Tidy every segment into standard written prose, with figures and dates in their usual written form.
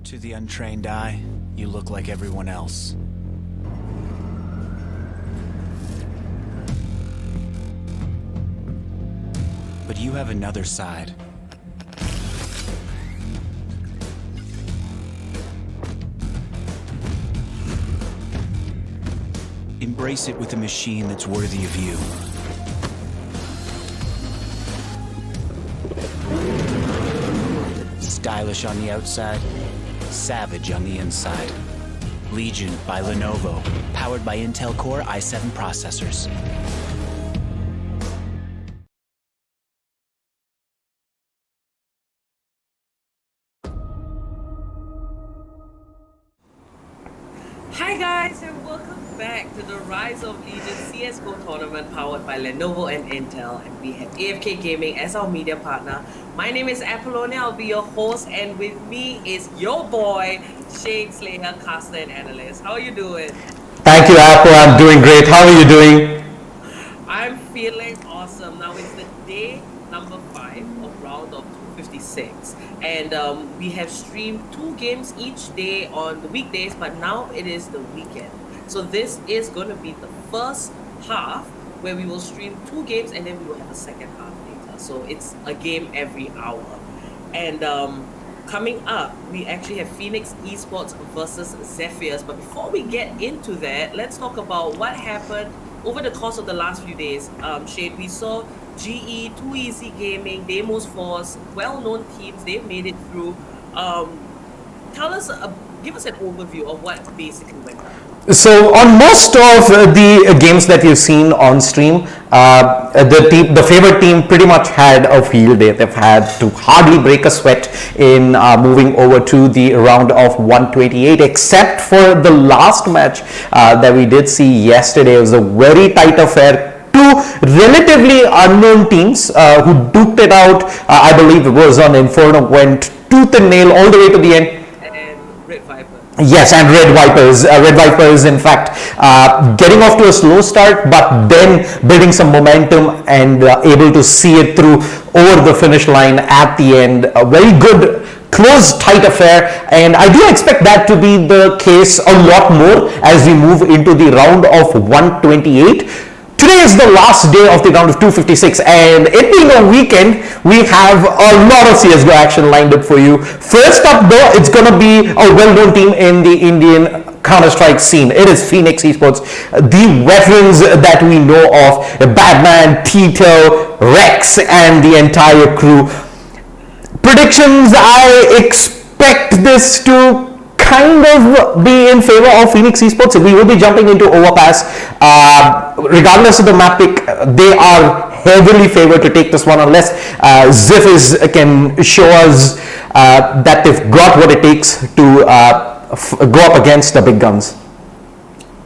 To the untrained eye, you look like everyone else. But you have another side. Embrace it with a machine that's worthy of you. Stylish on the outside, savage on the inside. Legion by Lenovo, powered by Intel Core i7 processors. Hi guys, and welcome back to the Rise of Legion CSGO tournament powered by Lenovo and Intel, and we have AFK Gaming as our media partner. My name is Apollonia, I'll be your host, and with me is your boy Shane Slayer, caster and analyst. How are you doing? Thank you, Apple. I'm doing great. How are you doing? I'm feeling awesome. Now it's the day number 5 of round of 256, and we have streamed 2 games each day on the weekdays, but now it is the weekend. So this is going to be the first half where we will stream 2 games, and then we will have a second half later. So it's a game every hour. And coming up, we actually have Phoenix Esports versus Xiphious. But before we get into that, let's talk about what happened over the course of the last few days. Shane, we saw GE, Too Easy Gaming, Demos Force, well-known teams, they've made it through. Give us an overview of what basically went on. So on most of the games that you've seen on stream, the favorite team pretty much had a field day. They've had to hardly break a sweat in moving over to the round of 128, except for the last match that we did see yesterday. It was a very tight affair. 2 relatively unknown teams who duked it out. I believe it was on Inferno, went tooth and nail all the way to the end. Yes, and Red Vipers, in fact, getting off to a slow start, but then building some momentum and able to see it through over the finish line at the end. A very good, close, tight affair, and I do expect that to be the case a lot more as we move into the round of 128. Today is the last day of the round of 256, and it being a weekend, we have a lot of CSGO action lined up for you. First up though, it's going to be a well-known team in the Indian Counter-Strike scene. It is Phoenix Esports, the veterans that we know of, Batman, Tito, Rex, and the entire crew. Predictions, I expect this to kind of be in favor of Phoenix Esports. We will be jumping into Overpass. Regardless of the map pick, they are heavily favored to take this one unless Xiphious can show us that they've got what it takes to go up against the big guns.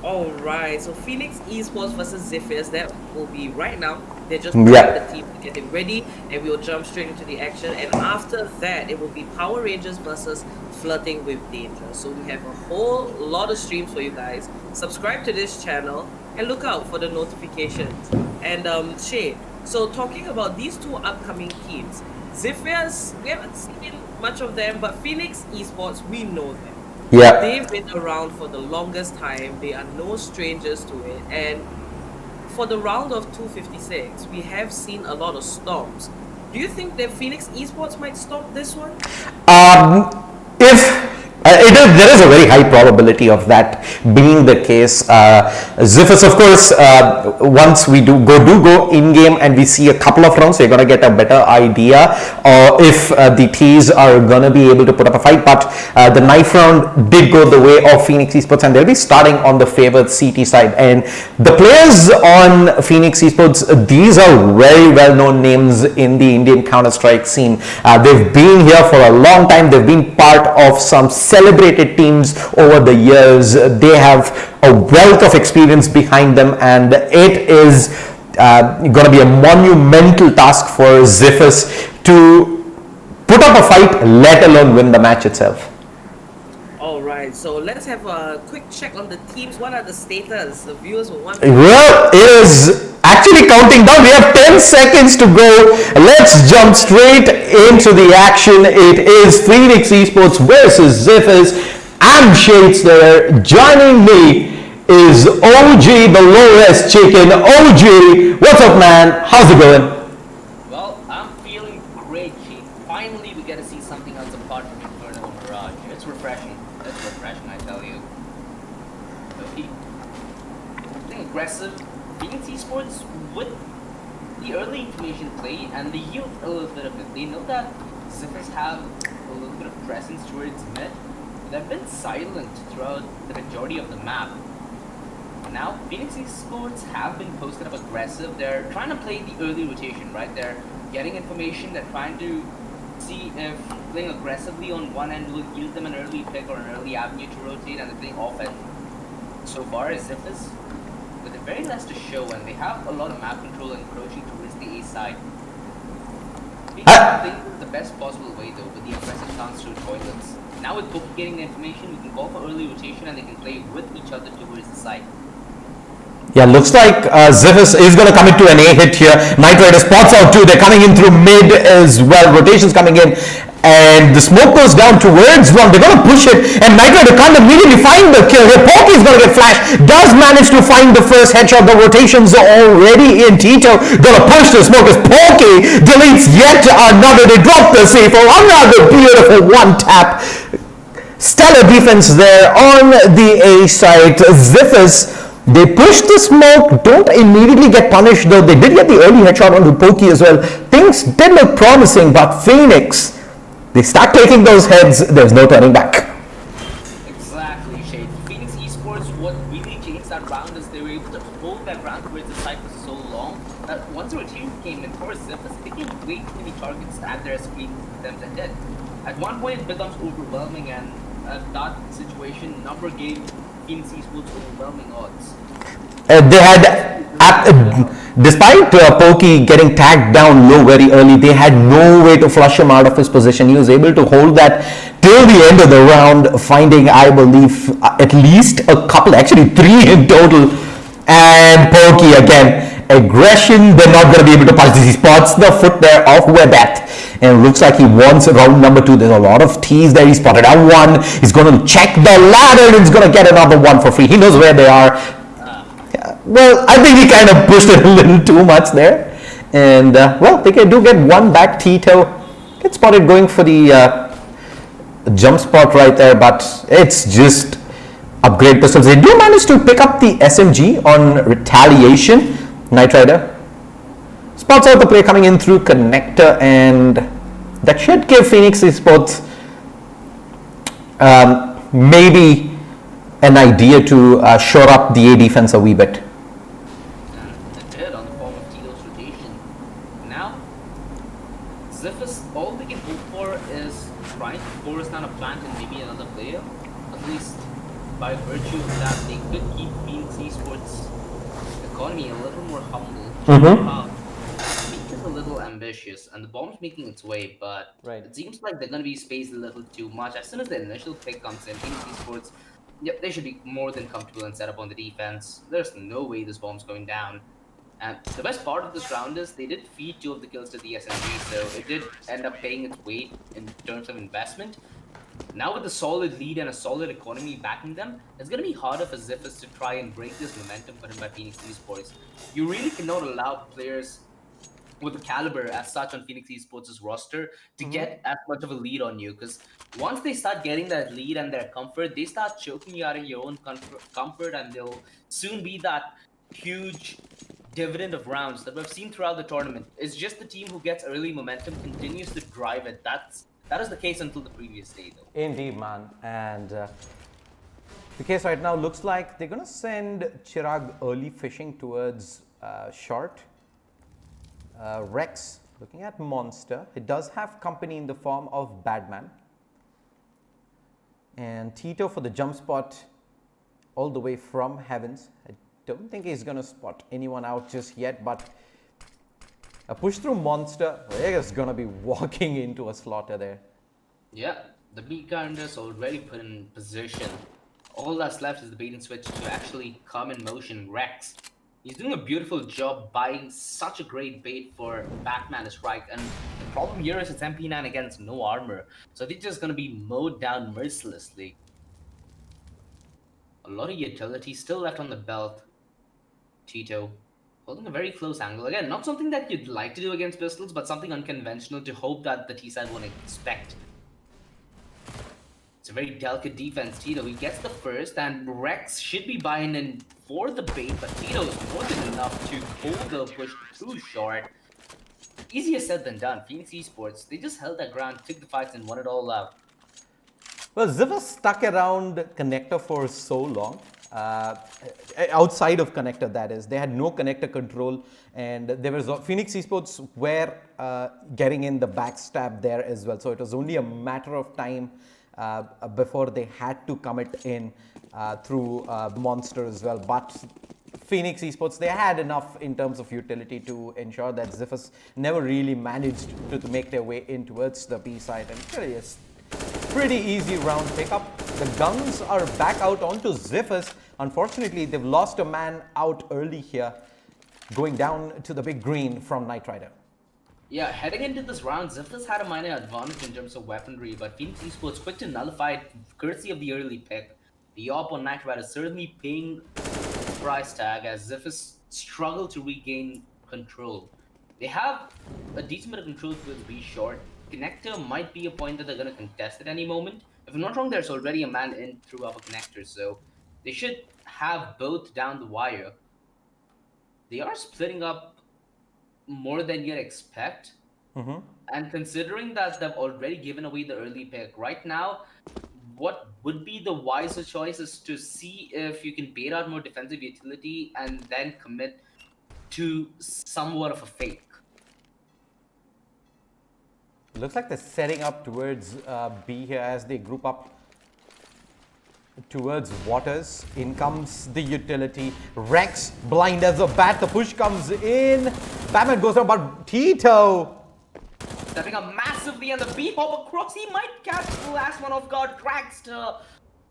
Alright, so Phoenix Esports versus Xiphious, that will be right now. They're just putting the team to get it ready, and we'll jump straight into the action. And after that, it will be Power Rangers versus Flirting with Danger. So we have a whole lot of streams for you guys. Subscribe to this channel and look out for the notifications. And Shay, so talking about these 2 upcoming teams, Xiphious, we haven't seen much of them, but Phoenix Esports, we know them. Yeah. They've been around for the longest time. They are no strangers to it. And for the round of 256, we have seen a lot of storms. Do you think that Phoenix Esports might stop this one? There is a very high probability of that being the case. Xiphious, of course, once we do go in-game and we see a couple of rounds, you're going to get a better idea if the T's are going to be able to put up a fight. But the knife round did go the way of Phoenix Esports, and they'll be starting on the favored CT side. And the players on Phoenix Esports, these are very well-known names in the Indian Counter-Strike scene. They've been here for a long time. They've been part of some celebrated teams over the years. They have a wealth of experience behind them, and it is going to be a monumental task for Xiphious to put up a fight, let alone win the match itself. Alright, right, so let's have a quick check on the teams. What are the status? The viewers will want. Well, it is actually counting down. We have 10 seconds to go. Let's jump straight into the action. It is Phoenix Esports versus Xiphious. I'm Shades there. Joining me is OG, the lowest chicken. OG, what's up, man? How's it going? Well, I'm feeling great, Chief. Finally, we get to see something else apart from Inferno and Mirage. It's refreshing. It's refreshing, I tell you. Okay. Being aggressive, Phoenix Esports with the early information play and the yield a little bit of it. They know that Xiphious have a little bit of presence towards mid. They've been silent throughout the majority of the map. Now, Phoenix Esports have been posted up aggressive. They're trying to play the early rotation, right? They're getting information. They're trying to see if playing aggressively on one end will yield them an early pick or an early avenue to rotate, and they're playing offense. So far as Xiphious, with the very less to show, and they have a lot of map control and approaching towards the A side. I think this is the best possible way, though, with the aggressive stance through toilets. Now with Poki getting the information, we can call for early rotation, and they can play with each other towards the side. Yeah, looks like Xiphious is going to come into an A hit here. Knight Rider spots out too. They're coming in through mid as well. Rotations coming in. And the smoke goes down towards one. They're going to push it. And Knight Rider can't immediately find the kill here. Poki is going to get flashed. Does manage to find the first headshot. The rotations are already in. Tito going to push the smoke as Poki deletes yet another. They drop the C4. Another beautiful one tap. Stellar defense there on the A side. Xiphious, they push the smoke, don't immediately get punished, though they did get the early headshot onto Poki as well. Things did look promising, but Phoenix, they start taking those heads, there's no turning back. Exactly, Shade. Phoenix Esports, what really changed that round is they were able to hold that round towards the side for so long that once the rotation came in for Xiphious, they came way too many targets at their screen attempts and dead. At one point it becomes overwhelming, and at that situation, number gave Phoenix Esports overwhelming odds. They had, despite Poki getting tagged down low very early, they had no way to flush him out of his position. He was able to hold that till the end of the round, finding, I believe, at least a couple, actually 3 in total. And Poki again, aggression, they're not going to be able to pass this. He spots the foot there of Webat. And looks like he wants round number 2. There's a lot of T's there. He spotted out one. He's going to check the ladder and he's going to get another one for free. He knows where they are. Well, I think he kind of pushed it a little too much there. And, well, they do get one back. Tito gets spotted going for the jump spot right there. But it's just upgrade pistols. They do manage to pick up the SMG on retaliation. Knight Rider spots out the play coming in through connector, and that should give Phoenix Esports maybe an idea to shore up the A defense a wee bit. It did on the form of Tito's rotation. Now, Xiphious, all they can hope for is trying to force down a plant and maybe another player. At least by virtue of that, they could keep Phoenix Esports' economy a little more humble. Peak is a little ambitious, and the bomb's making its way, but it seems like they're going to be spaced a little too much. As soon as the initial pick comes in, Phoenix Esports, yep, they should be more than comfortable and set up on the defense. There's no way this bomb's going down. And the best part of this round is they did feed 2 of the kills to the SMG, so it did end up paying its weight in terms of investment. Now with a solid lead and a solid economy backing them, it's going to be harder for Xiphious to try and break this momentum put in by Phoenix Esports. You really cannot allow players with the caliber as such on Phoenix Esports' roster to get as much of a lead on you, because once they start getting that lead and their comfort, they start choking you out of your own comfort, and they'll soon be that huge dividend of rounds that we've seen throughout the tournament. It's just the team who gets early momentum continues to drive it. That is the case until the previous day, though. Indeed, man. And the case right now looks like they're going to send Chirag early fishing towards short. Rex looking at Monster. It does have company in the form of Badman. And Tito for the jump spot all the way from Heavens. I don't think he's going to spot anyone out just yet, but a push through Monster. We're just going to be walking into a slaughter there. Yeah, the B counter's already put in position. All that's left is the bait and switch to actually come in motion. Rex. He's doing a beautiful job buying such a great bait for Batman to strike. And the problem here is it's MP9 against no armor. So they're just gonna be mowed down mercilessly. A lot of utility still left on the belt. Tito holding a very close angle. Again, not something that you'd like to do against pistols, but something unconventional to hope that the T-side won't expect. It's a very delicate defense. Tito, he gets the first, and Rex should be buying in for the bait, but Tito is more than enough to hold the push too short. Easier said than done. Phoenix Esports, they just held their ground, took the fights, and won it all out. Well, Xiphious stuck around connector for so long. Outside of connector, that is. They had no connector control, and there was Phoenix Esports were getting in the backstab there as well. So it was only a matter of time before they had to commit in through Monster as well. But Phoenix Esports, they had enough in terms of utility to ensure that Xiphious never really managed to make their way in towards the B side. And really, it's pretty easy round pickup. The guns are back out onto Xiphious. Unfortunately, they've lost a man out early here, going down to the big green from Knight Rider. Yeah, heading into this round, Xiphious had a minor advantage in terms of weaponry, but Phoenix Esports quick to nullify it courtesy of the early pick. The op on Knight Rider certainly paying the price tag as Xiphious struggle to regain control. They have a decent bit of control towards B short. Connector might be a point that they're going to contest at any moment. If I'm not wrong, there's already a man in through upper connector, so they should have both down the wire. They are splitting up more than you'd expect. And considering that they've already given away the early pick, right now, what would be the wiser choice is to see if you can bait out more defensive utility and then commit to somewhat of a fake. Looks like they're setting up towards B here as they group up towards Waters. In comes the utility. Rex blind as a bat. The push comes in. Batman goes down, but Tito. Stepping up massively and the B hop across. He might catch the last one off guard. Dragster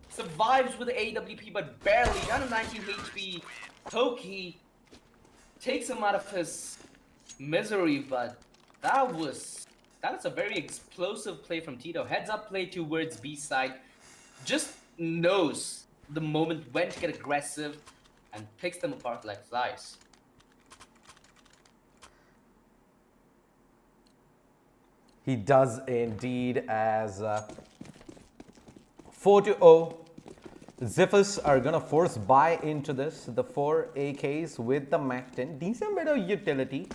survives with the AWP, but barely. Down to 19 HP. Pokey takes him out of his misery, but that was a very explosive play from Tito. Heads up play towards B side. Just knows the moment when to get aggressive and picks them apart like flies. He does indeed as 4-0. Xiphious are going to force buy into this. The 4 AKs with the Mac-10. Decent bit of utility.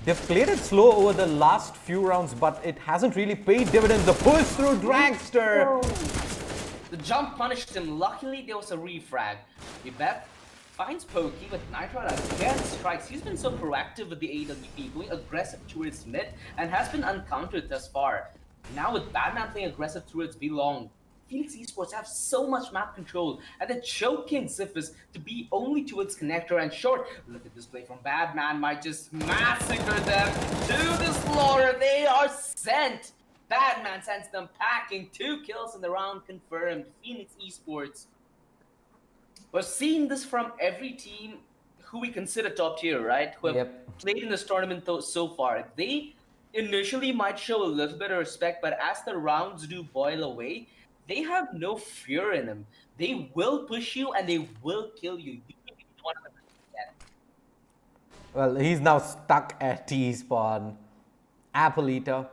They've played it slow over the last few rounds, but it hasn't really paid dividends. The push through Dragster. The jump punished him. Luckily, there was a refrag. Ibeth finds Pokey with Knight Rider again strikes. He's been so proactive with the AWP, going aggressive towards mid and has been uncountered thus far. Now with Batman playing aggressive towards B long, Phoenix Esports have so much map control and they're choking Xiphious to be only towards connector and short. Look at this play from Batman, might just massacre them to the slaughter. They are sent. Batman sends them packing. 2 kills in the round confirmed. Phoenix Esports. We're seeing this from every team who we consider top tier, right? Who have played in this tournament so far. They initially might show a little bit of respect, but as the rounds do boil away, they have no fear in them. They will push you and they will kill you. You can be one of them. Well, he's now stuck at T-spawn. Apple Eater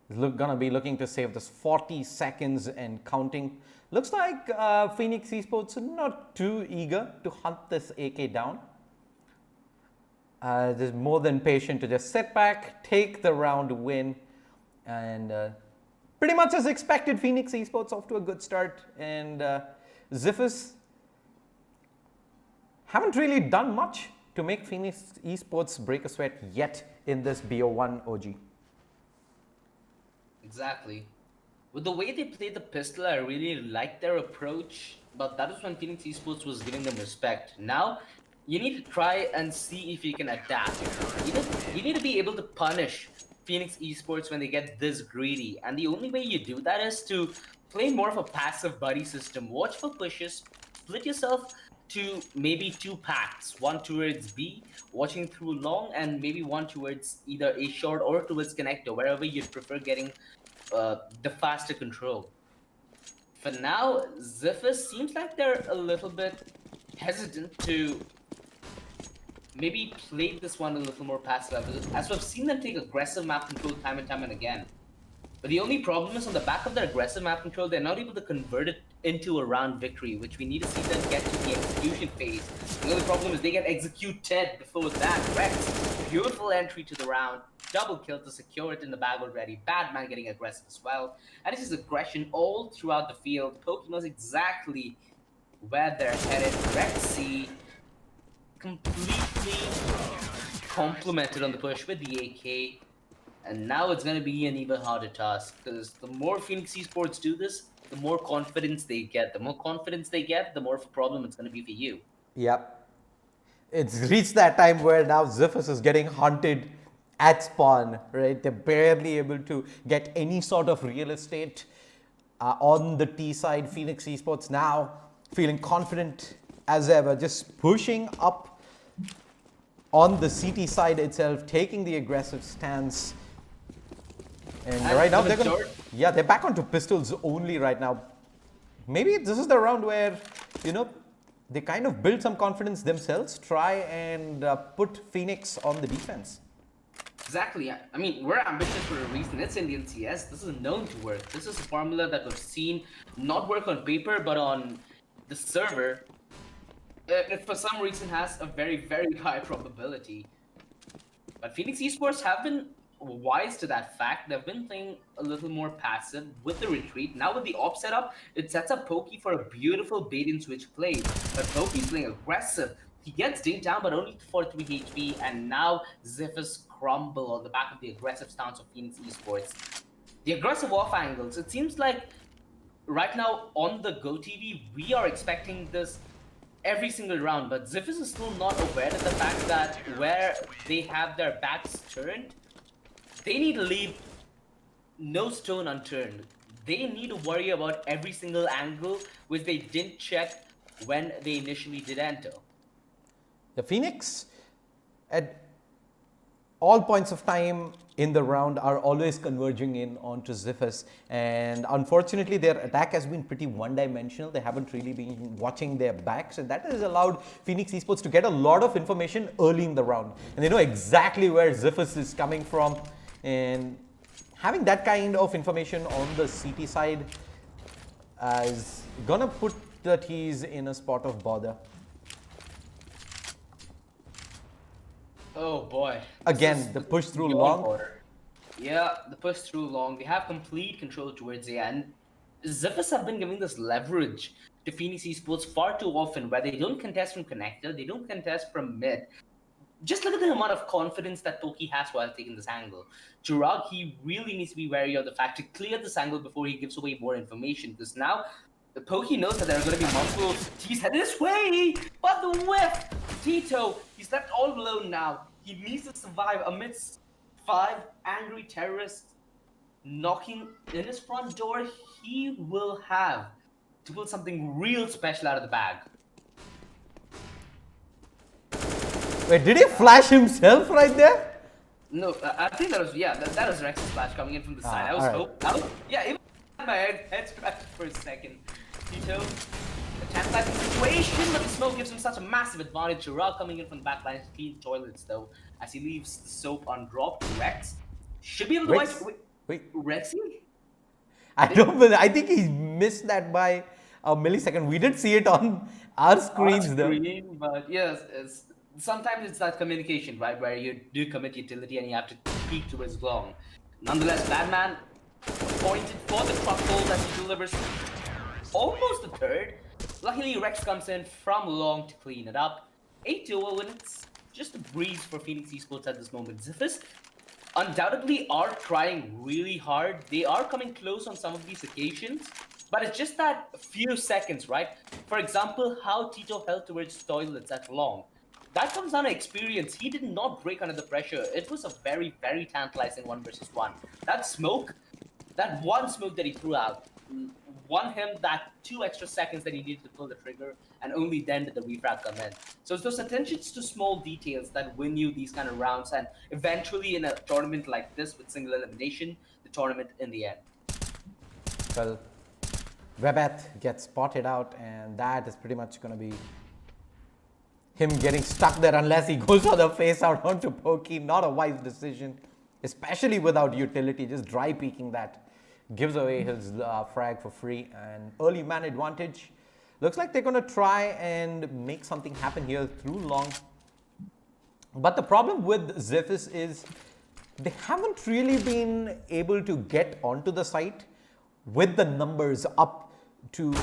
is gonna be looking to save this 40 seconds and counting. Looks like Phoenix Esports are not too eager to hunt this AK down. They're more than patient to just sit back, take the round win, and pretty much as expected, Phoenix Esports off to a good start, and Xiphious haven't really done much to make Phoenix Esports break a sweat yet in this BO1 OG. Exactly. With the way they played the pistol, I really liked their approach, but that was when Phoenix Esports was giving them respect. Now, you need to try and see if you can adapt. You need to be able to punish Phoenix Esports when they get this greedy, and the only way you do that is to play more of a passive buddy system. Watch for pushes, split yourself to maybe two packs, one towards B, watching through long, and maybe one towards either A short or towards connector, wherever you'd prefer getting the faster control. For now, Xiphious seems like they're a little bit hesitant to maybe play this one a little more passive, as we've seen them take aggressive map control time and time and again. But the only problem is on the back of their aggressive map control, they're not able to convert it into a round victory, which we need to see them get to the execution phase. The only problem is they get executed before that. Rex, beautiful entry to the round, double kill to secure it in the bag already. Badman getting aggressive as well. And it's just aggression all throughout the field. Pokey knows exactly where they're headed. Rexy completely complemented on the push with the AK. And now it's going to be an even harder task, because the more Phoenix Esports do this, the more confidence they get. The more confidence they get, the more of a problem it's going to be for you. Yep. It's reached that time where now Xiphious is getting hunted at spawn, right? They're barely able to get any sort of real estate on the T side. Phoenix Esports now feeling confident as ever, just pushing up on the CT side itself, taking the aggressive stance. And right now they're going to, yeah, they're back onto pistols only right now. Maybe this is the round where, you know, they kind of build some confidence themselves, try and put Phoenix on the defense. Exactly. I mean, we're ambitious for a reason. It's Indian CS. This is known to work. This is a formula that we've seen not work on paper, but on the server. It for some reason has a very, very high probability. But Phoenix Esports have been wise to that fact. They've been playing a little more passive with the retreat. Now with the op setup, it sets up Pokey for a beautiful bait and switch play. But Pokey's playing aggressive. He gets dinged down, but only for 3 HP, and now Xiphious crumble on the back of the aggressive stance of Phoenix Esports. The aggressive off angles, it seems like right now on the GoTV, we are expecting this every single round, but Xiphious is still not aware of the fact that where they have their backs turned, they need to leave no stone unturned. They need to worry about every single angle which they didn't check when they initially did enter. The Phoenix, at all points of time in the round, are always converging in onto Xiphious, and unfortunately their attack has been pretty one-dimensional. They haven't really been watching their backs, and that has allowed Phoenix Esports to get a lot of information early in the round, and they know exactly where Xiphious is coming from, and having that kind of information on the CT side is gonna put the T's in a spot of bother. Oh boy. Again, the push through long. Order. Yeah, the push through long. They have complete control towards the end. Xiphious have been giving this leverage to Phoenix Esports far too often, where they don't contest from connector, they don't contest from mid. Just look at the amount of confidence that Pokey has while taking this angle. Chirag, he really needs to be wary of the fact to clear this angle before he gives away more information, because now the Pokey knows that there are going to be multiple T's headed this way, but the whiff! Tito, he's left all alone now. He needs to survive amidst 5 angry terrorists knocking in his front door. He will have to pull something real special out of the bag. Wait, did he flash himself right there? No, I think that was, yeah, that was Rex's flash coming in from the side. Yeah, even my head scratched for a second. Tito, a tantalizing situation, but the smoke gives him such a massive advantage. Chirag coming in from the back line to clean toilets, though, as he leaves the soap undropped. Rex should be able to Wait. Rexy? I don't believe, I think he missed that by a millisecond. We did see it on our screens, though. But yes, sometimes it's that communication, right, where you do commit utility and you have to peek towards long. Nonetheless, Badman pointed for the truck hold as he delivers almost a third. Luckily, Rex comes in from long to clean it up. 8-2 win. It's just a breeze for Phoenix Esports at this moment. Xiphious undoubtedly are trying really hard. They are coming close on some of these occasions, but it's just that few seconds, right? For example, how Tito held towards toilets at long. that comes down to experience. He did not break under the pressure. It was a very, very tantalizing 1 versus 1. That smoke, that one smoke that he threw out, won him that 2 extra seconds that he needed to pull the trigger, and only then did the refrag come in. So it's those attentions to small details that win you these kind of rounds, and eventually in a tournament like this with single elimination, the tournament in the end. Well, Webeth gets spotted out, and that is pretty much going to be him getting stuck there unless he goes for the face out onto Pokey. Not a wise decision, especially without utility. Just dry peeking that gives away his frag for free, and early man advantage. Looks like they're going to try and make something happen here through long. But the problem with Xiphious is they haven't really been able to get onto the site with the numbers up to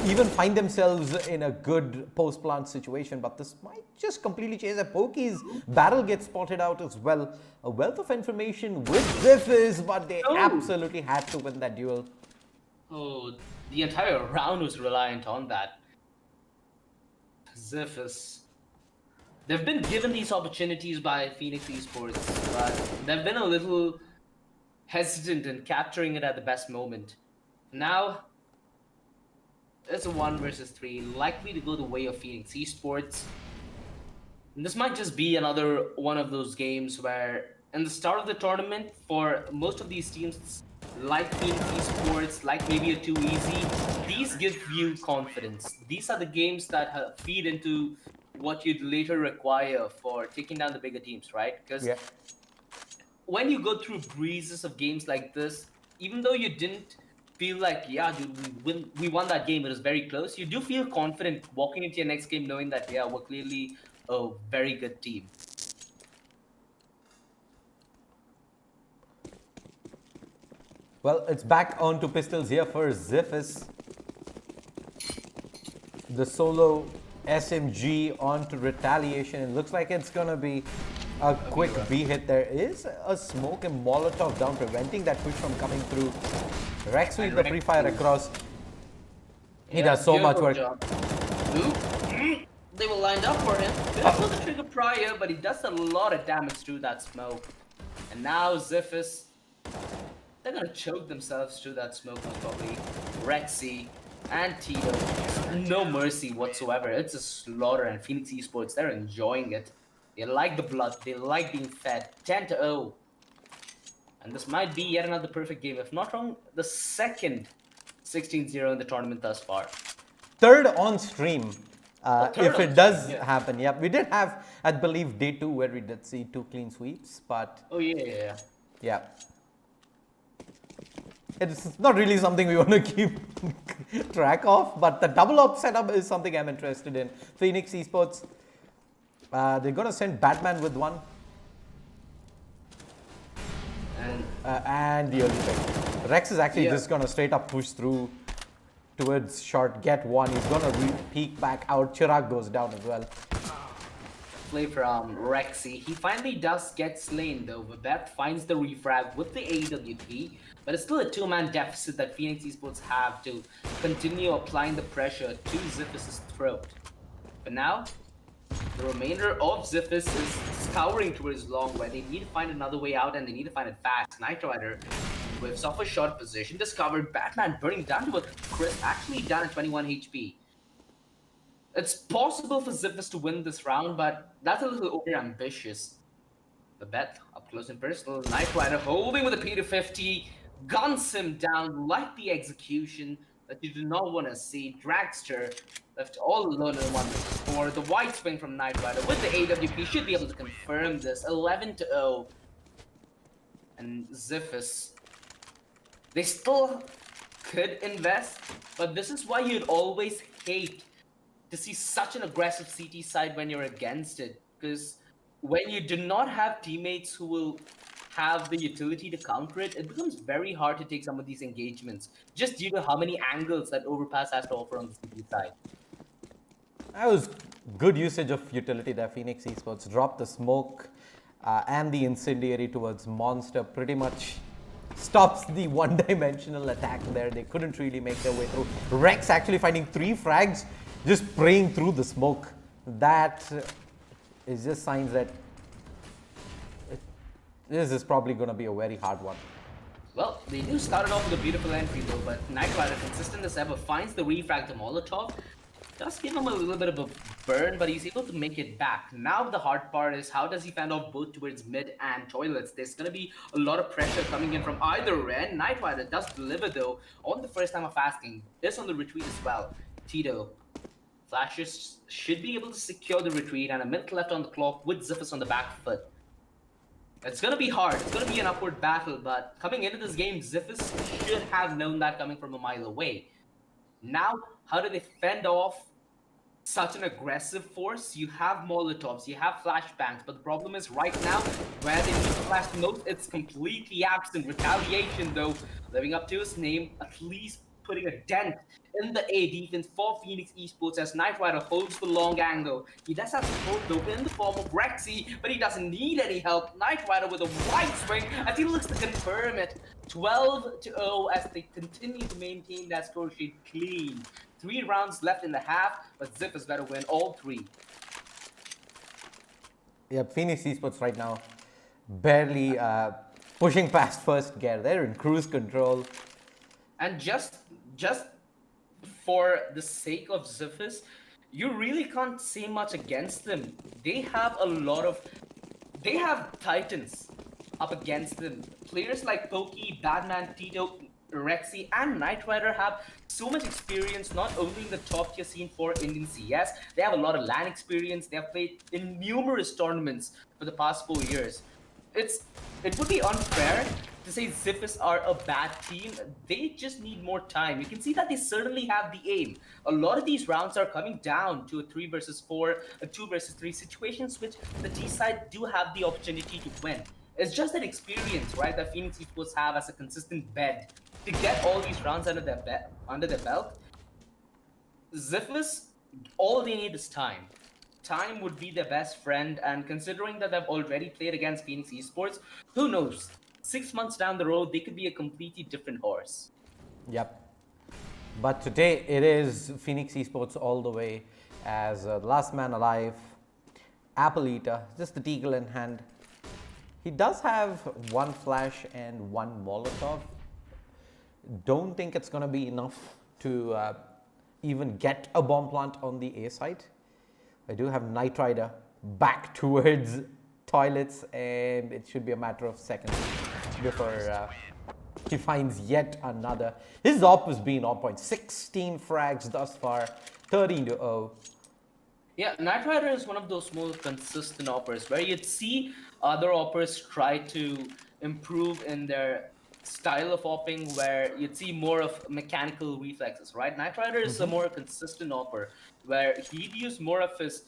even find themselves in a good post-plant situation. But this might just completely change. That Pokey's barrel gets spotted out as well. A wealth of information with Xiphious, but they absolutely had to win that duel. Oh, the entire round was reliant on that. Xiphious. They've been given these opportunities by Phoenix Esports, but they've been a little hesitant in capturing it at the best moment. Now, it's a 1 versus 3, likely to go the way of Phoenix Esports. And this might just be another one of those games where, in the start of the tournament, for most of these teams, like Phoenix Esports, like maybe a Too Easy, these give you confidence. These are the games that feed into what you'd later require for taking down the bigger teams, right? Because when you go through breezes of games like this, even though you didn't feel like, yeah, dude, we won that game, it was very close, you do feel confident walking into your next game knowing that, yeah, we're clearly a very good team. Well, it's back on to pistols here for Xiphious. The solo SMG onto retaliation. It looks like it's gonna be a quick B hit. There is a smoke and Molotov down, preventing that push from coming through. Rex with the pre-fire across. He does so much work. They were lined up for him. Didn't pull the trigger prior, but he does a lot of damage through that smoke. And now Xiphious, they're gonna choke themselves through that smoke most probably. Rexy and Tito, no mercy whatsoever. It's a slaughter, and Phoenix Esports, they're enjoying it. They like the blood, they like being fed. 10-0. And this might be yet another perfect game. If not wrong, the second 16-0 in the tournament thus far. Third on stream. If it does yeah. happen. Yep, we did have, I believe, day 2 where we did see 2 clean sweeps, but Oh yeah. yeah. It's not really something we want to keep track of, but the double up setup is something I'm interested in. Phoenix Esports, they're going to send Batman with one. And the early pick. Rex is actually just going to straight up push through towards short, get one. He's going to peek back out. Chirag goes down as well. Play from Rexy. He finally does get slain though. Beth finds the refrag with the AWP, but it's still a 2-man deficit that Phoenix Esports have to continue applying the pressure to Xiphious' throat. But now, the remainder of Xiphious is scouring towards long, where they need to find another way out and they need to find it fast. Knight Rider whiffs off a short position, discovered. Batman burning down to a crisp, actually down at 21 HP. It's possible for Xiphious to win this round, but that's a little over-ambitious. The bet, up close and personal. Knight Rider holding with a P250, guns him down like the execution that you do not want to see. Dragster left all alone in 1 versus 4. The white swing from Knight Rider with the AWP should be able to confirm this. 11-0. And Xiphious, they still could invest, but this is why you'd always hate to see such an aggressive CT side when you're against it, because when you do not have teammates who will have the utility to counter it, it becomes very hard to take some of these engagements, just due to how many angles that Overpass has to offer on the CT side. That was good usage of utility there. Phoenix Esports dropped the smoke and the incendiary towards Monster. Pretty much stops the one-dimensional attack there. They couldn't really make their way through. Rex actually finding 3 frags, just praying through the smoke. That It's just signs that this is probably going to be a very hard one. Well, they do start it off with a beautiful entry though, but Knight Rider, consistent as ever, finds the refrag to Molotov. Does give him a little bit of a burn, but he's able to make it back. Now the hard part is how does he fend off both towards mid and toilets? There's going to be a lot of pressure coming in from either end. Knight Rider does deliver though on the first time of asking. This on the retreat as well. Tito Flashes should be able to secure the retreat, and a minute left on the clock with Xiphious on the back foot. It's going to be hard. It's going to be an upward battle, but coming into this game, Xiphious should have known that coming from a mile away. Now, how do they fend off such an aggressive force? You have Molotovs, you have flashbangs, but the problem is right now, where they need to flash the most, it's completely absent. Retaliation, though, living up to his name, at least putting a dent in the A defense for Phoenix Esports as Knight Rider holds the long angle. He does have support though in the form of Rexy, but he doesn't need any help. Knight Rider with a wide swing as he looks to confirm it. 12-0 as they continue to maintain that score sheet clean. 3 rounds left in the half, but Xiphious better win all 3. Yep, Phoenix Esports right now barely pushing past first gear. They're in cruise control. And just for the sake of Xiphious, you really can't say much against them. They have titans up against them. Players like Pokey, Badman, Tito, Rexy, and Knight Rider have so much experience, not only in the top tier scene for Indian CS, they have a lot of LAN experience. They have played in numerous tournaments for the past 4 years. It would be unfair to say Xiphious are a bad team. They just need more time. You can see that they certainly have the aim. A lot of these rounds are coming down to a 3 versus 4, a 2 versus 3 situations, which the T side do have the opportunity to win. It's just that experience, right, that Phoenix Esports have as a consistent bed to get all these rounds under their belt. Xiphious, all they need is time. Time would be their best friend, and considering that they've already played against Phoenix Esports, who knows? 6 months down the road, they could be a completely different horse. Yep. But today it is Phoenix Esports all the way as last man alive. Apple Eater, just the Deagle in hand. He does have 1 flash and 1 Molotov. Don't think it's going to be enough to even get a bomb plant on the A side. I do have Knight Rider back towards toilets, and it should be a matter of seconds before he finds yet another. His op has been on point. 16 frags thus far, 13-0. Yeah, Knight Rider is one of those more consistent operators where you'd see other operators try to improve in their style of opping, where you'd see more of mechanical reflexes, right? Knight Rider is a more consistent operator where he'd use more of his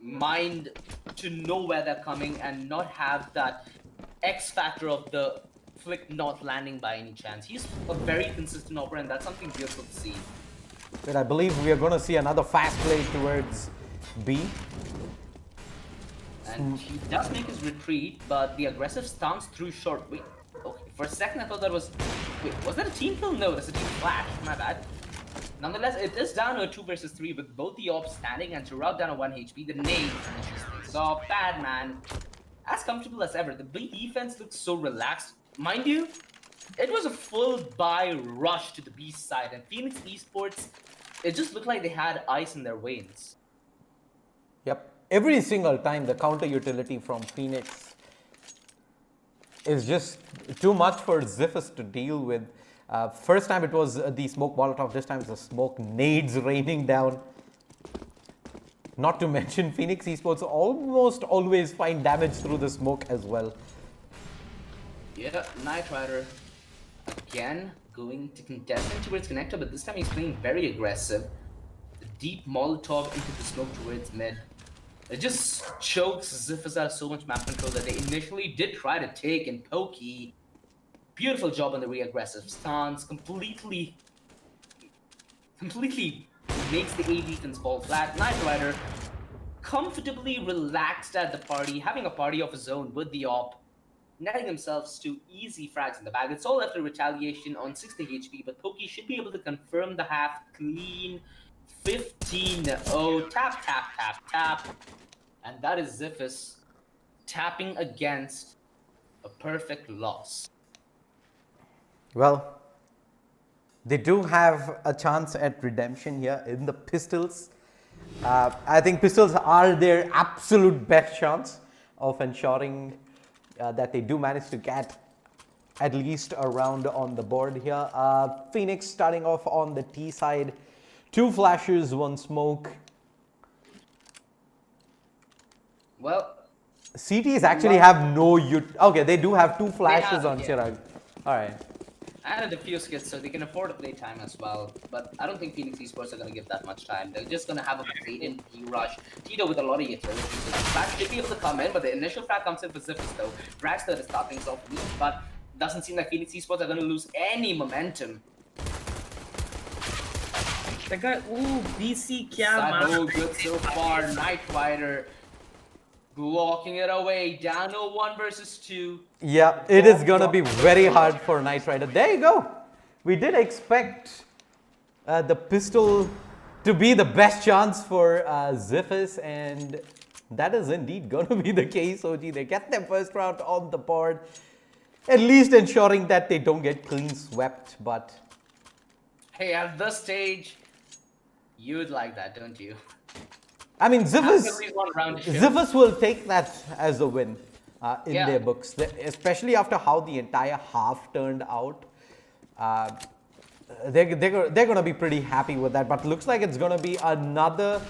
mind to know where they're coming and not have that X factor of the flick not landing by any chance. He's a very consistent operator, and that's something beautiful to see. But I believe we are going to see another fast play towards B. And he does make his retreat, but the aggressive stance through short. Wait, okay, for a second I thought that was... Wait, was that a team kill? No, that's a team flash. My bad. Nonetheless, it is down to a 2 versus 3 with both the ops standing, and to route down a 1 HP, the nade finishes things off. Bad man. As comfortable as ever. The B defense looks so relaxed. Mind you, it was a full buy rush to the B side, and Phoenix Esports, it just looked like they had ice in their veins. Yep. Every single time the counter utility from Phoenix is just too much for Xiphious to deal with. First time it was the smoke Molotov, this time it's the smoke nades raining down. Not to mention Phoenix Esports almost always find damage through the smoke as well. Yeah, Knight Rider again going to contest into its connector, but this time he's playing very aggressive. The deep Molotov into the smoke towards mid. It just chokes Xiphious out of so much map control that they initially did try to take, and Pokey, beautiful job on the re-aggressive stance, completely makes the A defense fall flat. Knight Rider comfortably relaxed at the party, having a party of his own with the op, netting themselves to easy frags in the bag. It's all after retaliation on 60 HP, but Pokey should be able to confirm the half clean. 15-0, tap, tap, tap, tap. and that is Xiphious tapping against a perfect loss. Well, they do have a chance at redemption here in the Pistols. I think Pistols are their absolute best chance of ensuring that they do manage to get at least a round on the board here. Phoenix starting off on the T side. 2 flashes, 1 smoke. Well, CTs actually have no okay, they do have 2 flashes have, on yeah. Chirag. Alright. and a Xiphious kit, so they can afford to play time as well. But I don't think Phoenix Esports are going to give that much time. They're just going to have a blatant E-rush. Tito with a lot of utility. So that flag should be able to come in, but the initial flag comes in for Xiphious though. Dragster to start things off weak, but doesn't seem like Phoenix Esports are going to lose any momentum. That guy, ooh, BC Sado Kian, good so far. Knight Rider blocking it away. Down 1 versus 2. Yeah, it is going to be very hard for Knight Rider. There you go. We did expect the pistol to be the best chance for Xiphious, and that is indeed going to be the case, OG. They get their first round on the board, at least ensuring that they don't get clean swept, but... Hey, at this stage, you'd like that, don't you? I mean, Have at Xiphious least 1 round to show. Xiphious will take that as a win in Yeah. their books, especially after how the entire half turned out. They're going to be pretty happy with that, but looks like it's going to be another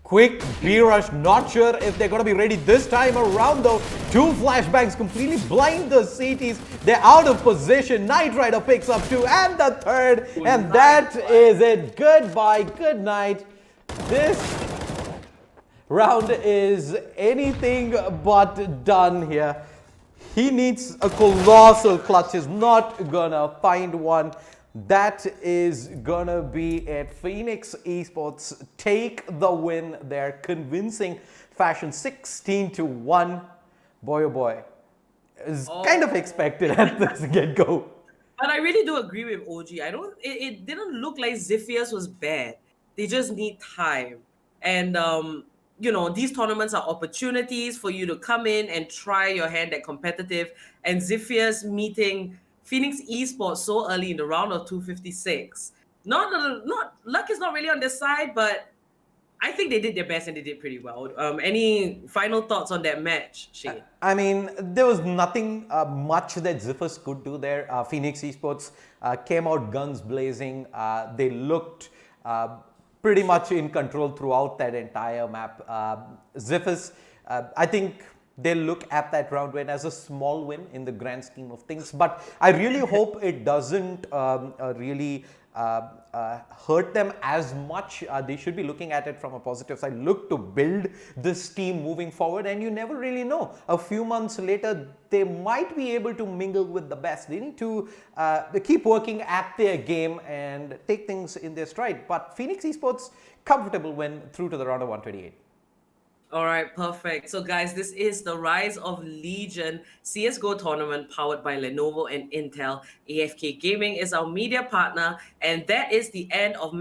quick B-rush. Not sure if they're going to be ready this time around though. 2 flashbangs completely blind the CTs. They're out of position. Knight Rider picks up 2 and the 3rd, and that is it. Goodbye, good night. This round is anything but done here. He needs a colossal clutch. He's not gonna find one. That is gonna be it. Phoenix Esports take the win there, convincing fashion, 16-1. Boy, oh boy, is kind of expected at this get-go. But I really do agree with OG. It didn't look like Xiphious was bad. They just need time. And you know, these tournaments are opportunities for you to come in and try your hand at competitive. And Xiphious meeting Phoenix Esports so early in the round of 256. Not luck is not really on their side, but I think they did their best and they did pretty well. Any final thoughts on that match, Shane? I mean, there was nothing much that Xiphious could do there. Phoenix Esports came out guns blazing. They looked pretty much in control throughout that entire map. Xiphious, I think they'll look at that round win as a small win in the grand scheme of things. But I really hope it doesn't really hurt them as much. They should be looking at it from a positive side. Look to build this team moving forward, and you never really know. A few months later, they might be able to mingle with the best. They need to keep working at their game and take things in their stride. But Phoenix Esports, comfortable win through to the round of 128. All right, perfect. So guys, this is the Rise of Legion CSGO tournament powered by Lenovo and Intel. AFK Gaming is our media partner, and that is the end of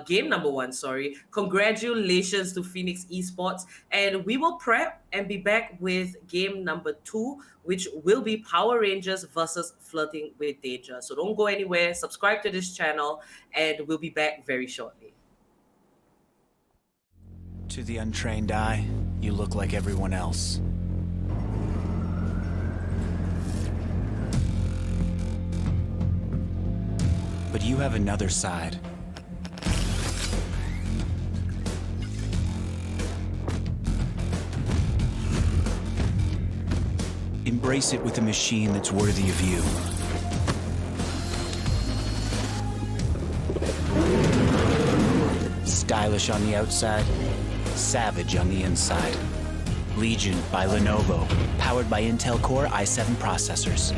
game number 1, sorry. Congratulations to Phoenix Esports, and we will prep and be back with game number 2, which will be Power Rangers versus Flirting with Danger. So don't go anywhere, subscribe to this channel, and we'll be back very shortly. To the untrained eye, you look like everyone else. But you have another side. Embrace it with a machine that's worthy of you. Stylish on the outside, savage on the inside. Legion by Lenovo, powered by Intel Core i7 processors.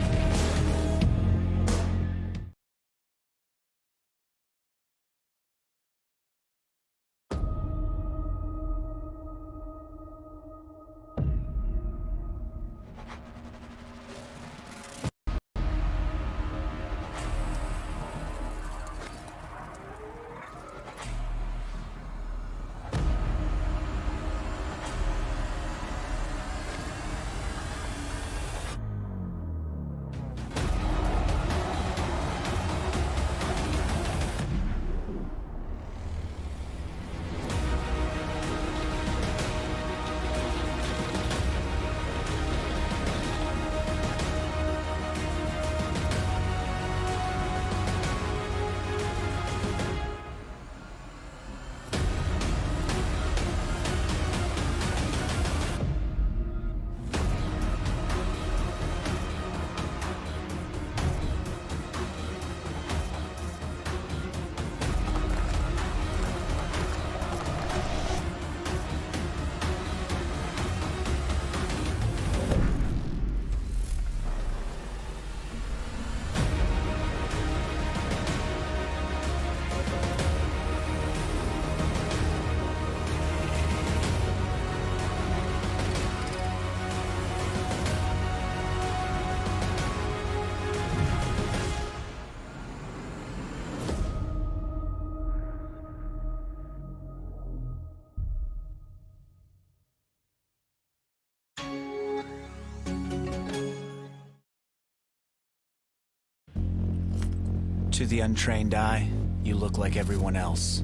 To the untrained eye, you look like everyone else.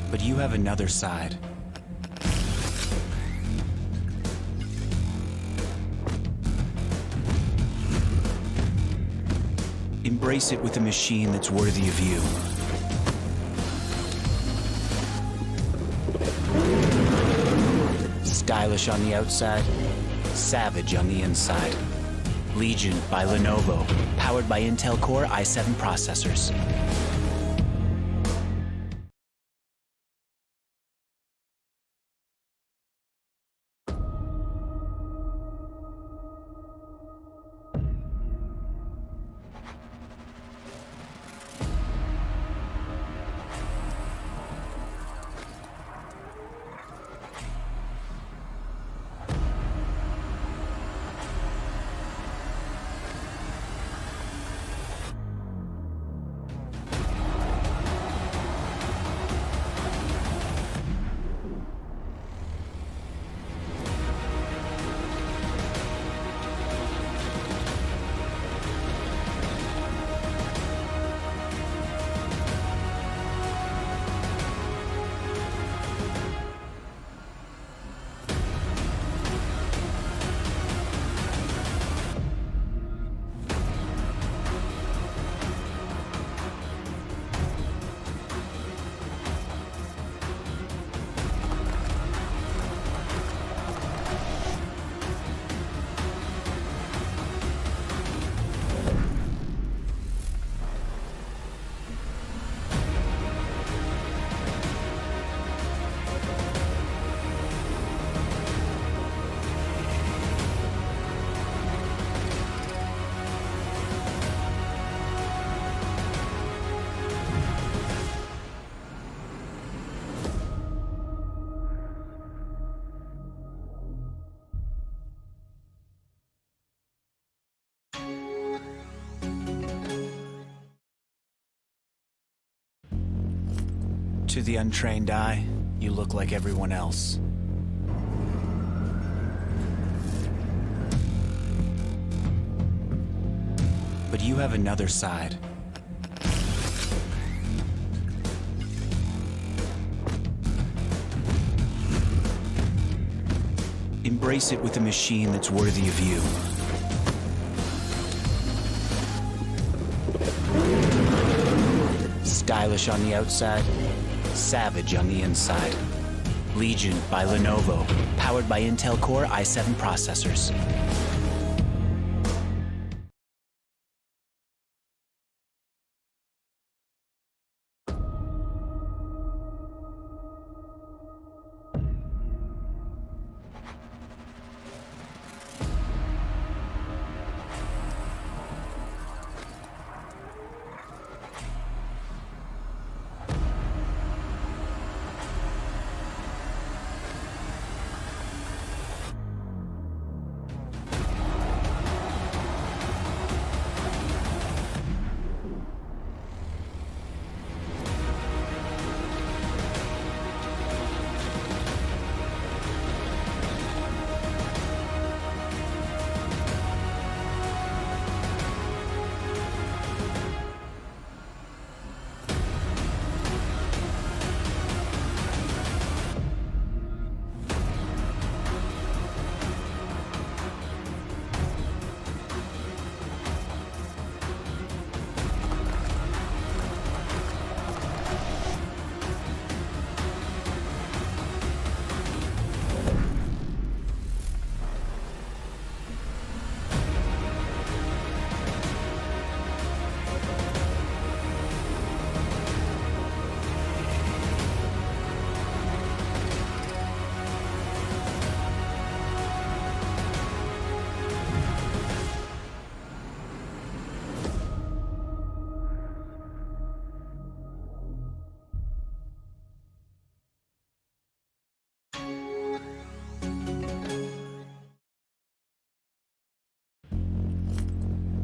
But you have another side. Embrace it with a machine that's worthy of you. Stylish on the outside, savage on the inside. Legion by Lenovo, powered by Intel Core i7 processors. To the untrained eye, you look like everyone else. But you have another side. Embrace it with a machine that's worthy of you. Stylish on the outside, savage on the inside. Legion by Lenovo, powered by Intel Core i7 processors.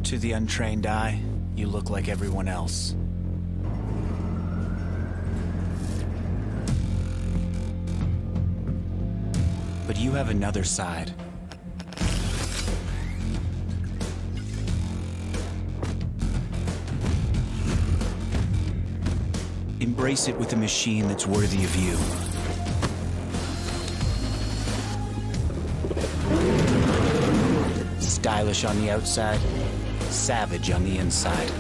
To the untrained eye, you look like everyone else. But you have another side. Embrace it with a machine that's worthy of you. Stylish on the outside, savage on the inside.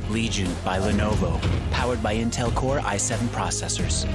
Legion by Lenovo, powered by Intel Core i7 processors.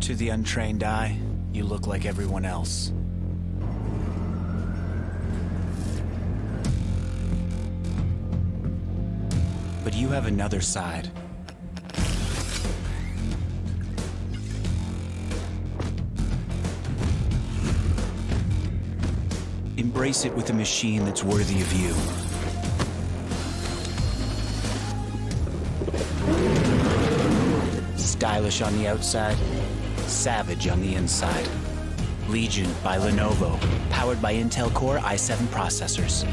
To the untrained eye, you look like everyone else. But you have another side. Embrace it with a machine that's worthy of you. Stylish on the outside, savage on the inside. Legion by Lenovo, powered by Intel Core i7 processors.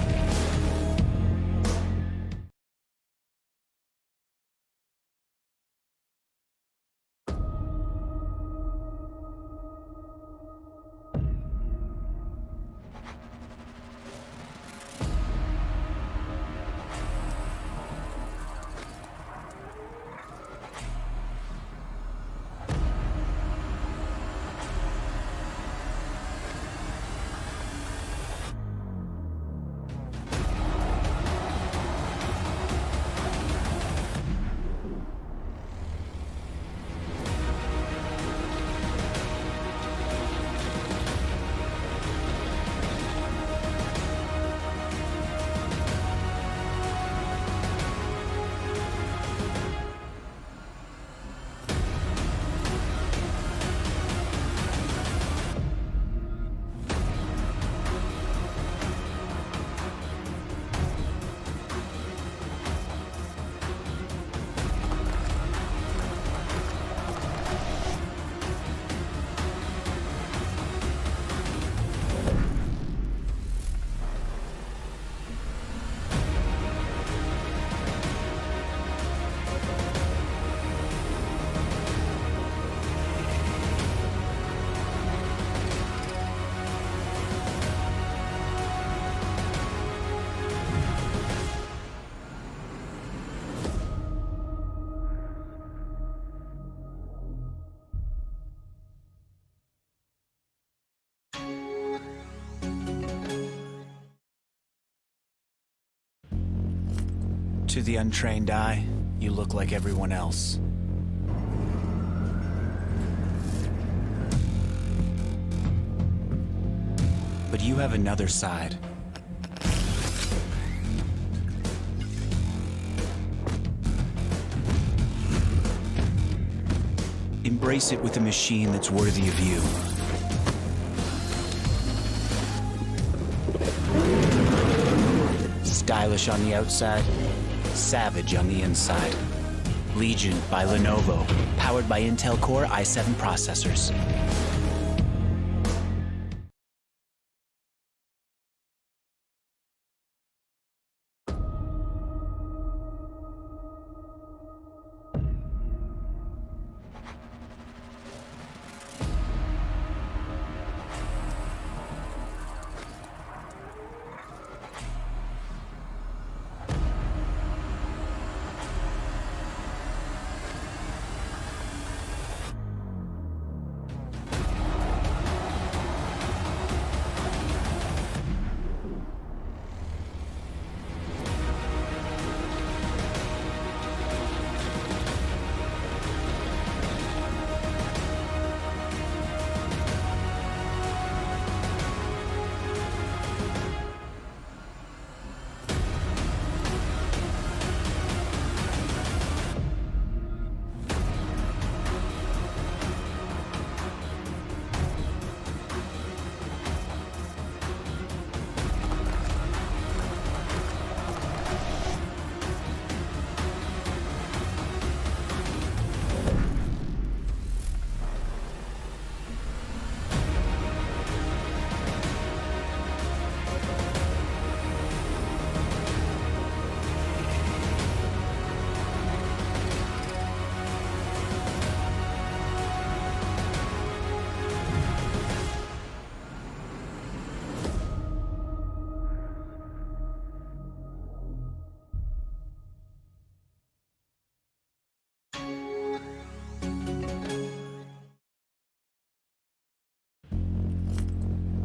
To the untrained eye, you look like everyone else. But you have another side. Embrace it with a machine that's worthy of you. Stylish on the outside, savage on the inside. Legion by Lenovo, powered by Intel Core i7 processors.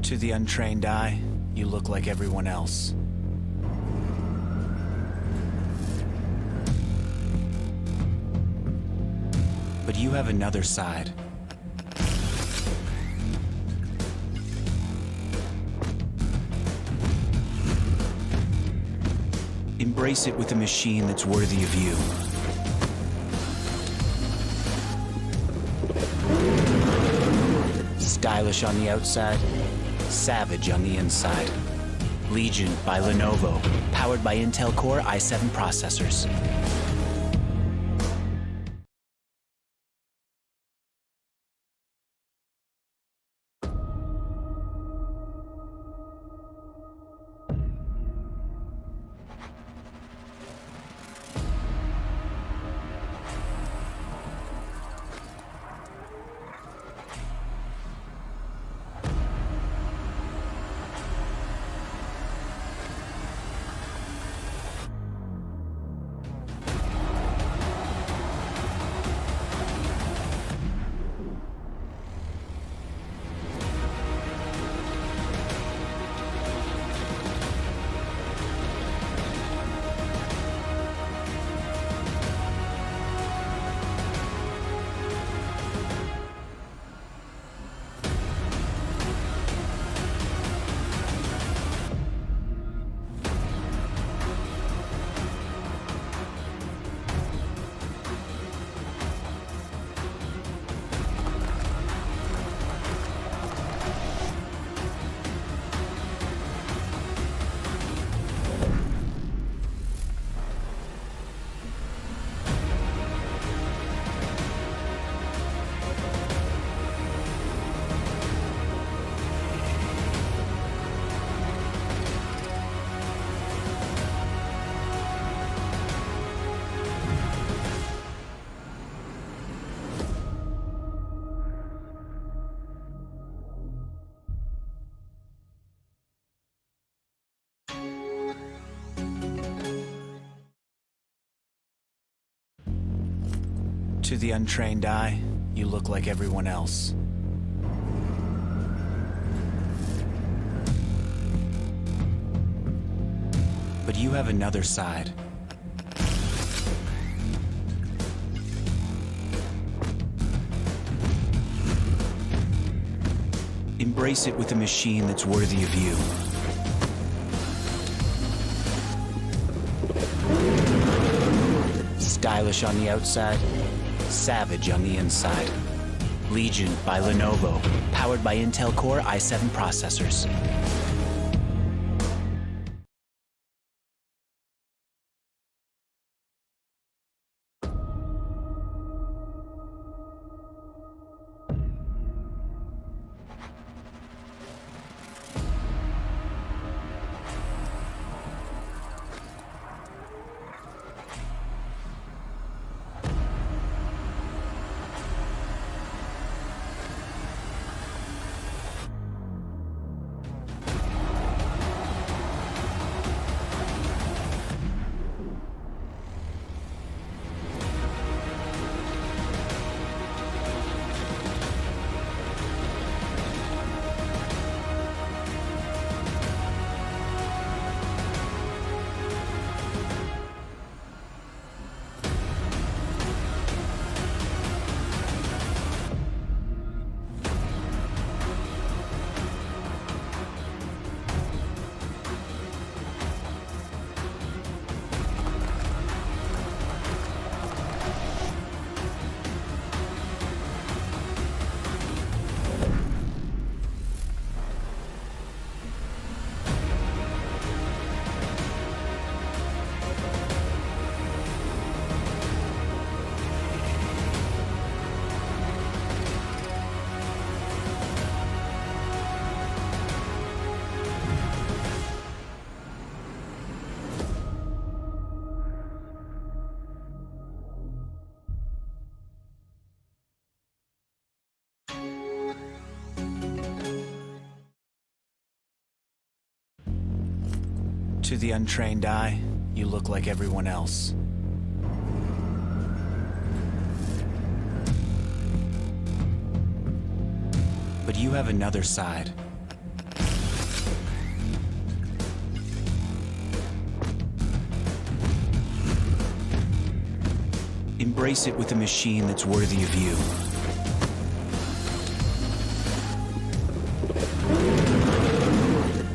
To the untrained eye, you look like everyone else. But you have another side. Embrace it with a machine that's worthy of you. Stylish on the outside, savage on the inside. Legion by Lenovo, powered by Intel Core i7 processors. To the untrained eye, you look like everyone else. But you have another side. Embrace it with a machine that's worthy of you. Stylish on the outside, savage on the inside. Legion by Lenovo, powered by Intel Core i7 processors. To the untrained eye, you look like everyone else. But you have another side. Embrace it with a machine that's worthy of you.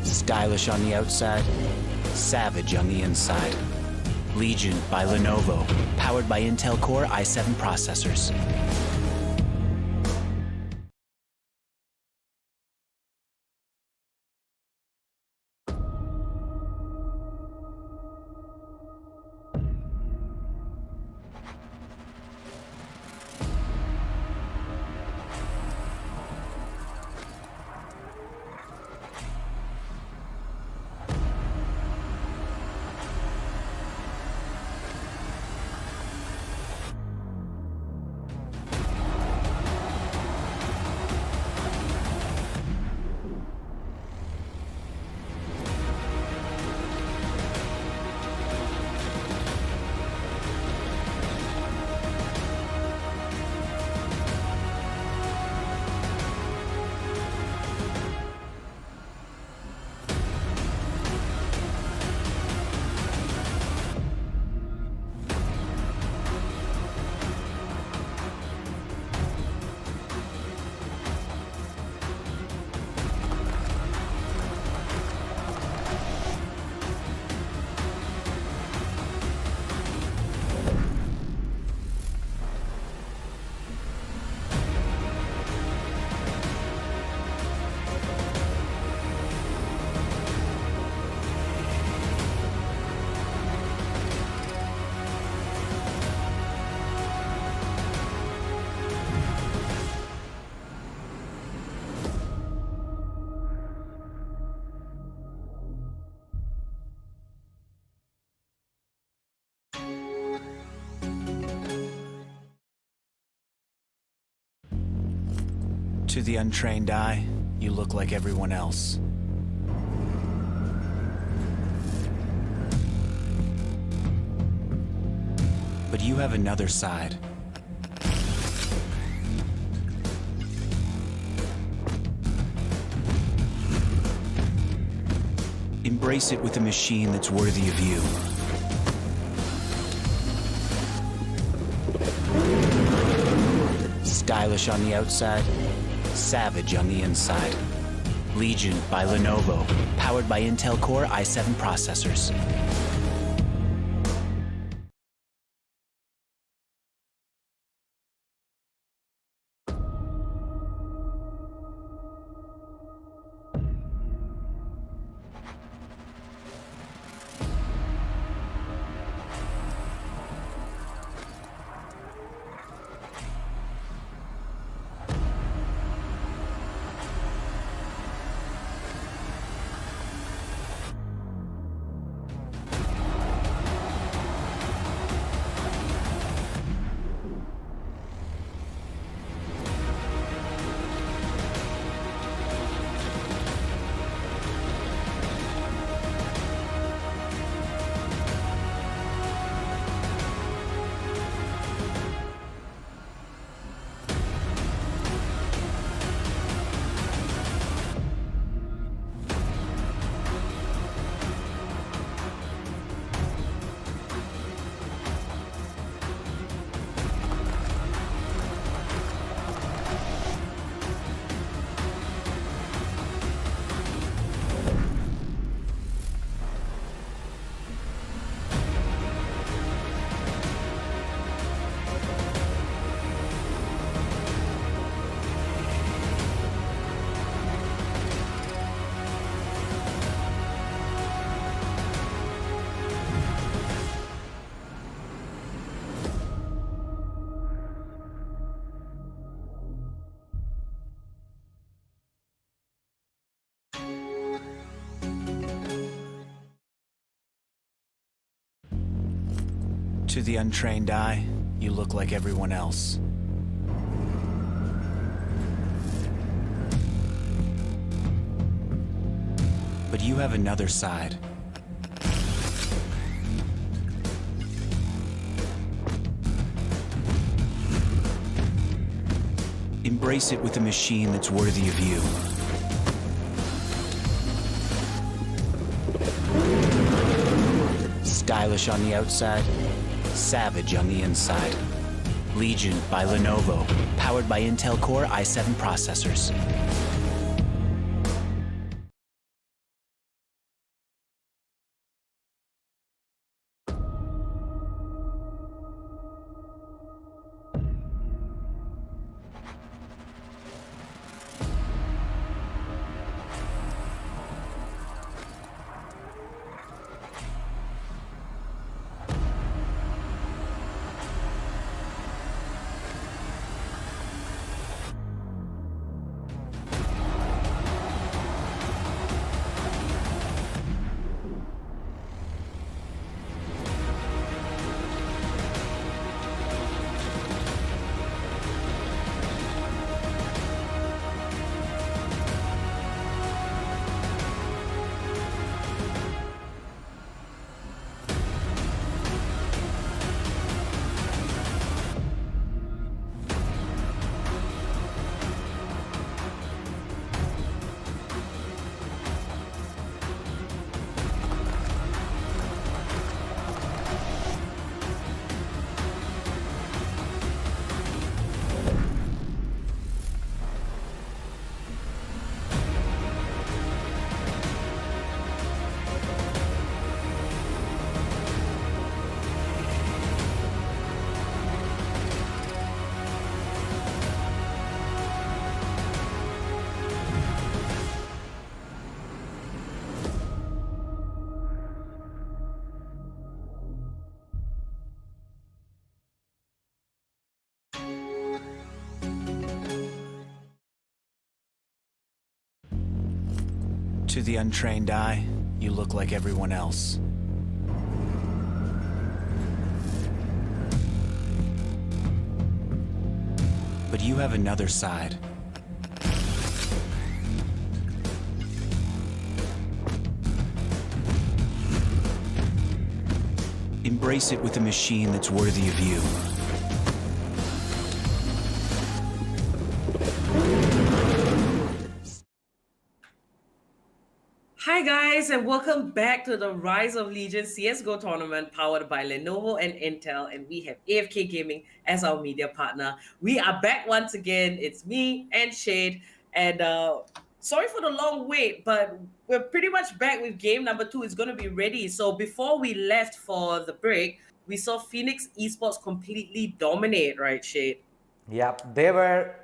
Stylish on the outside, savage on the inside. Legion by Lenovo, powered by Intel Core i7 processors. To the untrained eye, you look like everyone else. But you have another side. Embrace it with a machine that's worthy of you. Stylish on the outside, savage on the inside. Legion by Lenovo, powered by Intel Core i7 processors. To the untrained eye, you look like everyone else. But you have another side. Embrace it with a machine that's worthy of you. Stylish on the outside, savage on the inside. Legion by Lenovo, powered by Intel Core i7 processors. To the untrained eye, you look like everyone else. But you have another side. Embrace it with a machine that's worthy of you. Hi guys, and welcome back to the Rise of Legion CSGO tournament powered by Lenovo and Intel, and we have AFK Gaming as our media partner. We are back once again. It's me and Shade, and sorry for the long wait, but we're pretty much back with game number 2. It's going to be ready. So before we left for the break, we saw Phoenix Esports completely dominate, right, Shade? Yeah, they were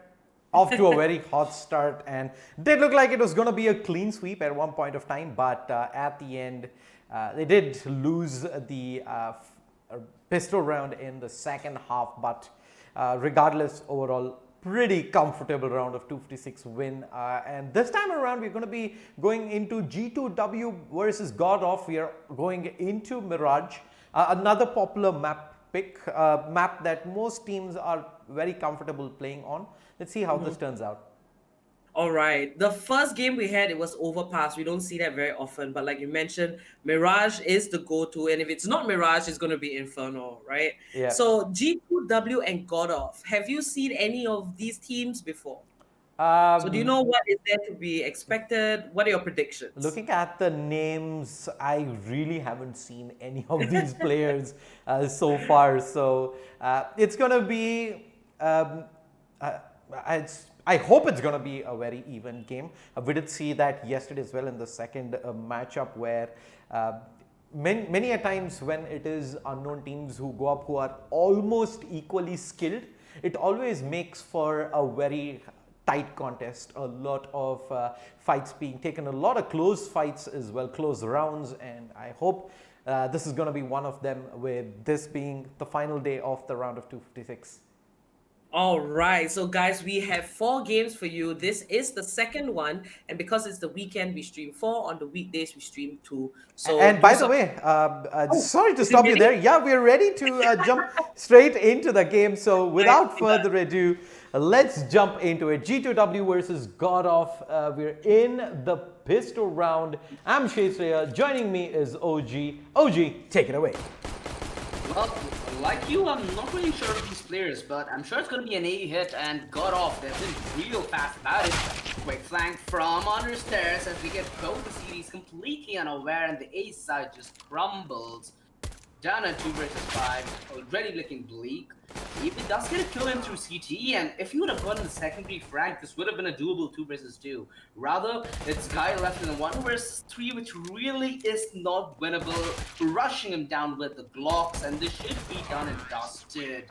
off to a very hot start and did look like it was going to be a clean sweep at one point of time, but at the end they did lose the pistol round in the second half, but regardless, overall pretty comfortable round of 256 win, and this time around we're going to be going into G2W versus GODOF. We are going into Mirage, another popular map pick, map that most teams are very comfortable playing on. Let's see how this turns out. All right. The first game we had, it was Overpass. We don't see that very often, but like you mentioned, Mirage is the go-to, and if it's not Mirage, it's going to be Inferno, right? Yeah. So G2W and GODOF, have you seen any of these teams before? So do you know what is there to be expected? What are your predictions? Looking at the names, I really haven't seen any of these players so far. So it's going to be, I hope it's going to be a very even game. We did see that yesterday as well in the second matchup, where many a times when it is unknown teams who go up who are almost equally skilled, it always makes for a very tight contest, a lot of fights being taken, a lot of close fights as well, close rounds, and I hope this is going to be one of them, with this being the final day of the round of 256. All right, so guys, we have 4 games for you. This is the second one, and because it's the weekend, we stream 4. On the weekdays, we stream 2. So, and by the way, sorry to stop you there. Yeah, we're ready to jump straight into the game. So without further ado, let's jump into it. G2W versus GODOF. We're in the pistol round. I'm Shea. Joining me is OG. OG, take it away. Well, a Like you, I'm not really sure of these players, but I'm sure it's going to be an A hit and GODOF. They've been real fast about it. Quick flank from under stairs as we get both the series completely unaware and the A side just crumbles. Down at 2 versus 5, already looking bleak. Even does get a kill in through CT, and if he would have gotten the secondary frag, this would have been a doable 2 versus 2. Rather, it's guy left in a 1 versus 3, which really is not winnable. Rushing him down with the Glocks, and this should be done and dusted.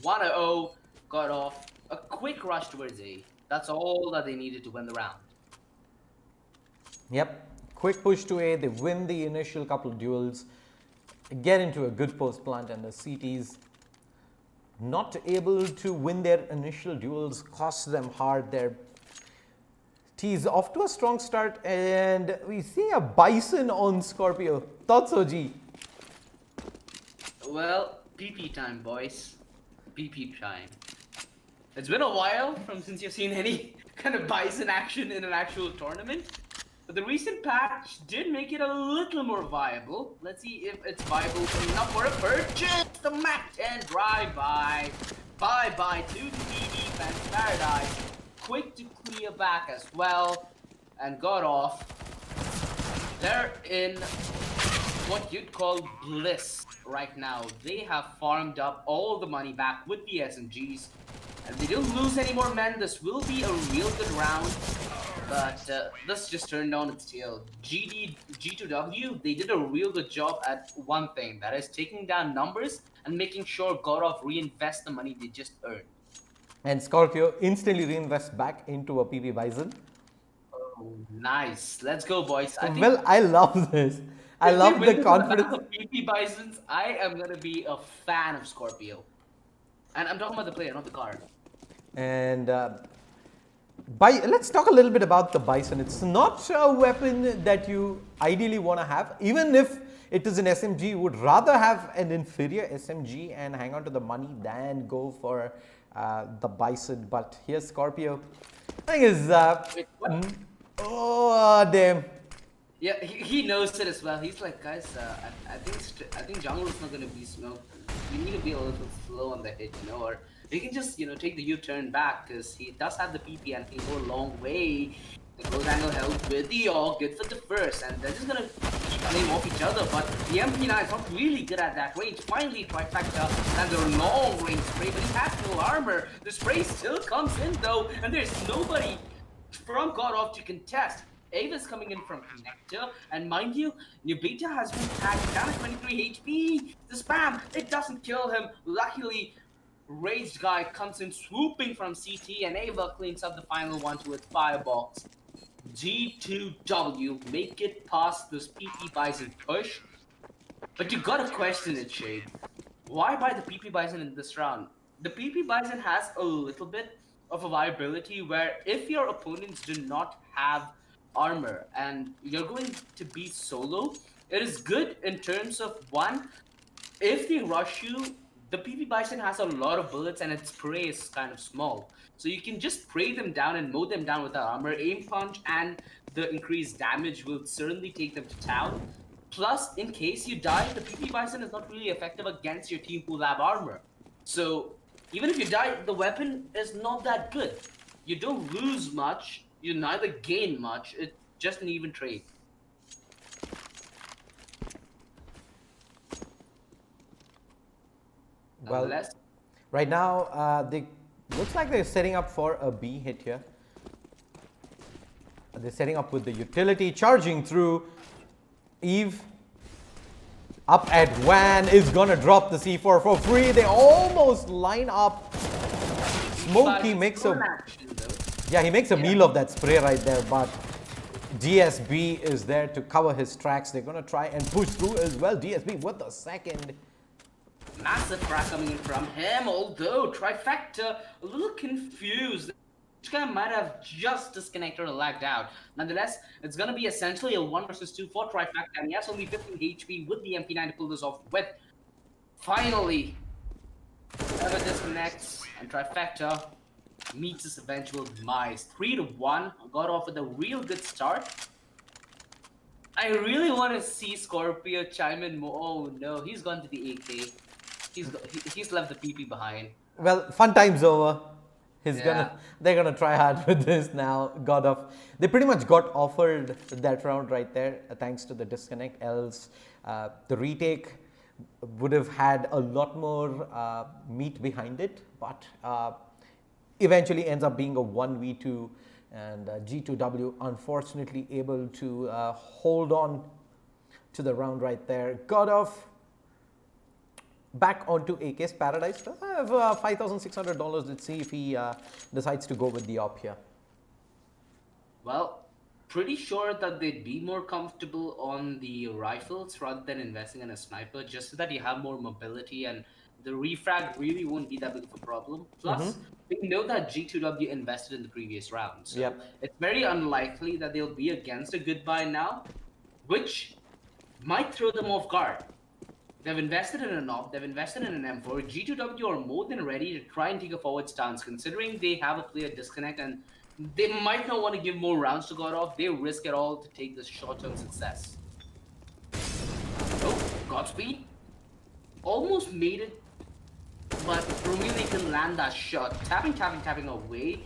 1-0, got off. A quick rush towards A. That's all that they needed to win the round. Yep, quick push to A. They win the initial couple of duels, get into a good post plant, and the CTs not able to win their initial duels cost them hard. Their T's off to a strong start, and we see a Bison on Scorpio. Thoughts, OG? Well, PP time, boys. PP time. It's been a while since you've seen any kind of Bison action in an actual tournament. But the recent patch did make it a little more viable. Let's see if it's viable enough for a purchase. The Mac 10 drive-by. Bye-bye to the defense paradise. Quick to clear back as well. And got off. They're in what you'd call bliss right now. They have farmed up all the money back with the SMGs. And they don't lose any more men. This will be a real good round. But this just turned on its tail. G2W, they did a real good job at one thing. That is taking down numbers and making sure GODOF reinvest the money they just earned. And Scorpio instantly reinvests back into a PP Bison. Oh, nice. Let's go, boys. I love this. I love the confidence. Of PP Bisons, I am going to be a fan of Scorpio. And I'm talking about the player, not the card. And let's talk a little bit about the Bison. It's not a weapon that you ideally want to have. Even if it is an SMG, you would rather have an inferior SMG and hang on to the money than go for the Bison. But here's Scorpio. I think is Wait, what? Oh damn. Yeah, he knows it as well. He's like, guys, I think jungle is not gonna be smoked. We need to be a little slow on the hit, or we can just, take the U-turn back because he does have the PP and he can go a long way. The close angle help with the AUG, good for the first, and they're just gonna keep playing off each other. But the MP9 is not really good at that range. Finally, trifecta and the long range spray, but he has no armor. The spray still comes in though, and there's nobody from GODOF to contest. Ava's coming in from Connector, and mind you, Nubita has been tagged down at 23 HP. The spam, it doesn't kill him. Luckily, Raged Guy comes in swooping from CT, and Ava cleans up the final one to its firebox. G2W, make it past this PP Bison push. But you gotta question it, Shade. Why buy the PP Bison in this round? The PP Bison has a little bit of a viability where if your opponents do not have armor and you're going to be solo, it is good in terms of one, if they rush you, the PP Bison has a lot of bullets and its prey is kind of small. So you can just spray them down and mow them down with the armor. Aim punch and the increased damage will certainly take them to town. Plus, in case you die, the PP Bison is not really effective against your team who have armor. So even if you die, the weapon is not that good. You don't lose much. You neither gain much. It's just an even trade. Well, Unless, right now, they looks like they're setting up for a B hit here. They're setting up with the utility, charging through. Eve up at Wan is gonna drop the C4 for free. They almost line up. Smokey makes a he makes a meal of that spray right there, but DSB is there to cover his tracks. They're gonna try and push through as well. DSB with the second. massive crack coming in from him, although Trifecta a little confused. This guy might have just disconnected or lagged out. Nonetheless, it's going to be essentially a 1 versus 2 for Trifecta, and he has only 15 HP with the MP9 to pull this off with. Finally, Ever disconnects, and Trifecta meets his eventual demise. 3-1, got off with a real good start. I really want to see Scorpio chime in more. Oh no, he's gone to the AK. He's left the PP behind. Well, fun time's over. Yeah. They're gonna try hard with this now. GODOF. They pretty much got offered that round right there, thanks to the disconnect. Else, the retake would have had a lot more meat behind it, but eventually ends up being a 1v2, and G2W unfortunately able to hold on to the round right there. GODOF back onto AK's Paradise. I have $5,600. Let's see if he decides to go with the op here. Well, pretty sure that they'd be more comfortable on the rifles rather than investing in a sniper, just so that you have more mobility and the refrag really won't be that big of a problem. Plus, we know that G2W invested in the previous round, so Yep. it's very unlikely that they'll be against a good buy now, which might throw them off guard. They've invested in an op, they've invested in an M4. G2W are more than ready to try and take a forward stance, considering they have a player disconnect and they might not want to give more rounds to GODOF. They risk it all to take this short-term success. Oh, Godspeed. Almost made it, but really can land that shot. Tapping away.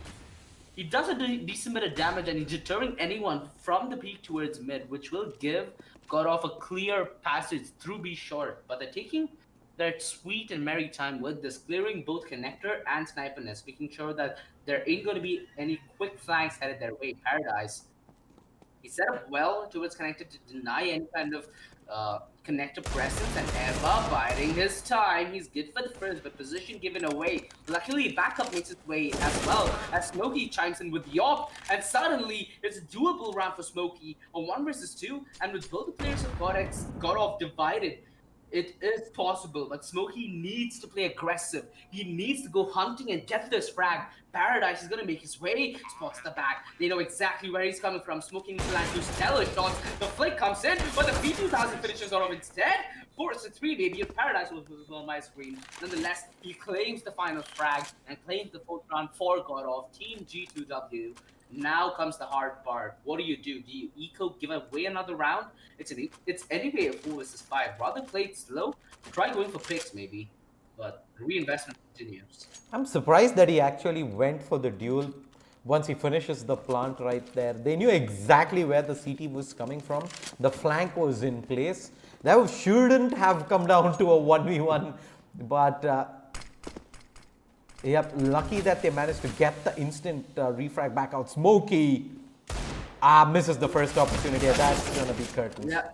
He does a decent bit of damage and he's deterring anyone from the peak towards mid, which will give GODOF a clear passage through B short. But they're taking their sweet and merry time with this, clearing both connector and sniper nest, making sure that there ain't going to be any quick flanks headed their way. Paradise. He set up well towards connector to deny any kind of connector presence, and Eva biding his time. He's good for the first, but position given away. Luckily, backup makes its way as well as Smokey chimes in with the op, and suddenly it's a doable round for Smokey on 1 versus 2. And with both the players of GODOF divided, it is possible, but Smokey needs to play aggressive. He needs to go hunting and get this frag. Paradise is going to make his way, spots the back. They know exactly where he's coming from. Smokey plans to stellar shots. The flick comes in, but the P2000 finishes off instead. 4-3 maybe if Paradise was visible on my screen. Nonetheless, he claims the final frag and claims the 4th round for GODOF. Team G2W. Now comes the hard part. What do? Do you eco give away another round? It's anyway a 4 versus 5. Rather play it slow. Try going for picks maybe. But the reinvestment continues. I'm surprised that he actually went for the duel once he finishes the plant right there. They knew exactly where the CT was coming from. The flank was in place. That shouldn't have come down to a 1v1. But yep, lucky that they managed to get the instant refrag back out. Smokey misses the first opportunity. That's going to be curtains. Yeah,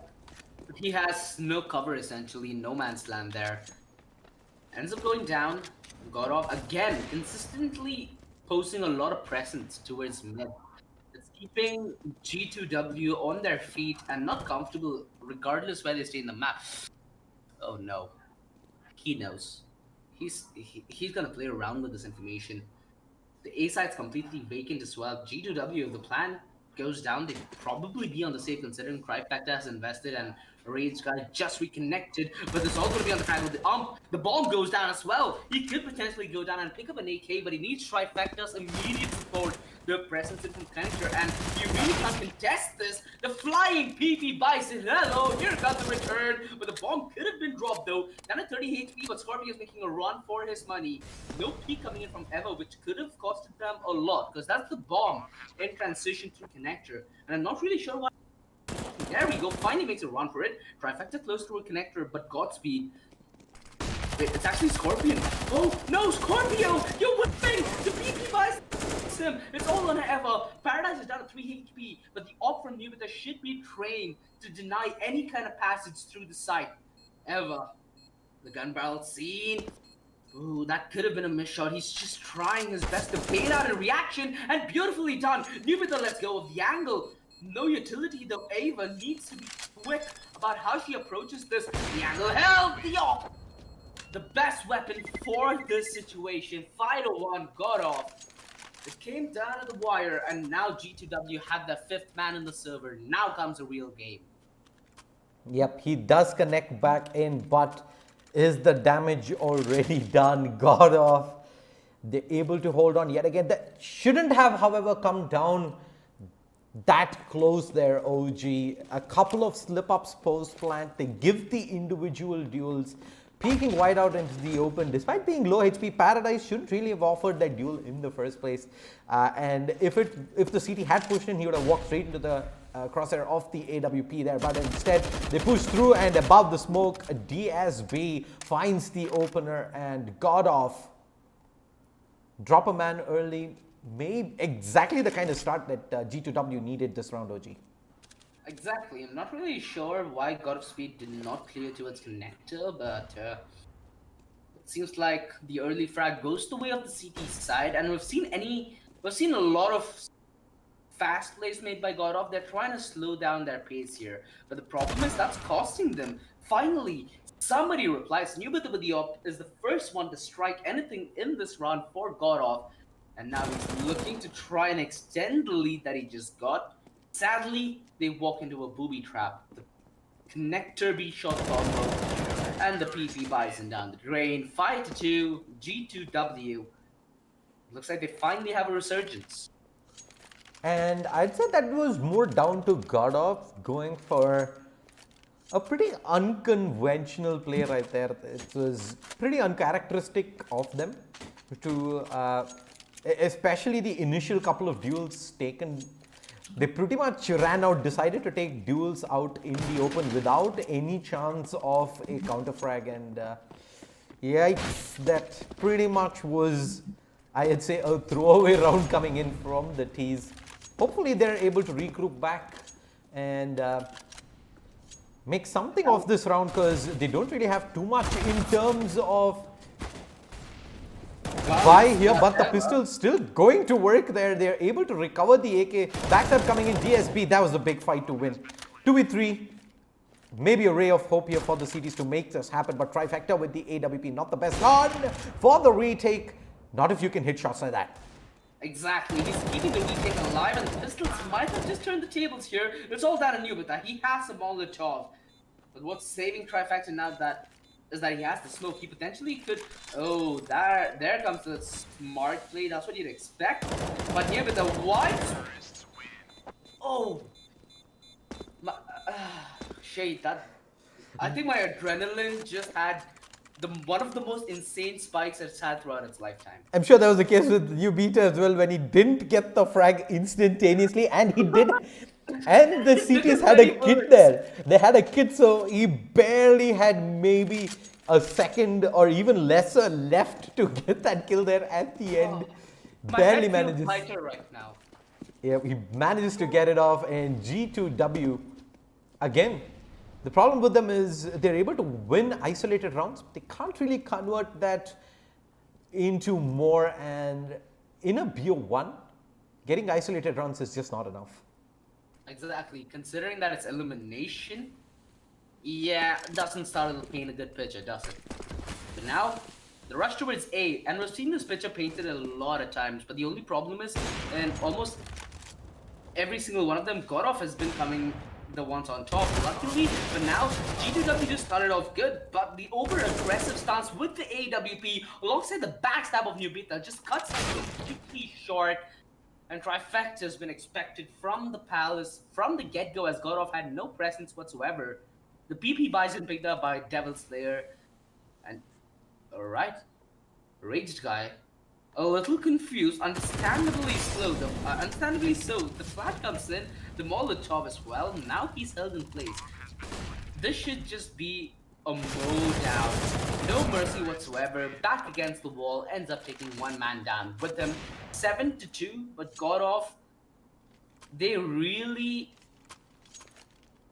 he has no cover essentially, no man's land there. Ends up going down, GODOF again, consistently posting a lot of presence towards mid. It's keeping G2W on their feet and not comfortable regardless where they stay in the map. Oh no, he knows. He's gonna play around with this information. The A side's completely vacant as well. G2W, if the plan goes down, they'd probably be on the safe considering Trifecta has invested and Rage guy just reconnected, but this all going to be on the track with the ump. The bomb goes down as well. He could potentially go down and pick up an AK, but he needs Trifecta's immediate support. The presence in from connector, and you really can't contest this. The flying PP buys it. Hello, here comes the return, but the bomb could have been dropped though. Down at 30 HP, but Scorpio is making a run for his money. No peek coming in from Eva, which could have costed them a lot, because that's the bomb in transition through connector, and I'm not really sure why. There we go, finally makes a run for it. Trifecta close to a connector, but Godspeed. Wait, it's actually Scorpion. Oh, no, Scorpio! You're winning! The PP buys him. It's all on Eva. Paradise is down to 3 HP, but the op from Nubita should be trained to deny any kind of passage through the site. Eva, the gun barrel scene. Ooh, that could have been a missed shot. He's just trying his best to bait out a reaction, and beautifully done. Nubita lets go of the angle. No utility though. Ava needs to be quick about how she approaches this. The angle held the op. The best weapon for this situation. 5-1 GODOF. It came down to the wire, and now G2W had the 5th man in the server. Now comes a real game. Yep, he does connect back in, but is the damage already done? GODOF, they're able to hold on yet again. That shouldn't have, however, come down that close there, OG. A couple of slip-ups post-plant. They give the individual duels peeking wide out into the open. Despite being low HP, Paradise shouldn't really have offered that duel in the first place. And if the CT had pushed in, he would have walked straight into the crosshair of the AWP there. But instead, they push through, and above the smoke, DSB finds the opener, and GODOF drop a man early. Made exactly the kind of start that G2W needed this round, OG. Exactly. I'm not really sure why God of Speed did not clear towards connector, but it seems like the early frag goes the way of the CT side, and we've seen a lot of fast plays made by God of. They're trying to slow down their pace here, but the problem is that's costing them. Finally, somebody replies. Nubitha is the first one to strike anything in this round for God of. And now he's looking to try and extend the lead that he just got. Sadly, they walk into a booby trap. The connector B shot combo, and the PP buys him down the drain. 5-2, G2W. Looks like they finally have a resurgence. And I'd say that was more down to GODOF going for a pretty unconventional play right there. It was pretty uncharacteristic of them to... especially the initial couple of duels taken, they pretty much ran out, decided to take duels out in the open without any chance of a counter frag, and yikes, that pretty much was, I'd say, a throwaway round coming in from the T's. Hopefully they're able to regroup back and make something of this round, because they don't really have too much in terms of buy here, but the pistol's still going to work there. They're able to recover the AK. Backstab coming in, DSB, that was a big fight to win. 2v3, maybe a ray of hope here for the CTs to make this happen, but Trifecta with the AWP, not the best gun for the retake. Not if you can hit shots like that. Exactly, he's keeping the retake alive, and the pistols might have just turned the tables here. It's all down to Nubitha. He has a Molotov. But what's saving Trifecta now is that he has the smoke. He potentially could... Oh, there comes the smart play. That's what you'd expect. But here with the white... Oh! Shade, that... I think my adrenaline just had one of the most insane spikes it's had throughout its lifetime. I'm sure that was the case with Ubita as well, when he didn't get the frag instantaneously, and he did... And the CTs had a kit there. They had a kit, so he barely had maybe a second or even lesser left to get that kill there at the end. Barely manages. Lighter right now. Yeah, he manages to get it off, and G2W, again, the problem with them is they're able to win isolated rounds. They can't really convert that into more, and in a BO1, getting isolated rounds is just not enough. Exactly. Considering that it's elimination, yeah, doesn't start to paint a good picture, does it? But now, the rush towards A, and we've seen this picture painted a lot of times, but the only problem is, in almost every single one of them, GODOF has been coming the ones on top, luckily, but now G2W just started off good, but the over-aggressive stance with the AWP, alongside the backstab of Nubitha, just cuts it completely short. And Trifecta has been expected from the Palace from the get-go, as GODOF had no presence whatsoever. The PP buys been picked up by Devil Slayer. And, alright, Raged Guy, a little confused, understandably so. The flash comes in, the Molotov as well. Now he's held in place. This should just be a mow down. No mercy whatsoever. Back against the wall, ends up taking one man down with them. 7-2, but GODOF, they really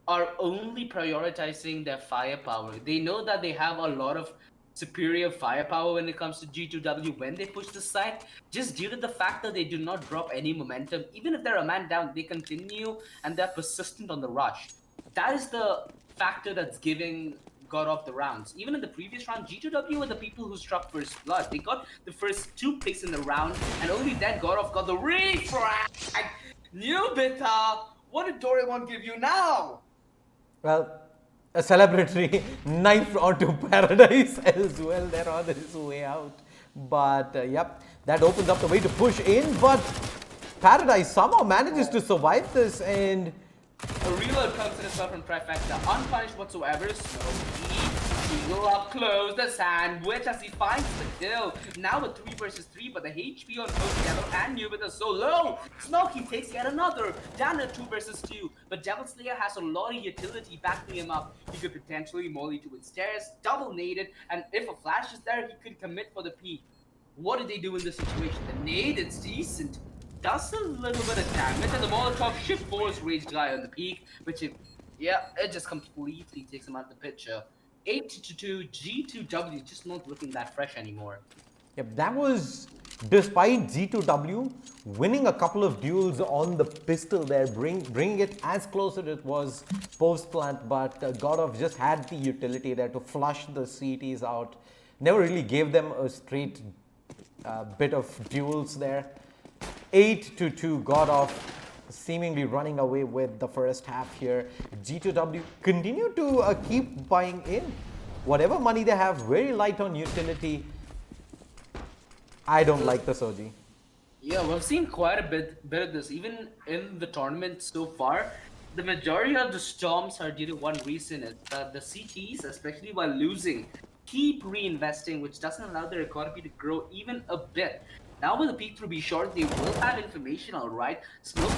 are only prioritizing their firepower. They know that they have a lot of superior firepower when it comes to G2W when they push the side, just due to the fact that they do not drop any momentum. Even if they're a man down, they continue and they're persistent on the rush. That is the factor that's giving GODOF the rounds. Even in the previous round, G2W were the people who struck first blood. They got the first 2 picks in the round, and only then GODOF got the refrag. Nubitha, what did Doraemon give you now? Well, a celebratory knife onto Paradise as well. They're on his way out. But yep, that opens up the way to push in. But Paradise somehow manages to survive this, and a real comes in itself from Trifecta, unpunished whatsoever. So he Eagle up close, the sandwich as he finds the kill. Now a 3 versus 3, but the HP on both Yellow and Nubit is so low. Smokey takes yet another. Down at 2 versus 2, but Devil Slayer has a lot of utility backing him up. He could potentially molly to its stairs, double nade it, and if a flash is there, he could commit for the peak. What did they do in this situation? The nade, it's decent. Does a little bit of damage, and the Molotov should force Rage Guy on the peak, which it just completely takes him out of the picture. 8-2, G2W just not looking that fresh anymore. Yep, that was despite G2W winning a couple of duels on the pistol there, bringing it as close as it was post plant, but GODOF just had the utility there to flush the CTs out. Never really gave them a straight bit of duels there. 8-2, GODOF seemingly running away with the first half here. G2W continue to keep buying in whatever money they have, very light on utility. I don't like this OG. Yeah, we've seen quite a bit of this, even in the tournament so far. The majority of the storms are due to one reason, it's that the CTs, especially while losing, keep reinvesting, which doesn't allow their economy to grow even a bit. Now with the peek through B short, they will have information, alright. Smokey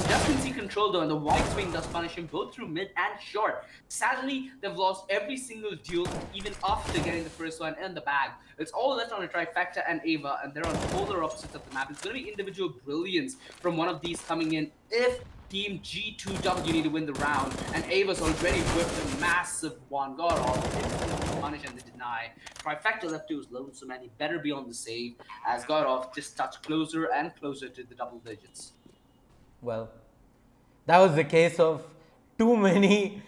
just can see control though, and the wide swing does punish him both through mid and short. Sadly, they've lost every single duel, even after getting the first one in the bag. It's all left on a trifecta and Ava, and they're on polar opposites of the map. It's going to be individual brilliance from one of these coming in if Team G2W need to win the round, and Ava's already whipped a massive one. God, all punish and they deny. Trifecta left to his lonesome, and he better be on the save as GODOF just touched closer and closer to the double digits. Well, that was the case of too many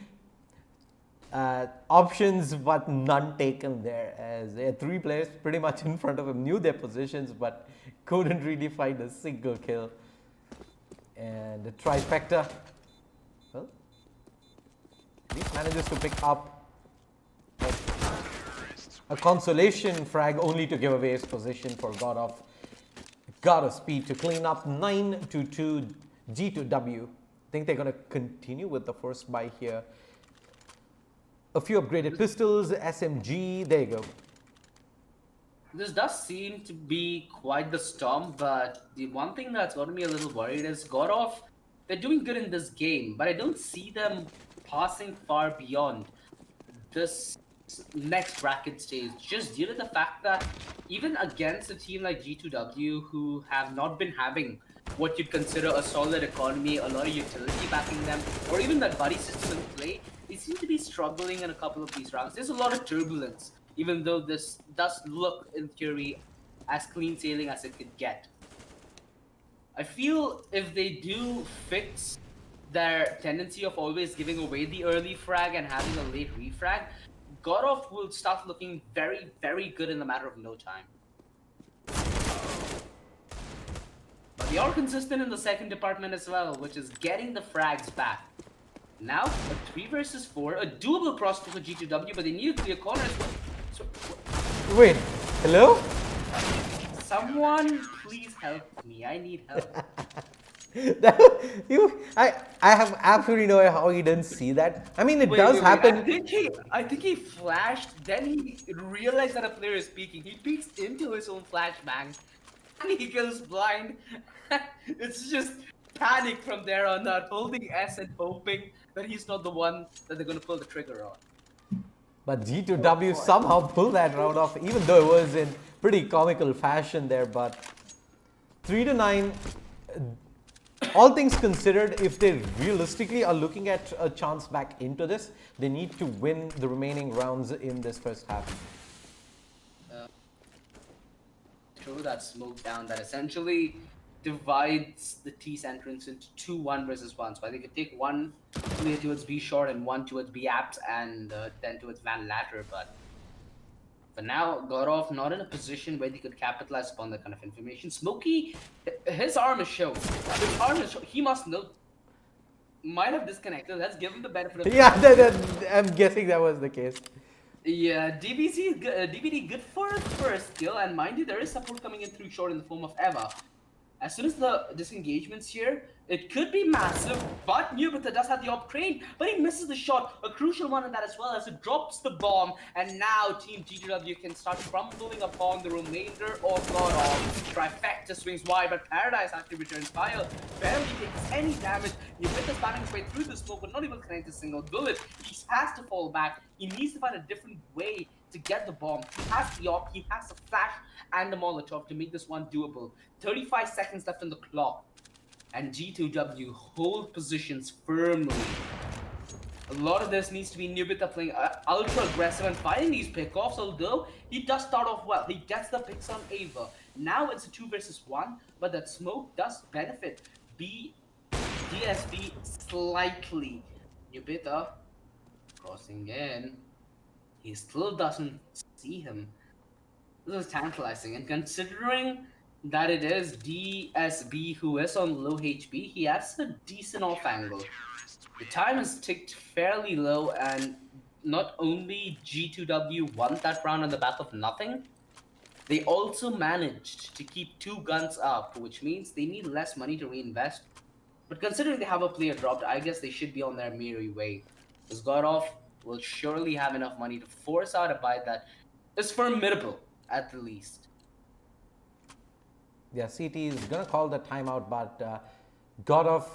options but none taken there, as they had 3 players pretty much in front of him, knew their positions but couldn't really find a single kill. And the trifecta, well, at least manages to pick up a consolation frag, only to give away his position for GODOF. GODOF speed to clean up. 9-2 G2W. I think they're going to continue with the first buy here. A few upgraded pistols, SMG, there you go. This does seem to be quite the storm, but the one thing that's got me a little worried is GODOF, they're doing good in this game, but I don't see them passing far beyond this next bracket stage, just due to the fact that even against a team like G2W, who have not been having what you'd consider a solid economy, a lot of utility backing them, or even that buddy system in play, they seem to be struggling in a couple of these rounds. There's a lot of turbulence, even though this does look, in theory, as clean sailing as it could get. I feel if they do fix their tendency of always giving away the early frag and having a late refrag, GODOF will start looking very, very good in a matter of no time. But they are consistent in the second department as well, which is getting the frags back. Now, a 3 versus 4, a doable prospect for G2W, but they need to clear corners. So, Wait, hello? someone please help me, I need help. I have absolutely no idea how he didn't see that. I mean, it does happen. I think he flashed, then he realized that a player is peeking. He peeks into his own flashbang, and he goes blind. It's just panic from there on out, holding S and hoping that he's not the one that they're going to pull the trigger on. But G2W somehow pulled that round off, even though it was in pretty comical fashion there. But 3-9, all things considered, if they realistically are looking at a chance back into this, they need to win the remaining rounds in this first half. Throw that smoke down that essentially divides the T's entrance into 2-1 versus 1. So I think it take one clear towards B short and one towards B apps and then towards Van Ladder. But for now, GODOF not in a position where they could capitalize upon that kind of information. Smokey, his arm is shown. He must know. Might have disconnected. Let's give him the benefit of the Yeah, I'm guessing that was the case. Yeah, DVD good for a first kill, and mind you, there is support coming in through short in the form of Eva. As soon as the disengagement's here, It could be massive, but Nubita does have the op crane, but he misses the shot, a crucial one in that as well, as it drops the bomb, and now Team GGW can start crumbling upon the remainder of GODOF. Trifecta swings wide, but Paradise actually returns fire, barely takes any damage. Nubita's batting his way through the smoke, but not able to connect a single bullet. He has to fall back. He needs to find a different way to get the bomb. He has the op, he has the flash, and the Molotov to make this one doable. 35 seconds left on the clock. And G2W hold positions firmly. A lot of this needs to be Nubita playing ultra aggressive and finding these pickoffs, although he does start off well. He gets the picks on Ava. Now it's a 2 versus 1, but that smoke does benefit DSB slightly. Nubita crossing in. He still doesn't see him. This is tantalizing, and considering that it is DSB who is on low HP, he has a decent off angle. The time is ticked fairly low, and not only G2W won that round on the back of nothing, they also managed to keep 2 guns up, which means they need less money to reinvest. But considering they have a player dropped, I guess they should be on their merry way. Because GODOF will surely have enough money to force out a buy that is formidable, at the least. Yeah, CT is going to call the timeout, but GODOF,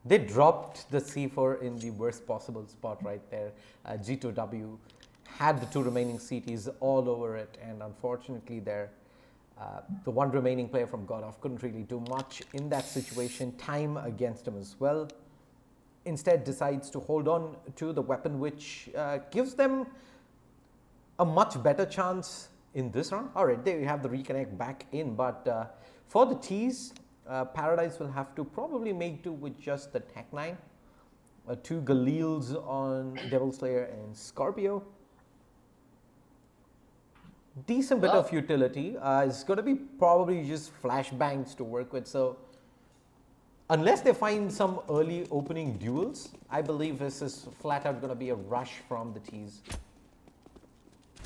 they dropped the C4 in the worst possible spot right there. G2W had the 2 remaining CTs all over it, and unfortunately the one remaining player from GODOF couldn't really do much in that situation. Time against him as well. Instead decides to hold on to the weapon, which gives them a much better chance in this round. Alright, they have the reconnect back in, but for the T's, Paradise will have to probably make do with just the Tech-9. 2 Galils on Devil Slayer and Scorpio. Decent bit of utility. It's going to be probably just flashbangs to work with, so unless they find some early opening duels, I believe this is flat out going to be a rush from the T's.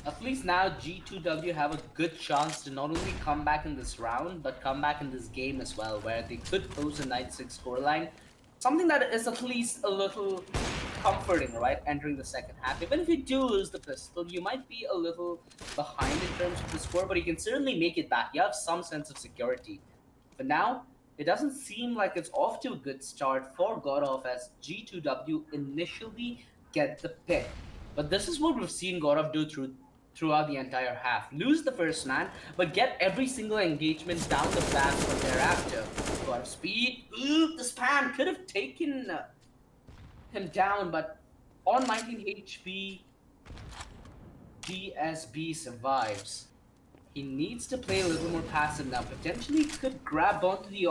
At least now G2W have a good chance to not only come back in this round, but come back in this game as well, where they could post a 9-6 scoreline. Something that is at least a little comforting, right, entering the second half. Even if you do lose the pistol, you might be a little behind in terms of the score, but you can certainly make it back. You have some sense of security. But now, it doesn't seem like it's off to a good start for GODOF as G2W initially get the pick. But this is what we've seen GODOF do throughout the entire half. Lose the first man, but get every single engagement down the path from thereafter. GODOF speed. Ooh, the spam could have taken him down, but on 19 HP, DSB survives. He needs to play a little more passive now. Potentially could grab onto the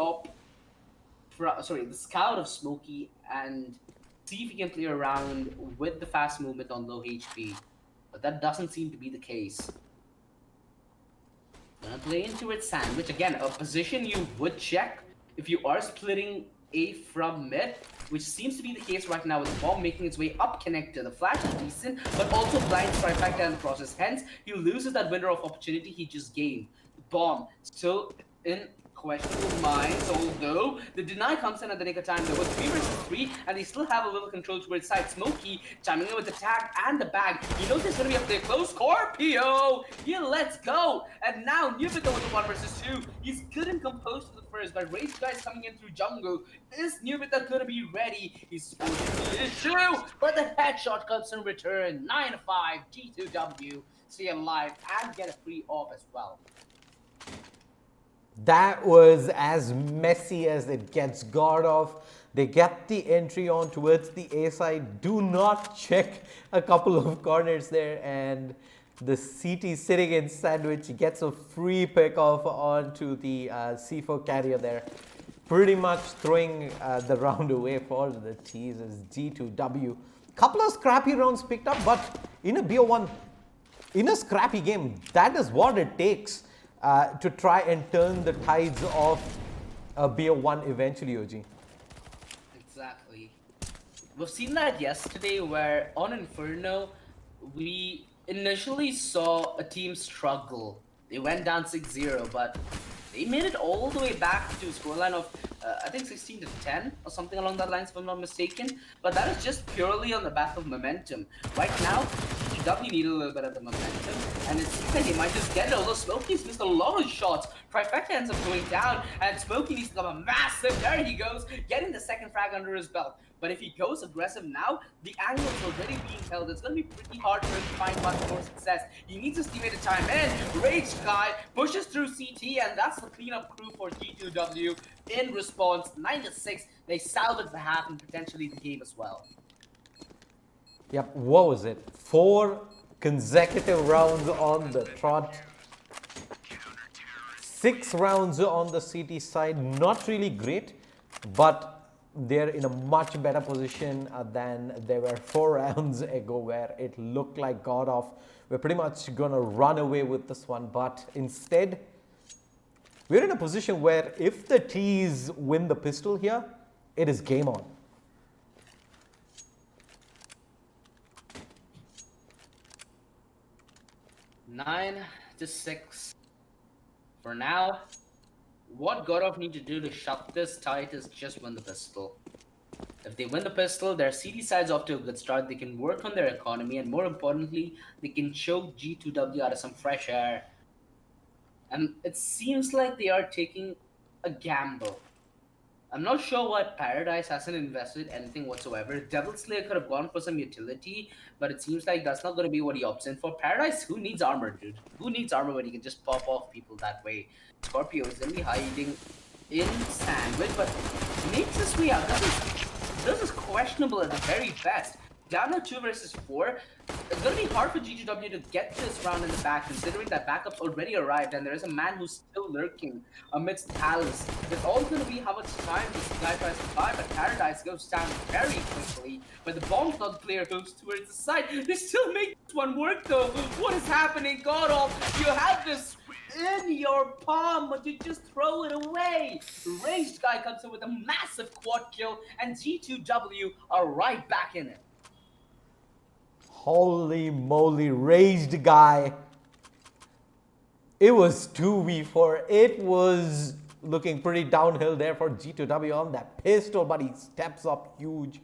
the scout of Smokey and see if he can play around with the fast movement on low HP. But that doesn't seem to be the case. Gonna play into it sandwich. Again, a position you would check if you are splitting A from mid, which seems to be the case right now with the bomb making its way up connector. The flash is decent, but also blind trifecta in the process. Hence, he loses that window of opportunity he just gained. The bomb still in questionable minds, although the deny comes in at the nick of time. There was 3 versus 3, and they still have a little control towards side. Smokey chiming in with the tag and the bag. He knows there's gonna be a play close. Scorpio! He lets go! And now Nubita with the 1 versus 2. He's good and composed to the first, but Rage guys coming in through jungle. Is Nubita gonna be ready? He's forcing the issue, but the headshot comes in return. 9-5, G2W. Stay alive and get a free off as well. That was as messy as it gets. GODOF, they get the entry on towards the A side, do not check a couple of corners there, and the CT sitting in sandwich gets a free pick off onto the C4 carrier there. Pretty much throwing the round away for the T's as G2W. Couple of scrappy rounds picked up, but in a BO1, in a scrappy game, that is what it takes to try and turn the tides of BO1 eventually, OG. Exactly. We've seen that yesterday where on Inferno, we initially saw a team struggle. They went down 6-0, but they made it all the way back to a scoreline of I think 16 to 10 or something along that lines, if I'm not mistaken. But that is just purely on the back of momentum. Right now, GW need a little bit of the momentum, and it seems like they might just get it. Although Smokey's missed a lot of shots, Trifecta ends up going down, and Smokey needs to come a massive. There he goes, getting the second frag under his belt. But if he goes aggressive now, the angle is already being held. It's going to be pretty hard for him to find much more success. He needs his teammate to chime in. Rage Guy pushes through CT, and that's the cleanup crew for G2W. In response, 9-6, they salvage the half and potentially the game as well. Yep, what was it? 4 consecutive rounds on the trot. 6 rounds on the CT side, not really great, but they're in a much better position than they were 4 rounds ago, where it looked like GODOF were pretty much gonna run away with this one. But instead, we're in a position where if the T's win the pistol here, it is game on. Nine to 6. For now, what GODOF need to do to shut this tight is just win the pistol. If they win the pistol, their CD side's off to a good start. They can work on their economy, and more importantly, they can choke G2W out of some fresh air. And it seems like they are taking a gamble. I'm not sure why Paradise hasn't invested anything whatsoever. Devil Slayer could have gone for some utility, but it seems like that's not going to be what he opts in for. Paradise, who needs armor, dude? Who needs armor when he can just pop off people that way? Scorpio is going to be hiding in Sandwich, but makes his way out. This is questionable at the very best. Down to 2 versus 4. It's going to be hard for G2W to get this round in the back, considering that backups already arrived and there is a man who's still lurking amidst Palace. It's all going to be how much time this guy tries to buy, but Paradise goes down very quickly. But the bomb's not clear, goes towards the side. They still make this one work though. What is happening, GODOF? You have this in your palm, but you just throw it away. Raged Guy comes in with a massive quad kill, and G2W are right back in it. Holy moly, Raged Guy. It was 2v4. It was looking pretty downhill there for G2W on that pistol, but he steps up huge.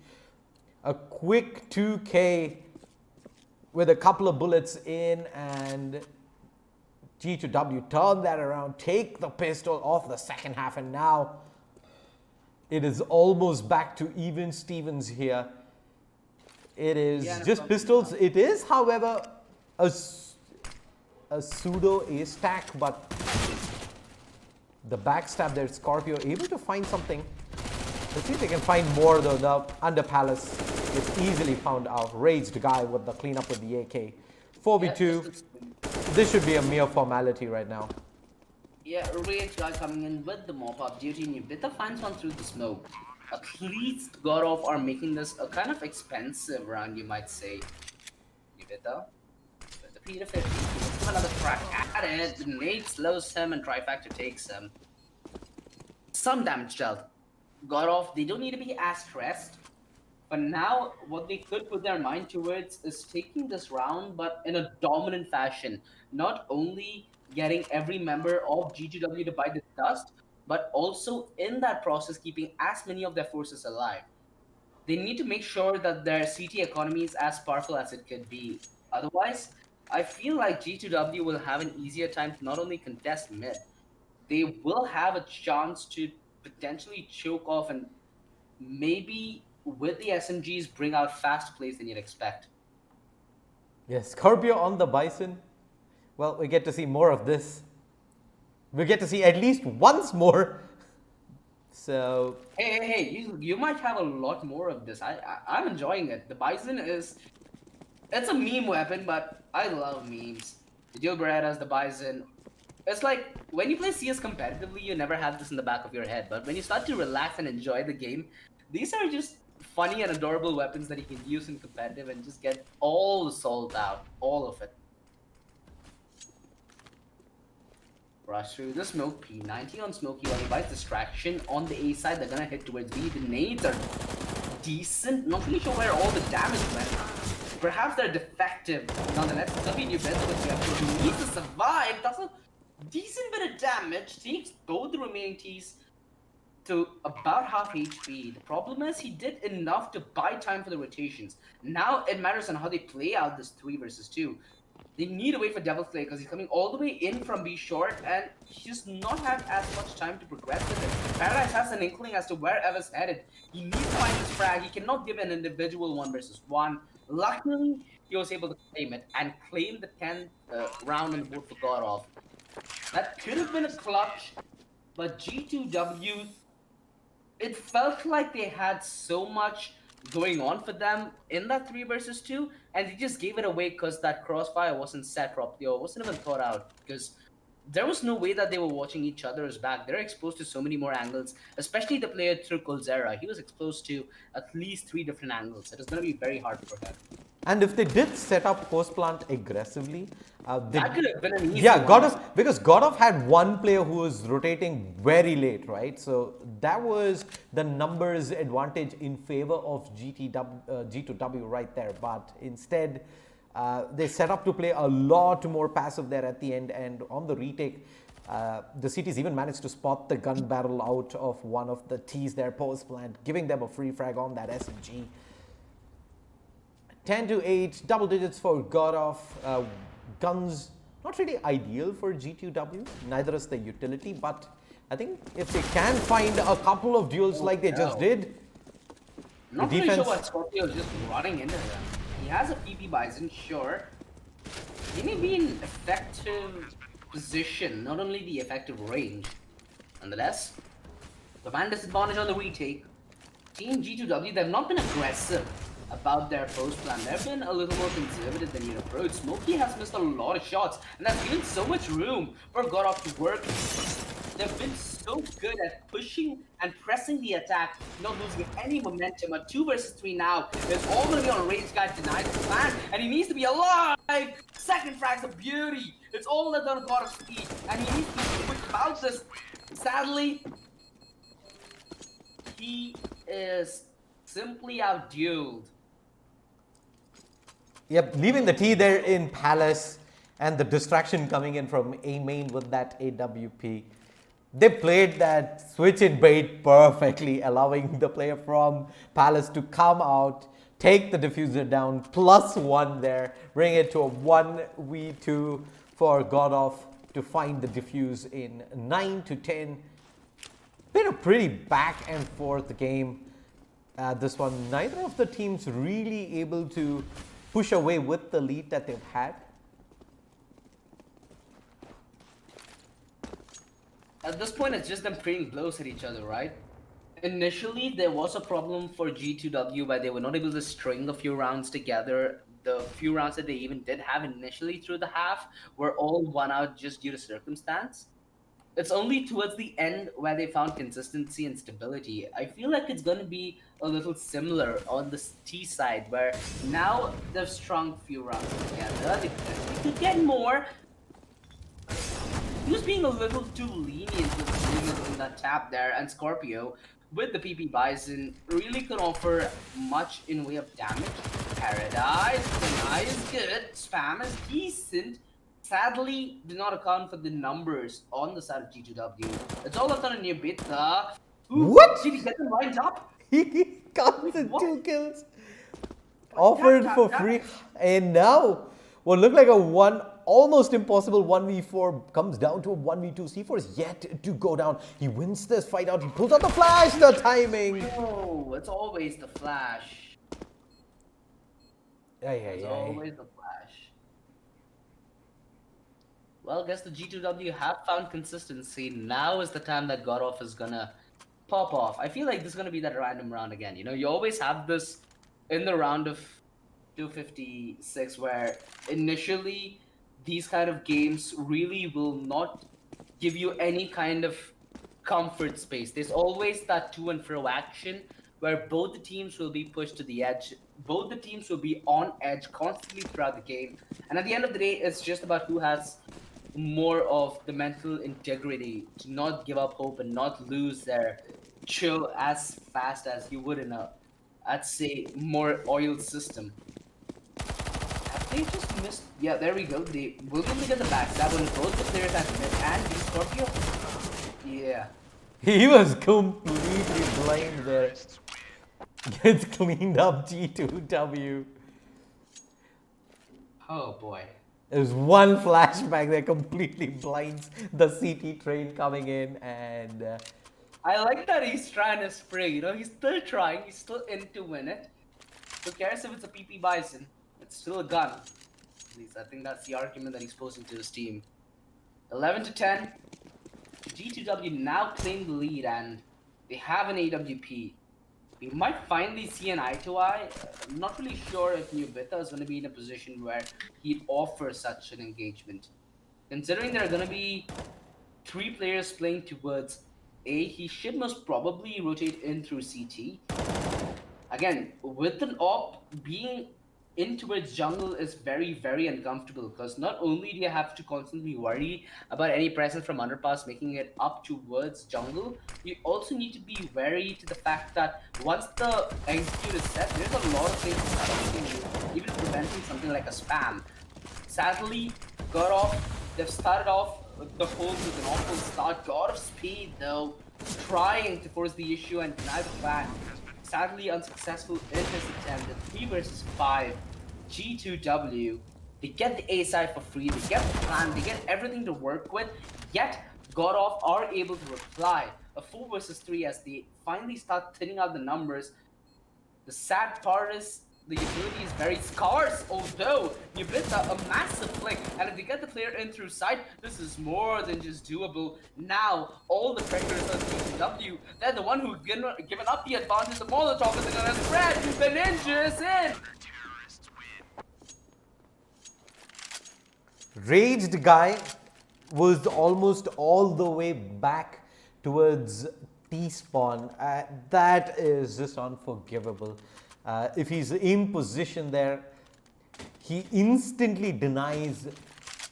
A quick 2k with a couple of bullets in, and G2W turn that around, take the pistol off the second half, and now it is almost back to even Stevens here. It is just pistols. It is, however, a pseudo ace stack, but the backstab there, Scorpio able to find something. Let's see if they can find more though. The under Palace is easily found out. Raged Guy with the cleanup with the AK. 4v2. This should be a mere formality right now. Yeah, Raged Guy coming in with the mop-up duty. Nubita finds one through the smoke. At least GODOF are making this a kind of expensive round, you might say. Nubita with the P to 50. Let's give another crack at it. The nade slows him and Trifecta takes him. Some damage dealt. GODOF, they don't need to be as stressed. But now, what they could put their mind towards is taking this round, but in a dominant fashion. Not only getting every member of G2W to bite the dust, but also in that process keeping as many of their forces alive. They need to make sure that their CT economy is as powerful as it could be. Otherwise, I feel like G2W will have an easier time to not only contest mid, they will have a chance to potentially choke off and maybe with the SMGs bring out fast plays than you'd expect. Yes, Scorpio on the Bison. Well, we get to see more of this. We get to see at least once more. So hey, you might have a lot more of this. I'm enjoying it. The Bison it's a meme weapon, but I love memes. The Dio Beretta's the Bison. It's like when you play CS competitively, you never have this in the back of your head. But when you start to relax and enjoy the game, these are just funny and adorable weapons that you can use in competitive and just get all the salt out, all of it. Rush through the smoke. P90 on Smokey while he buys distraction on the A side. They're gonna hit towards B. The nades are decent. Not really sure where all the damage went. Perhaps they're defective. Nonetheless, W best with he needs to survive. Does a decent bit of damage. Takes both the remaining T's to about half HP. The problem is he did enough to buy time for the rotations. Now it matters on how they play out this 3 versus 2. They need to wait for Devil's Play because he's coming all the way in from B short and he's not had as much time to progress with it. Paradise has an inkling as to where Eva's headed. He needs to find his frag. He cannot give an individual 1 versus 1. Luckily, he was able to claim it and claim the 10th round on the board for GODOF. That could have been a clutch, but G2W, it felt like they had so much going on for them in that 3 versus 2, and they just gave it away because that crossfire wasn't set properly or wasn't even thought out, because there was no way that they were watching each other's back. They're exposed to so many more angles, especially the player through Colzera. He was exposed to at least 3 different angles. It was going to be very hard for him. And if they did set up post plant aggressively, That could have been an easy yeah, one. because GODOF had one player who was rotating very late, right? So that was the numbers advantage in favor of G2W right there. But instead, they set up to play a lot more passive there at the end, and on the retake, the CTs even managed to spot the gun barrel out of one of the T's there post plant, giving them a free frag on that SMG. 10-8, double digits for GODOF. Guns, not really ideal for G2W, neither is the utility, but I think if they can find a couple of duels like they just did, Not the really sure defense- what Scorpio is just running into them. He has a PP Bison, sure. He may be in effective position, not only the effective range. Nonetheless, the man disadvantage on the retake. Team G2W, they've not been aggressive about their post plan. They've been a little more conservative than you'd approach. Smokey has missed a lot of shots, and that's given so much room for GODOF to work. They've been so good at pushing and pressing the attack, not losing any momentum. A 2 versus 3 now. It's all going to be on Rage Guy denied the plan, and he needs to be alive! Second frag's a beauty! It's all left on GODOF speed, and he needs to be quick about this. Sadly, he is simply outdueled. Yep, leaving the T there in Palace and the distraction coming in from A main with that AWP. They played that switch in bait perfectly, allowing the player from Palace to come out, take the diffuser down, +1 there, bring it to a 1v2 for GODOF to find the diffuse in 9-10. Been a pretty back and forth game. This one, neither of the teams really able to push away with the lead that they've had. At this point, it's just them trading blows at each other, right? Initially, there was a problem for G2W where they were not able to string a few rounds together. The few rounds that they even did have initially through the half were all won out just due to circumstance. It's only towards the end where they found consistency and stability. I feel like it's going to be a little similar on the T side, where now they've strung a few rounds together. They could get more. He was being a little too lenient with in that tap there, and Scorpio, with the PP Bison, really could offer much in way of damage. Paradise, deny is good, spam is decent. Sadly, did not account for the numbers on the side of G2W. It's all up on a near bit. What? Did he get them lined up? He got the What? 2 kills. Offered Tap, for tap, free. And now, what looked like a almost impossible 1v4 comes down to a 1v2. C4 is yet to go down. He wins this fight out. He pulls out the flash, the timing. Oh, it's always the flash. It's always the flash. Well, I guess the G2W have found consistency. Now is the time that GODOF is gonna pop off. I feel like this is gonna be that random round again. You know, you always have this in the round of 256 where initially these kind of games really will not give you any kind of comfort space. There's always that to and fro action where both the teams will be pushed to the edge. Both the teams will be on edge constantly throughout the game. And at the end of the day, it's just about who has more of the mental integrity to not give up hope and not lose their chill as fast as you would in a, I'd say, more oiled system. Have they just missed? Yeah, there we go. They will be able to get the backstab when both the players have mid and the Scorpio. Yeah. He was completely blind there. Gets cleaned up G2W. Oh boy. There's one flashback that completely blinds the CT train coming in, and I like that he's trying to spray, you know, he's still trying, he's still in to win it. Who cares if it's a PP Bison? It's still a gun. At least I think that's the argument that he's posing to his team. 11 to 10. G2W now claim the lead and they have an AWP. We might finally see an eye to eye. I'm not really sure if Nubita is going to be in a position where he'd offer such an engagement. Considering there are going to be 3 players playing towards A, he should most probably rotate in through CT. Again, with an op, being in towards jungle is very, very uncomfortable because not only do you have to constantly worry about any presence from underpass making it up towards jungle, you also need to be wary to the fact that once the execute is set, there's a lot of things stopping you, even preventing something like a spam. Sadly, GODOF, they've started off the hold with an awful start. GODOF speed though, trying to force the issue and deny the plan. Sadly unsuccessful in his attempt at 3 versus 5. G2W, they get the A side for free, they get the plan, they get everything to work with, yet GODOF are able to reply. A 4 versus 3 as they finally start thinning out the numbers. The sad part is the utility is very scarce, although Nubita a massive flick, and if they get the player in through sight, this is more than just doable. Now, all the pressure is on G2W. They're the one who's given up the advantage. The Molotov is gonna spread. The ninja is in. Raged Guy was almost all the way back towards T-spawn. That is just unforgivable. If he's in position there, he instantly denies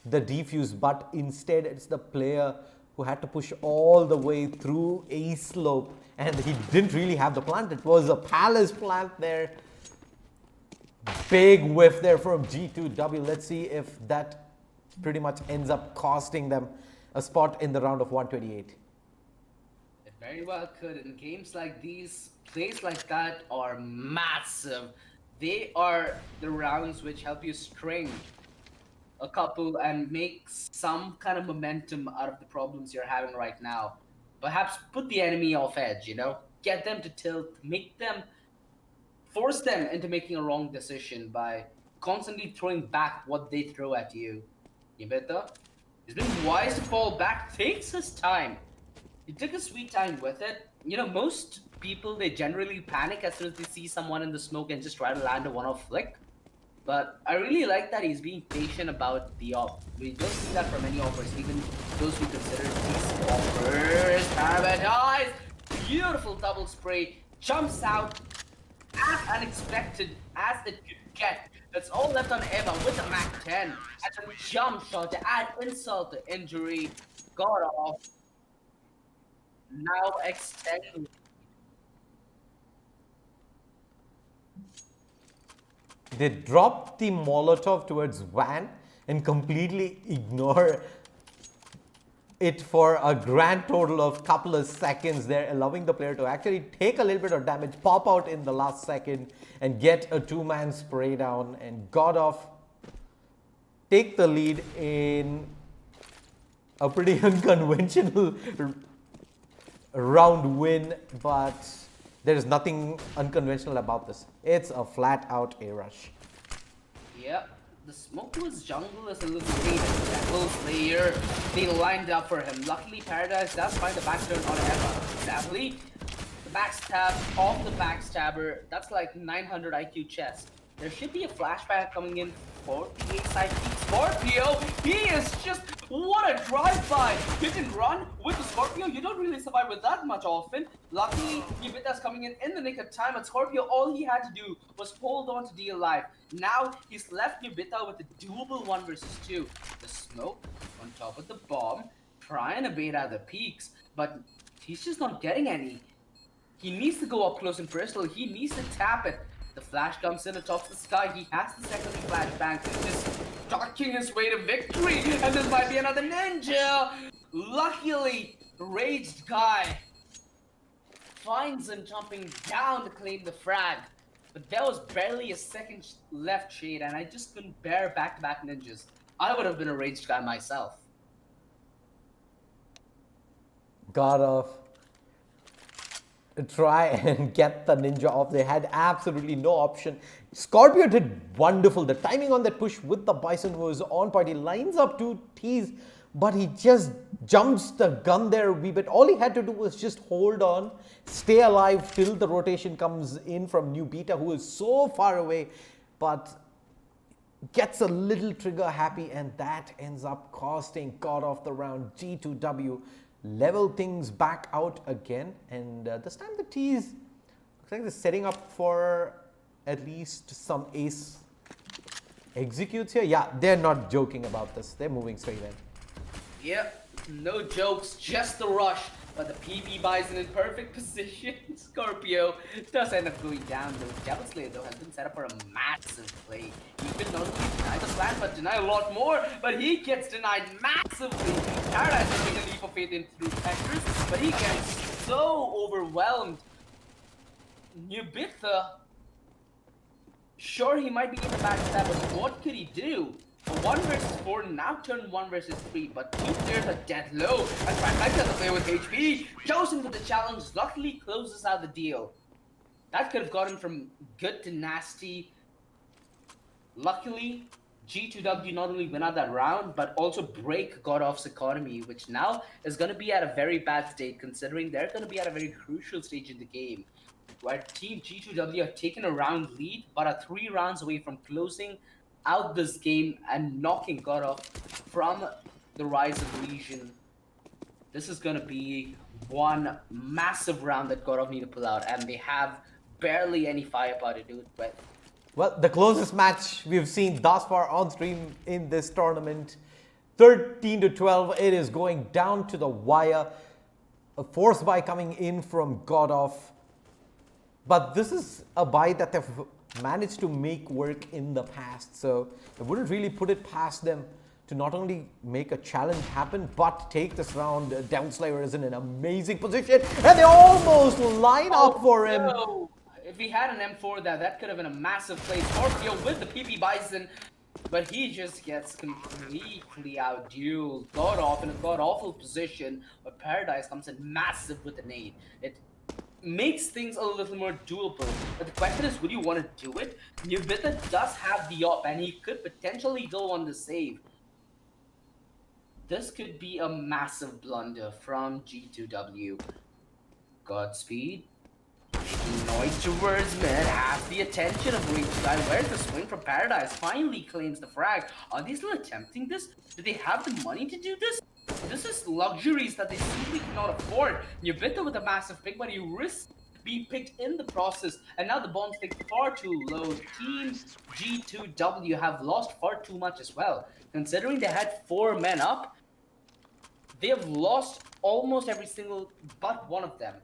the defuse, but instead it's the player who had to push all the way through a slope, and he didn't really have the plant. It was a palace plant there. Big whiff there from G2W. Let's see if that pretty much ends up costing them a spot in the round of 128. It very well could. In games like these, plays like that are massive. They are the rounds which help you string a couple and make some kind of momentum out of the problems you're having right now. Perhaps put the enemy off edge, you know? Get them to tilt, force them into making a wrong decision by constantly throwing back what they throw at you. Nubita, he's been wise to fall back, takes his time. He took a sweet time with it. You know, most people, they generally panic as soon as they see someone in the smoke and just try to land a one-off flick. But I really like that he's being patient about the op. We don't see that from many offers, even those who consider these offers. Paradise! Beautiful double spray, jumps out as unexpected as it could get. That's all left on Emma with a Mac 10. And a jump shot to add insult to injury. GODOF. Now extending. They drop the Molotov towards Van and completely ignore it for a grand total of couple of seconds there, allowing the player to actually take a little bit of damage, pop out in the last second and get a 2-man spray down, and GODOF take the lead in a pretty unconventional round win, but there is nothing unconventional about this. It's a flat out A rush. Yep. The smokeless jungle is a little bit jungle player. They lined up for him. Luckily, Paradise does find the backturn on Emma. Sadly, the backstab of the backstabber, that's like 900 IQ chess. There should be a flashback coming in for the A-side Scorpio. He is just, what a drive-by. Hit and run with the Scorpio. You don't really survive with that much often. Luckily, Nubita's coming in the nick of time. But Scorpio, all he had to do was hold on to deal life. Now, he's left Nubita with a doable 1 versus 2. The smoke on top of the bomb, trying to bait out the peaks, but he's just not getting any. He needs to go up close and personal. He needs to tap it. The flash comes in atop the sky. He has the secondary flashbang. Just stalking his way to victory. And this might be another ninja. Luckily, Raged Guy finds him jumping down to claim the frag. But there was barely a second left, Shade, and I just couldn't bear back-to-back ninjas. I would have been a raged guy myself. GODOF try and get the ninja off. They had absolutely no option. Scorpio did wonderful. The timing on that push with the Bison was on point. He lines up to tease, but he just jumps the gun there a wee bit. All he had to do was just hold on, stay alive till the rotation comes in from New Beta, who is so far away, but gets a little trigger happy, and that ends up costing GODOF the round. G2W level things back out again, and this time the tease looks like they're setting up for at least some ace executes here. Yeah, they're not joking about this. They're moving straight in. Yep, no jokes, just the rush. But the PB Bison in perfect position. Scorpio does end up going down. The Devil Slayer though has been set up for a massive play. He could not only deny the plan, but deny a lot more. But he gets denied massively. Paradise is taking a leap of faith into the Tetris, but he gets so overwhelmed. Nubitha, sure he might be in the backstab, but what could he do? A 1 versus 4, now turn 1 versus 3, but two players are dead low, and Frank doesn't play with HP, chosen for the challenge, luckily closes out the deal. That could have gotten from good to nasty. Luckily, G2W not only win out that round, but also break GODOF's economy, which now is going to be at a very bad state, considering they're going to be at a very crucial stage in the game, where Team G2W have taken a round lead, but are 3 rounds away from closing out this game and knocking GODOF from the Rise of Legion. This is going to be one massive round that GODOF need to pull out, and they have barely any firepower to do it with. Well, the closest match we've seen thus far on stream in this tournament, 13-12, it is going down to the wire. A force buy coming in from GODOF, but this is a buy that they've managed to make work in the past, so I wouldn't really put it past them to not only make a challenge happen, but take this round. Devil Slayer is in an amazing position, and they almost line up for him. No. If he had an M4 that could have been a massive play. Scorpio with the PP Bison, but he just gets completely out-dueled. GODOF in a god-awful position, but Paradise comes in massive with the nade. It makes things a little more doable, but the question is, would you want to do it? Nubitha does have the op, and he could potentially go on the save. This could be a massive blunder from G2W. Godspeed. Making noise towards mid, has the attention of Rage Guy. Where's the swing from Paradise? Finally claims the frag. Are they still attempting this? Do they have the money to do this? This is luxuries that they simply cannot afford. Nubitha with a massive pick, but he risks being picked in the process. And now the bombs take far too low. Team G2W have lost far too much as well. Considering they had 4 men up, they have lost almost every single but one of them.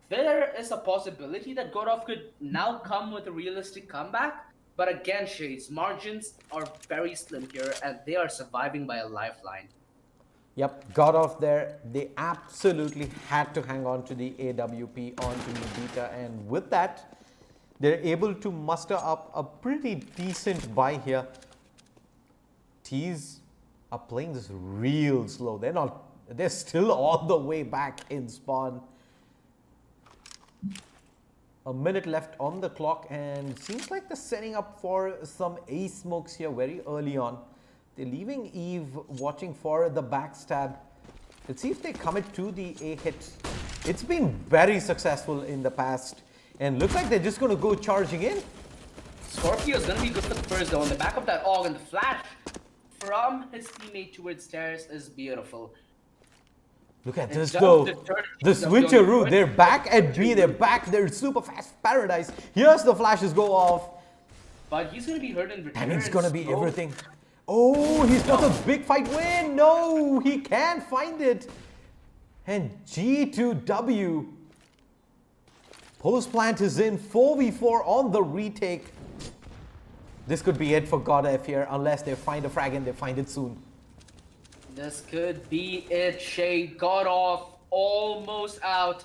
There is a possibility that GODOF could now come with a realistic comeback. But again, Shades, margins are very slim here, and they are surviving by a lifeline. Yep, GODOF there. They absolutely had to hang on to the AWP onto New Beta, and with that, they're able to muster up a pretty decent buy here. T's are playing this real slow. They're still all the way back in spawn. A minute left on the clock, and seems like they're setting up for some ace smokes here very early on. They're leaving Eve watching for the backstab. Let's see if they commit to the A hit. It's been very successful in the past, and looks like they're just going to go charging in. Scorpio is going to be good for the first though. On the back of that AUG, and the flash from his teammate towards stairs is beautiful. Look at this though, the switcheroo, they're back at B, they're back, they're super fast Paradise. Here's the flashes go off. But he's going to be hurt in return. And it's going to be everything. Oh, he's got a big fight win. No, he can't find it. And G2W. Post plant is in, 4v4 on the retake. This could be it for GODOF here, unless they find a frag and they find it soon. This could be it, Shade. GODOF almost out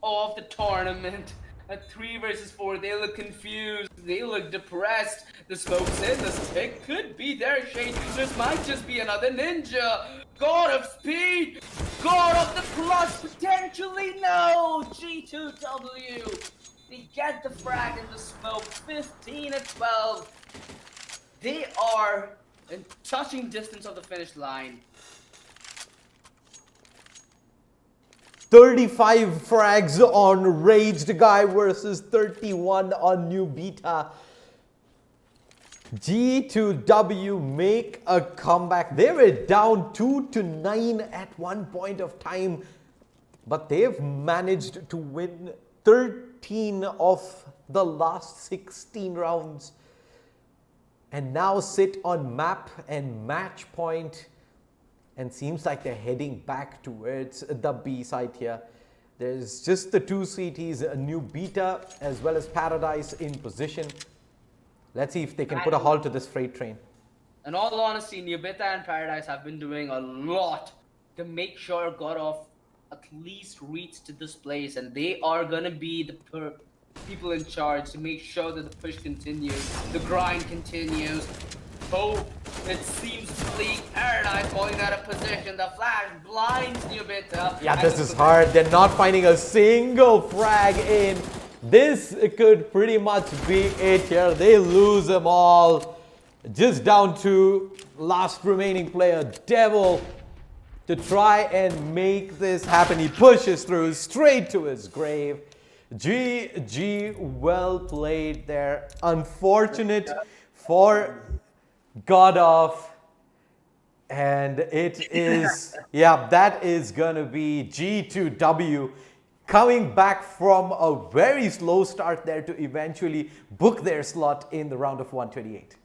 of the tournament. At 3 versus 4, they look confused, they look depressed. The smoke's in, the stick could be their shade. This might just be another ninja. God of speed, God of the plus, potentially no. G2W, they get the frag in the smoke, 15-12. They are in touching distance of the finish line. 35 frags on Raged Guy versus 31 on New Beta. G2W make a comeback. They were down 2-9 at one point of time, but they've managed to win 13 of the last 16 rounds and now sit on map and match point. And seems like they're heading back towards the B side here. There's just the two CTs, a New Beta as well as Paradise in position. Let's see if they can put a halt to this freight train. In all honesty, New Beta and Paradise have been doing a lot to make sure GODOF at least reach to this place, and they are gonna be the people in charge to make sure that the push continues, the grind continues. Hope, it seems bleak. Paradise falling out of position. The flash blinds New Beta. Yeah, this is hard. They're not finding a single frag in. This could pretty much be it here. They lose them all. Just down to last remaining player, Devil, to try and make this happen. He pushes through straight to his grave. GG, well played there. Unfortunate for GODOF, and it is, yeah, that is gonna be G2W coming back from a very slow start there to eventually book their slot in the round of 128.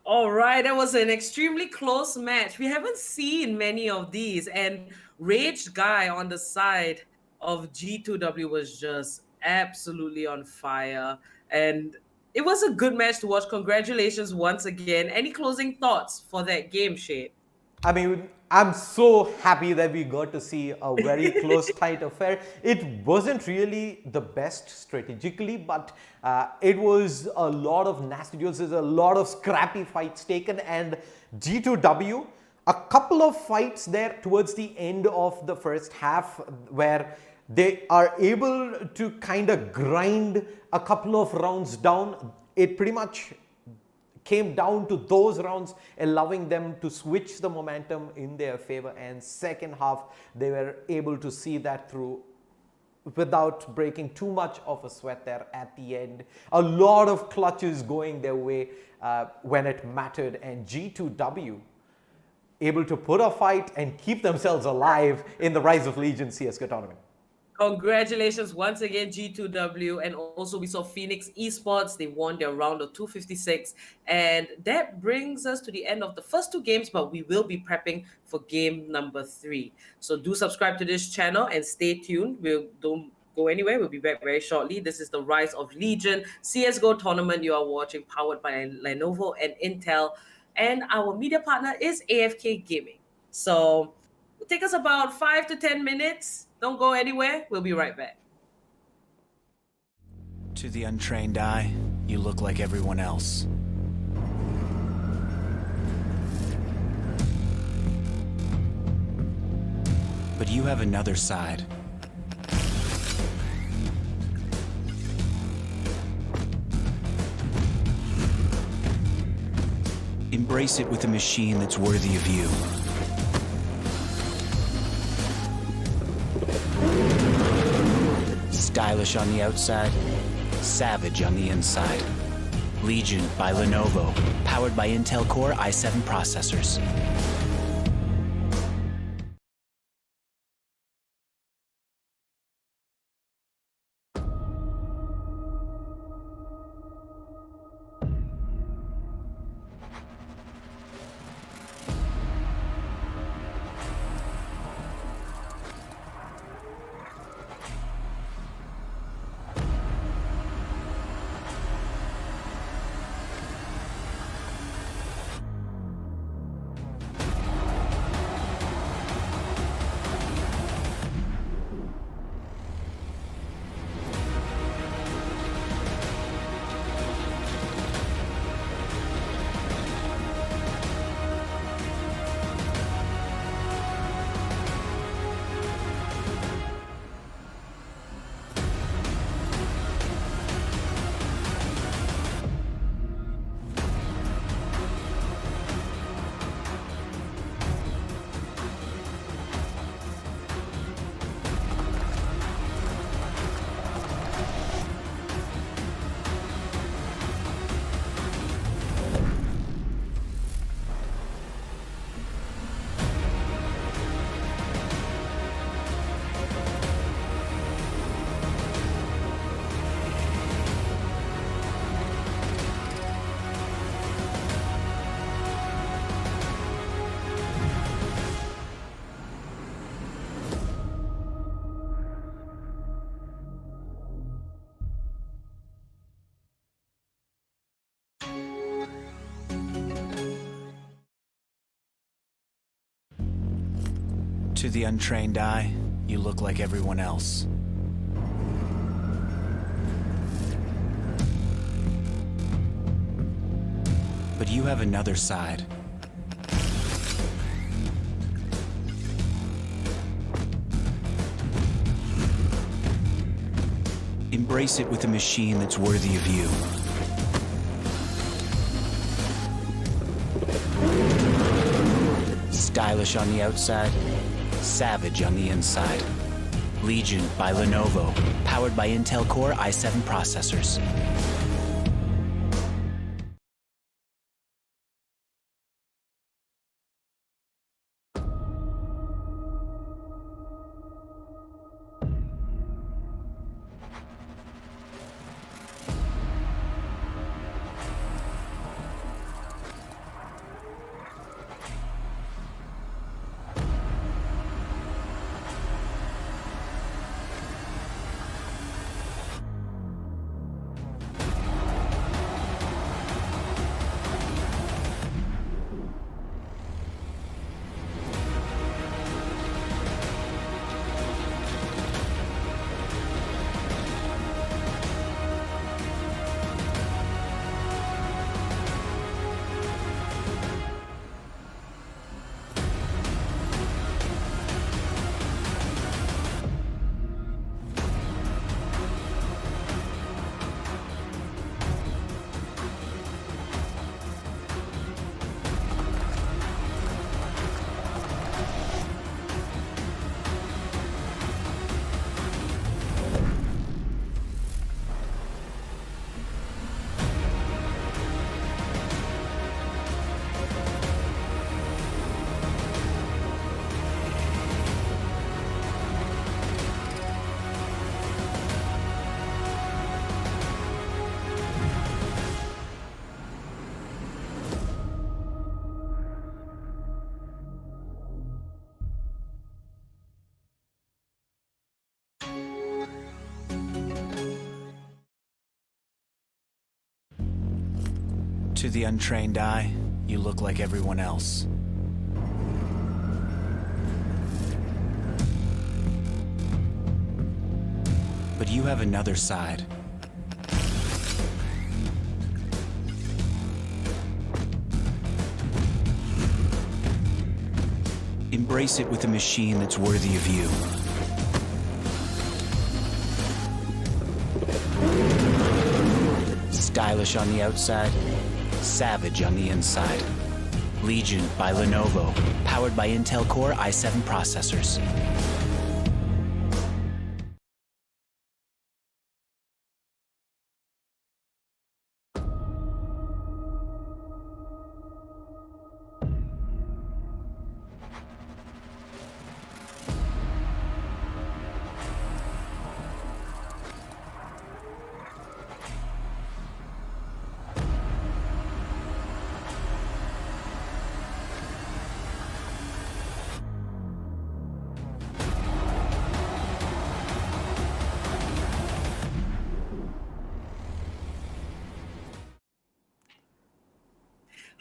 All right, that was an extremely close match. We haven't seen many of these, and Rage Guy on the side of G2W was just absolutely on fire, and it was a good match to watch. Congratulations once again. Any closing thoughts for that game, Shade? I mean, I'm so happy that we got to see a very close, tight affair. It wasn't really the best strategically, but it was a lot of nasty duels. There's a lot of scrappy fights taken, and G2W, a couple of fights there towards the end of the first half where they are able to kind of grind a couple of rounds down. It pretty much came down to those rounds, allowing them to switch the momentum in their favor, and second half they were able to see that through without breaking too much of a sweat there at the end. A lot of clutches going their way when it mattered, and G2W able to put a fight and keep themselves alive in the Rise of Legion CSGO tournament. Congratulations once again, G2W. And also we saw Phoenix Esports. They won their round of 256. And that brings us to the end of the first two games, but we will be prepping for game number 3. So do subscribe to this channel and stay tuned. Don't go anywhere. We'll be back very shortly. This is the Rise of Legion CSGO tournament you are watching, powered by Lenovo and Intel. And our media partner is AFK Gaming. So it'll take us about 5 to 10 minutes. Don't go anywhere. We'll be right back. To the untrained eye, you look like everyone else. But you have another side. Embrace it with a machine that's worthy of you. Stylish on the outside, savage on the inside. Legion by Lenovo, powered by Intel Core i7 processors. To the untrained eye, you look like everyone else. But you have another side. Embrace it with a machine that's worthy of you. Stylish on the outside, savage on the inside. Legion by Lenovo, powered by Intel Core i7 processors. To the untrained eye, you look like everyone else. But you have another side. Embrace it with a machine that's worthy of you. Stylish on the outside, savage on the inside. Legion by Lenovo, powered by Intel Core i7 processors.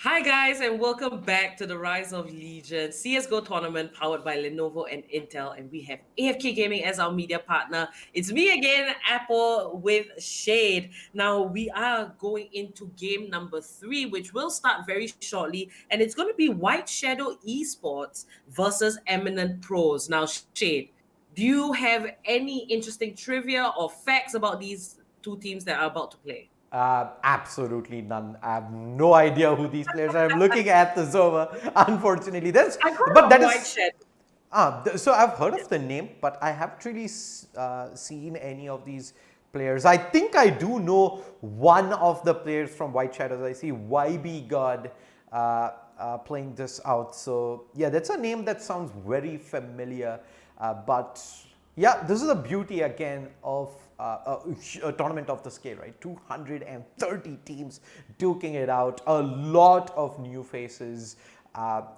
Hi guys, and welcome back to the Rise of Legion CSGO tournament powered by Lenovo and Intel, and we have AFK Gaming as our media partner. It's me again, Apple with Shade. Now we are going into game number 3, which will start very shortly, and it's going to be White Shadow Esports versus Eminent Pros. Now, Shade, do you have any interesting trivia or facts about these two teams that are about to play? Absolutely none. I have no idea who these players are. I'm looking at the server. Unfortunately, I got but that White is. Shadow. So I've heard of the name, but I haven't really seen any of these players. I think I do know one of the players from White Shadows. I see YB God playing this out. So yeah, that's a name that sounds very familiar. But yeah, this is the beauty again of a tournament of the scale, right? 230 teams duking it out, a lot of new faces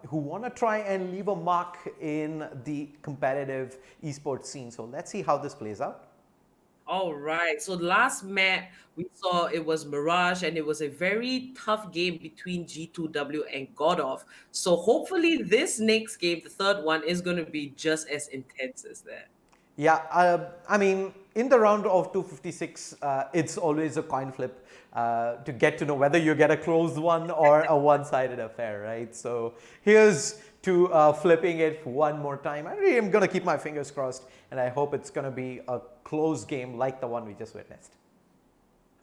who want to try and leave a mark in the competitive esports scene. So let's see how this plays out. All right. So last map we saw it was Mirage, and it was a very tough game between G2W and GODOF. So hopefully this next game, the third one, is going to be just as intense as that. Yeah, I mean, in the round of 256, it's always a coin flip to get to know whether you get a close one or a one-sided affair, right? So here's to flipping it one more time. I really am going to keep my fingers crossed, and I hope it's going to be a close game like the one we just witnessed.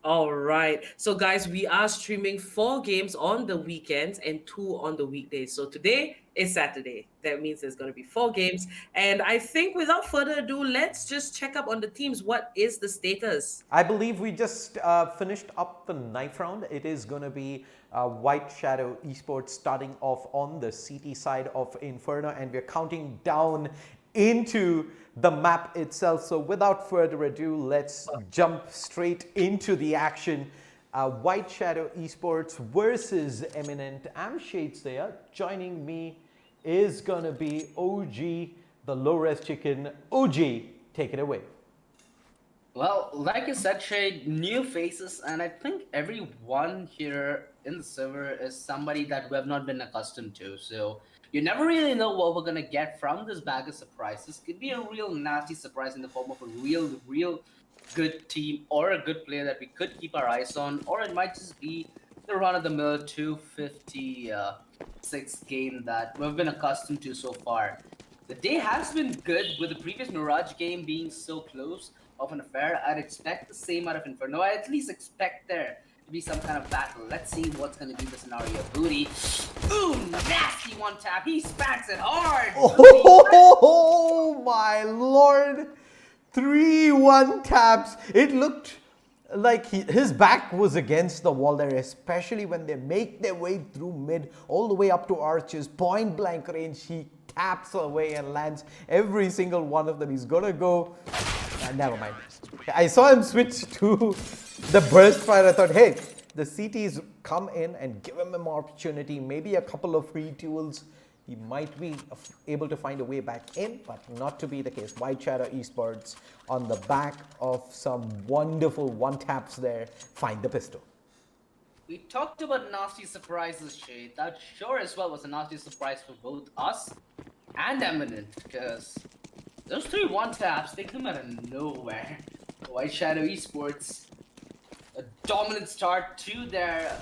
All right. So, guys, we are streaming 4 games on the weekends and 2 on the weekdays. So, today is Saturday. That means there's going to be 4 games. And I think without further ado, let's just check up on the teams. What is the status? I believe we just finished up the ninth round. It is going to be White Shadow Esports starting off on the CT side of Inferno, and we're counting down into the map itself. So without further ado, let's jump straight into the action. White Shadow Esports versus Eminent. I'm Shades there. Joining me is going to be OG, the low-res chicken. OG, take it away. Well, like you said, Shade, new faces, and I think everyone here in the server is somebody that we have not been accustomed to. So you never really know what we're gonna get from this bag of surprises. Could be a real nasty surprise in the form of a real good team or a good player that we could keep our eyes on, or it might just be the run-of-the-mill 256 game that we've been accustomed to so far. The day has been good with the previous Mirage game being so close of an affair. I'd expect the same out of Inferno. I at least expect there to be some kind of battle. Let's see what's going to be the scenario. Booty. Ooh, nasty one tap. He spats it hard. Oh my lord. 3-1 taps. It looked like his back was against the wall there, especially when they make their way through mid all the way up to arches. Point blank range. He taps away and lands every single one of them. He's going to go... never mind. I saw him switch to the burst fire. I thought, hey, the CTs come in and give him an opportunity, maybe a couple of free tools. He might be able to find a way back in, but not to be the case. White Shadow Esports on the back of some wonderful one-taps there, find the pistol. We talked about nasty surprises, Shade. That sure as well was a nasty surprise for both us and Eminent, because those 3 one-taps, they come out of nowhere. White Shadow Esports, a dominant start to their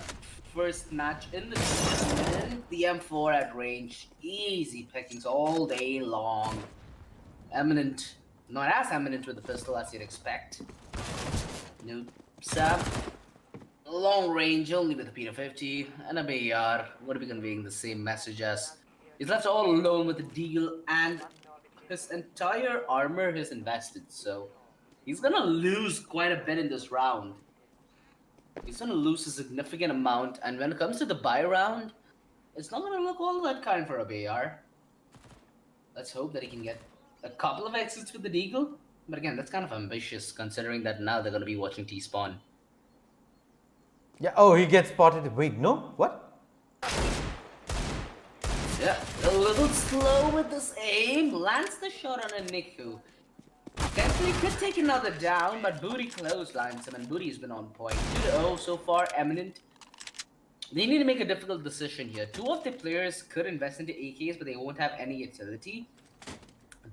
first match in the tournament. The M4 at range, easy pickings all day long. Eminent, not as eminent with the pistol as you'd expect. No sap. Long range only with a P50 and a BAR. What are we conveying the same message as? He's left all alone with the deal and his entire armor is invested, so he's gonna lose quite a bit in this round. He's gonna lose a significant amount, and when it comes to the buy round, it's not gonna look all that kind for a BAR. Let's hope that he can get a couple of exits with the deagle, but again, that's kind of ambitious considering that now they're gonna be watching T-spawn. Yeah, oh, he gets spotted. Wait, no? What? Yeah, a little slow with this aim. Lands the shot on a Niku. Potentially could take another down, but Booty clotheslines him, and Booty's been on point. 2-0 so far, Eminent. They need to make a difficult decision here. 2 of the players could invest into AKs, but they won't have any utility.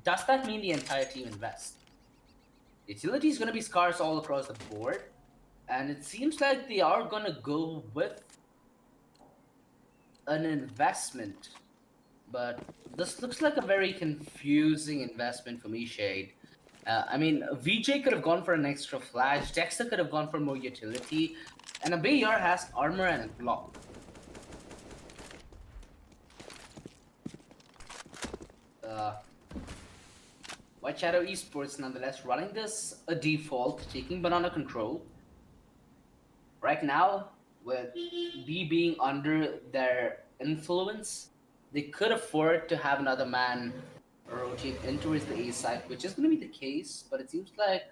Does that mean the entire team invests? Utility is going to be scarce all across the board, and it seems like they are going to go with an investment. But this looks like a very confusing investment for me, Shade. I mean, VJ could have gone for an extra flash, Dexter could have gone for more utility, and a BAR has armor and a Glock. White Shadow Esports nonetheless running this a default, taking banana control. Right now, with B being under their influence, they could afford to have another man rotate in towards the A side, which is going to be the case, but it seems like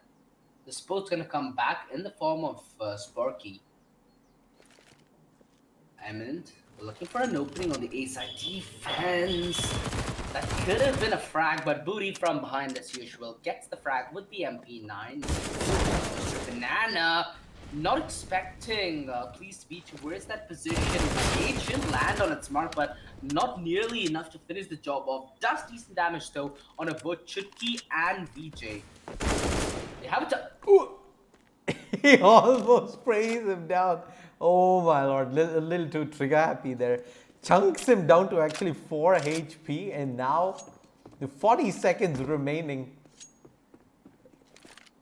the sport's going to come back in the form of Sparky. Eminent looking for an opening on the A side defense. That could have been a frag, but Booty from behind as usual gets the frag with the MP9. Banana, not expecting Please to be towards that position. It should land on its mark, but not nearly enough to finish the job off. Does decent damage though on a both Chutki and VJ. They have to. He almost sprays him down. Oh my lord, a little too trigger happy there. Chunks him down to actually 4 HP, and now the 40 seconds remaining.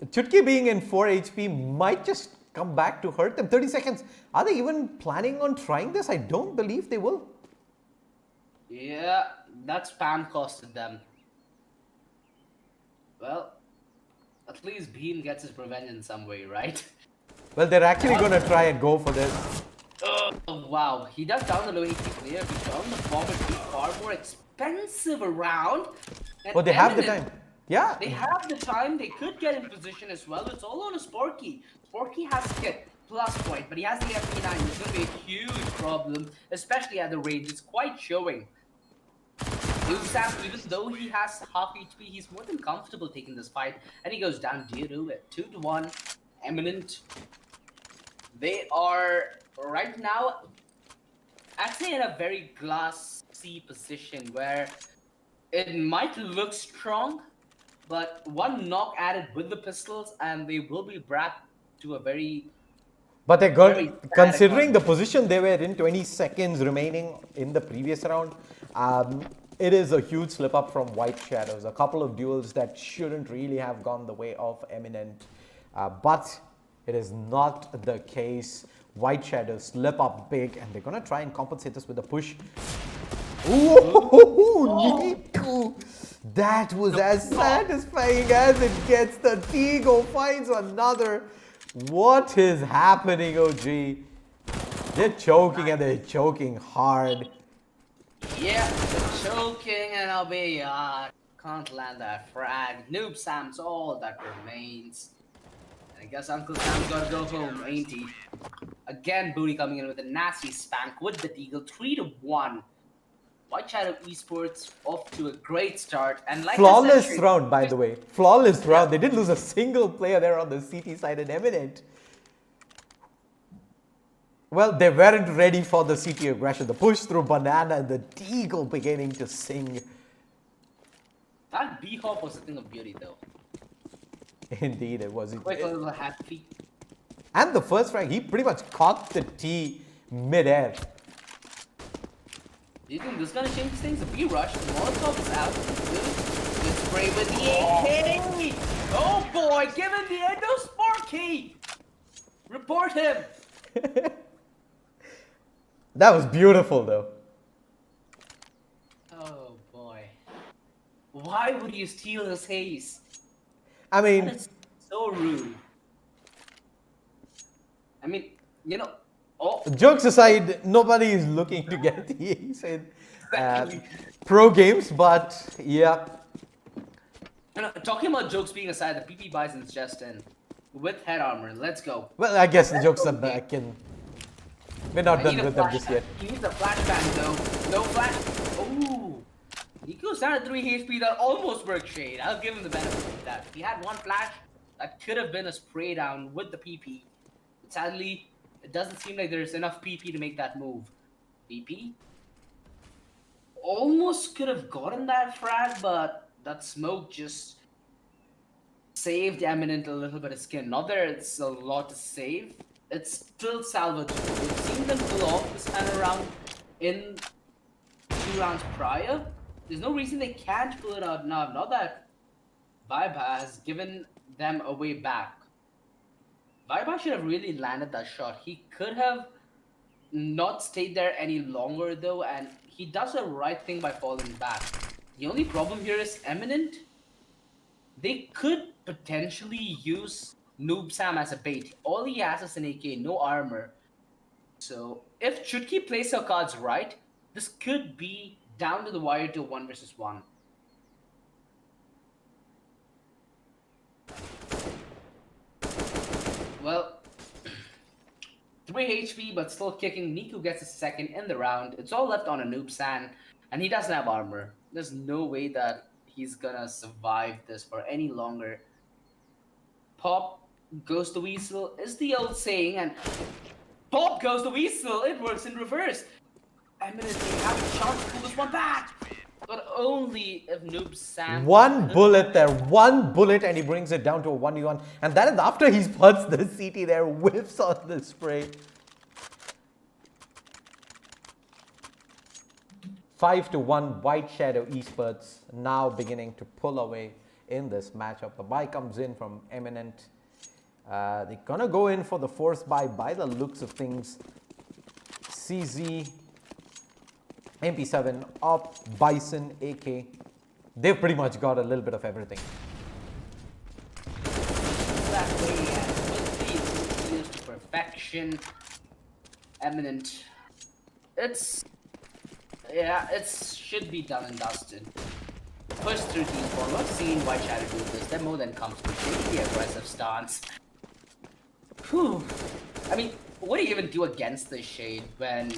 Chutki being in 4 HP might just come back to hurt them. 30 seconds. Are they even planning on trying this? I don't believe they will. Yeah, that spam costed them. Well, at least Bean gets his revenge in some way, right? Well, they're actually going to try and go for this. Oh, wow. He does down the low HP player. He found the forward be far more expensive around. And Oh, they have the Eminent, time. Yeah. They have the time. They could get in position as well. It's all on a Sporky. Sporky has hit plus point, but he has the FP9. It's going to be a huge problem, especially at the range. It's quite showing. Sam, even though he has half HP, he's more than comfortable taking this fight, and he goes down due to it. 2-1. Eminent. They are right now, I'd say, in a very glassy position where it might look strong, but one knock added with the pistols, and they will be brought to a very. But they're very good, sad considering the economy. position they were in, 20 seconds remaining in the previous round. It is a huge slip up from White Shadows. A couple of duels that shouldn't really have gone the way of Eminent. But it is not the case. White Shadows slip up big, and they're going to try and compensate this with a push. Ooh, Nico. That was as satisfying as it gets. The Tigo finds another. What is happening, OG? They're choking, and they're choking hard. Yeah, the choking and I'll be can't land that frag. Noob Sam's all that remains. And I guess Uncle Sam's gotta go home, ain't he? Again, Booty coming in with a nasty spank with the Deagle, 3-1. White Shadow Esports off to a great start, and like Flawless I said, round, by the way. Flawless round. They didn't lose a single player there on the CT side in Eminent. Well, they weren't ready for the CT aggression. The push through Banana and the Deagle beginning to sing. that B-hop was a thing of beauty though. Indeed, it was. Quick little happy. And the first frag, he pretty much caught the T mid-air. Do you think this is gonna change things? If we rush, the Molotov is out. Good spray with the AK! Oh boy, give him the Endo Sparky! Report him! That was beautiful, though. Oh boy. Why would you steal his haze? I mean, That's so rude. I mean, you know, oh, jokes aside, nobody is looking to get the ace in Exactly. pro games, but yeah. you know, talking about jokes being aside, the PP Bison's just in. With head armor, let's go. Well, I guess the jokes are back in. We're not I done need a with them just flashbang. yet. He needs a flashbang though. No flash. Ooh. He goes down to 3 HP. That almost worked, Shade. I'll give him the benefit of that. If he had one flash, that could have been a spray down with the PP. But sadly, it doesn't seem like there's enough PP to make that move. PP almost could have gotten that frag, but that smoke just saved Eminent a little bit of skin. Not that it's a lot to save. It's still salvageable. We've seen them pull off this time around in 2 rounds prior. There's no reason they can't pull it out now. Not that Viba has given them a way back. Viba should have really landed that shot. He could have not stayed there any longer though, and he does the right thing by falling back. The only problem here is Eminent. They could potentially use Noob Sam as a bait. All he has is an AK, no armor. So if Chutki plays her cards right, this could be down to the wire to 1 versus 1. Well, 3 HP, but still kicking. Niku gets a second in the round. It's all left on a Noob Sam, and he doesn't have armor. There's no way that he's gonna survive this for any longer. Pop goes the weasel is the old saying, and pop goes the weasel. It works in reverse. Eminent, they have a chance to pull this one back, but only if Noob Sam. One bullet there, one bullet, and he brings it down to a 1v1. And that is after he spots the CT there, whiffs on the spray. 5-1, White Shadow Esports now beginning to pull away in this matchup. The buy comes in from Eminent. They're gonna go in for the force buy by the looks of things. CZ, MP7, Op, Bison, AK. They've pretty much got a little bit of everything. That way, and with the used to perfection. Eminent. It's should be done and dusted. Push through team four. We've seen White Shadow do this. They're more than comfortable taking the aggressive stance. Whew. I mean, what do you even do against this Shade when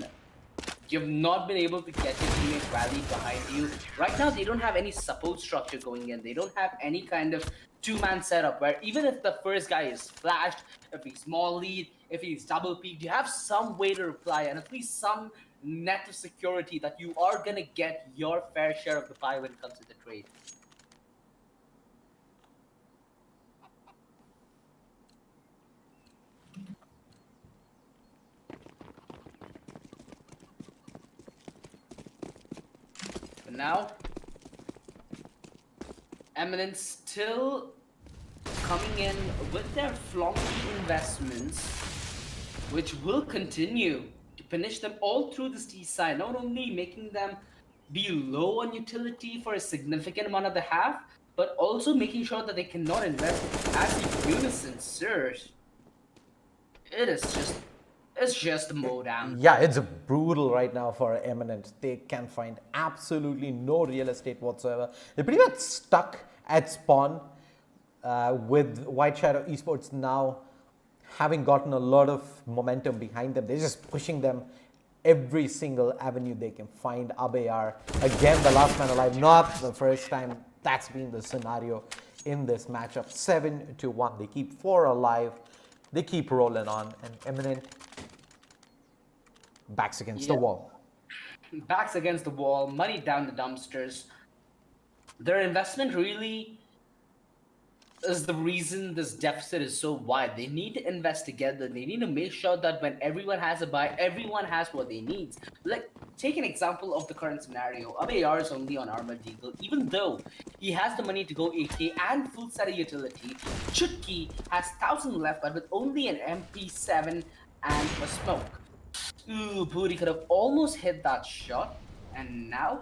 you've not been able to get your teammates rallied behind you? Right now, they don't have any support structure going in. They don't have any kind of two-man setup where even if the first guy is flashed, if he's small lead, if he's double peaked, you have some way to reply and at least some net of security that you are gonna get your fair share of the pie when it comes to the trade. But now, Eminent still coming in with their flonky investments, which will continue to punish them all through this T side, not only making them be low on utility for a significant amount of the half, but also making sure that they cannot invest as a unison surge. It's just a mowdown. Yeah, it's brutal right now for Eminent. They can find absolutely no real estate whatsoever. They're pretty much stuck at spawn with White Shadow Esports now having gotten a lot of momentum behind them. They're just pushing them every single avenue they can find. Abayar, again, the last man alive. Not the first time that's been the scenario in this matchup. 7-1. They keep 4 alive. They keep rolling on. And Eminent backs against the wall. Backs against the wall, money down the dumpsters. Their investment really is the reason this deficit is so wide. They need to invest together. They need to make sure that when everyone has a buy, everyone has what they need. Like, take an example of the current scenario. Abayar is only on Armored Eagle, even though he has the money to go AK and full set of utility. Chutki has 1,000 left, but with only an MP7 and a smoke. Ooh, Booty could have almost hit that shot, and now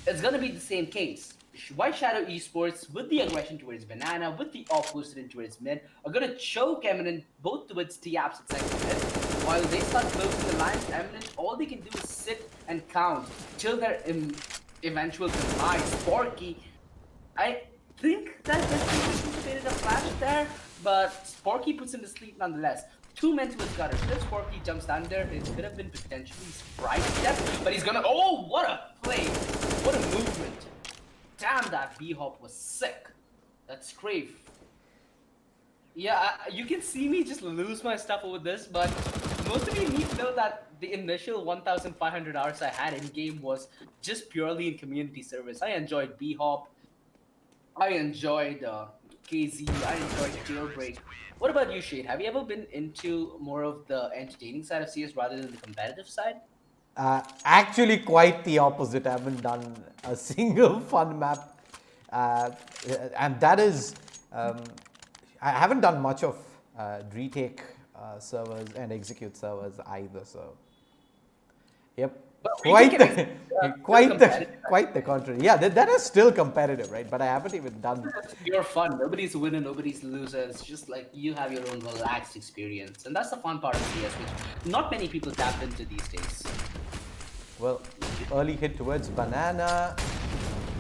it's gonna be the same case. White Shadow Esports, with the aggression towards Banana, with the opposite towards mid, are gonna choke Eminent both towards T-Apps at second mid. While they start closing the lines, Eminent, all they can do is sit and count till their eventual demise. Sporky, I think that this anticipated a flash there, but Sporky puts him to sleep nonetheless. 2 men to his gutter. If Sporky jumps down there, it could have been potentially Sprite death, but he's gonna. Oh, what a play! What a movement! Damn, that B-hop was sick. That's Crave. Yeah, you can see me just lose my stuff over this, but most of you need to know that the initial 1,500 hours I had in game was just purely in community service. I enjoyed B-hop. I enjoyed KZ. I enjoyed Jailbreak. What about you, Shade? Have you ever been into more of the entertaining side of CS rather than the competitive side? Actually, quite the opposite. I haven't done a single fun map, and that is, I haven't done much of retake servers and execute servers either. So, yep, quite the contrary. Yeah, that is still competitive, right? But I haven't even done. It's pure fun. Nobody's a winner, nobody's a loser. It's just like you have your own relaxed experience, and that's the fun part of CS, which not many people tap into these days. Well, early hit towards Banana.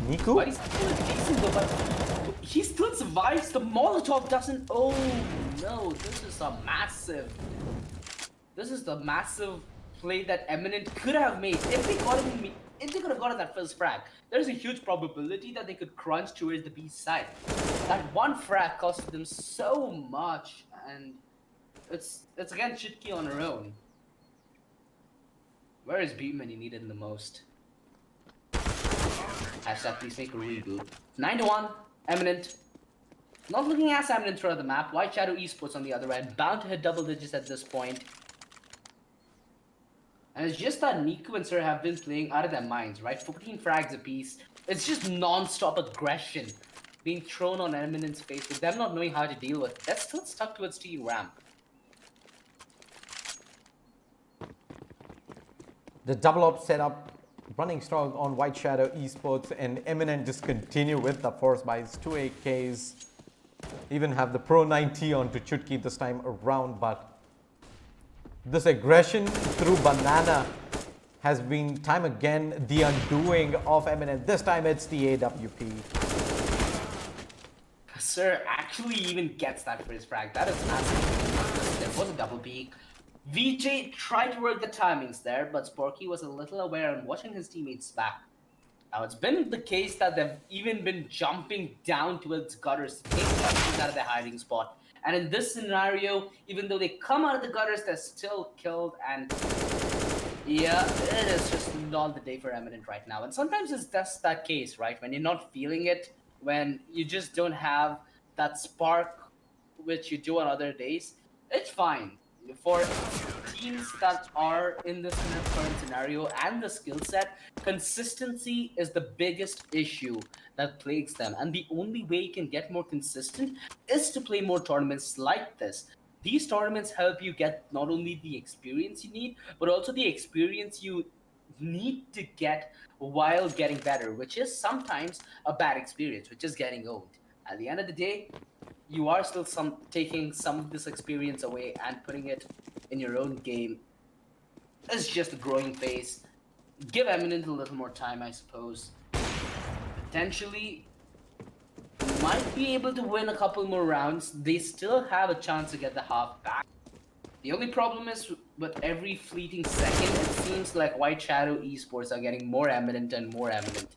Niku? But he's still decent though, but he still survives. The Molotov doesn't. Oh no, this is the massive play that Eminent could have made if they could have gotten that first frag. There's a huge probability that they could crunch towards the B side. That one frag costed them so much, and it's again Chitki on her own. Where is B when you need it the most? Hashtag please make a reboot. 9-1, Eminent. Not looking as Eminent throughout the map. White Shadow Esports on the other end, bound to hit double digits at this point. And it's just that Niku and Sir have been playing out of their minds, right? 14 frags apiece. It's just non-stop aggression being thrown on Eminent's face with them not knowing how to deal with it. That's still stuck towards T ramp. The double up setup running strong on White Shadow Esports, and Eminent just continue with the force buys, 2 AKs. Even have the Pro 90 on to Chutki this time around, but this aggression through Banana has been time again the undoing of Eminent. This time it's the AWP. Sir actually even gets that first frag. That is massive. There was a double peek. VJ tried to work the timings there, but Sporky was a little aware and watching his teammates back. Now it's been the case that they've even been jumping down towards gutters to take touches out of their hiding spot. And in this scenario, even though they come out of the gutters, they're still killed, and yeah, it is just not the day for Eminent right now. And sometimes it's just that case, right? When you're not feeling it, when you just don't have that spark which you do on other days, it's fine. For teams that are in this current scenario and the skill set, consistency is the biggest issue that plagues them. And the only way you can get more consistent is to play more tournaments like this. These tournaments help you get not only the experience you need, but also the experience you need to get while getting better, which is sometimes a bad experience, which is getting old. At the end of the day, you are still taking some of this experience away and putting it in your own game. It's just a growing phase. Give Eminent a little more time, I suppose. Potentially, might be able to win a couple more rounds. They still have a chance to get the half back. The only problem is, with every fleeting second, it seems like White Shadow Esports are getting more Eminent and more Eminent.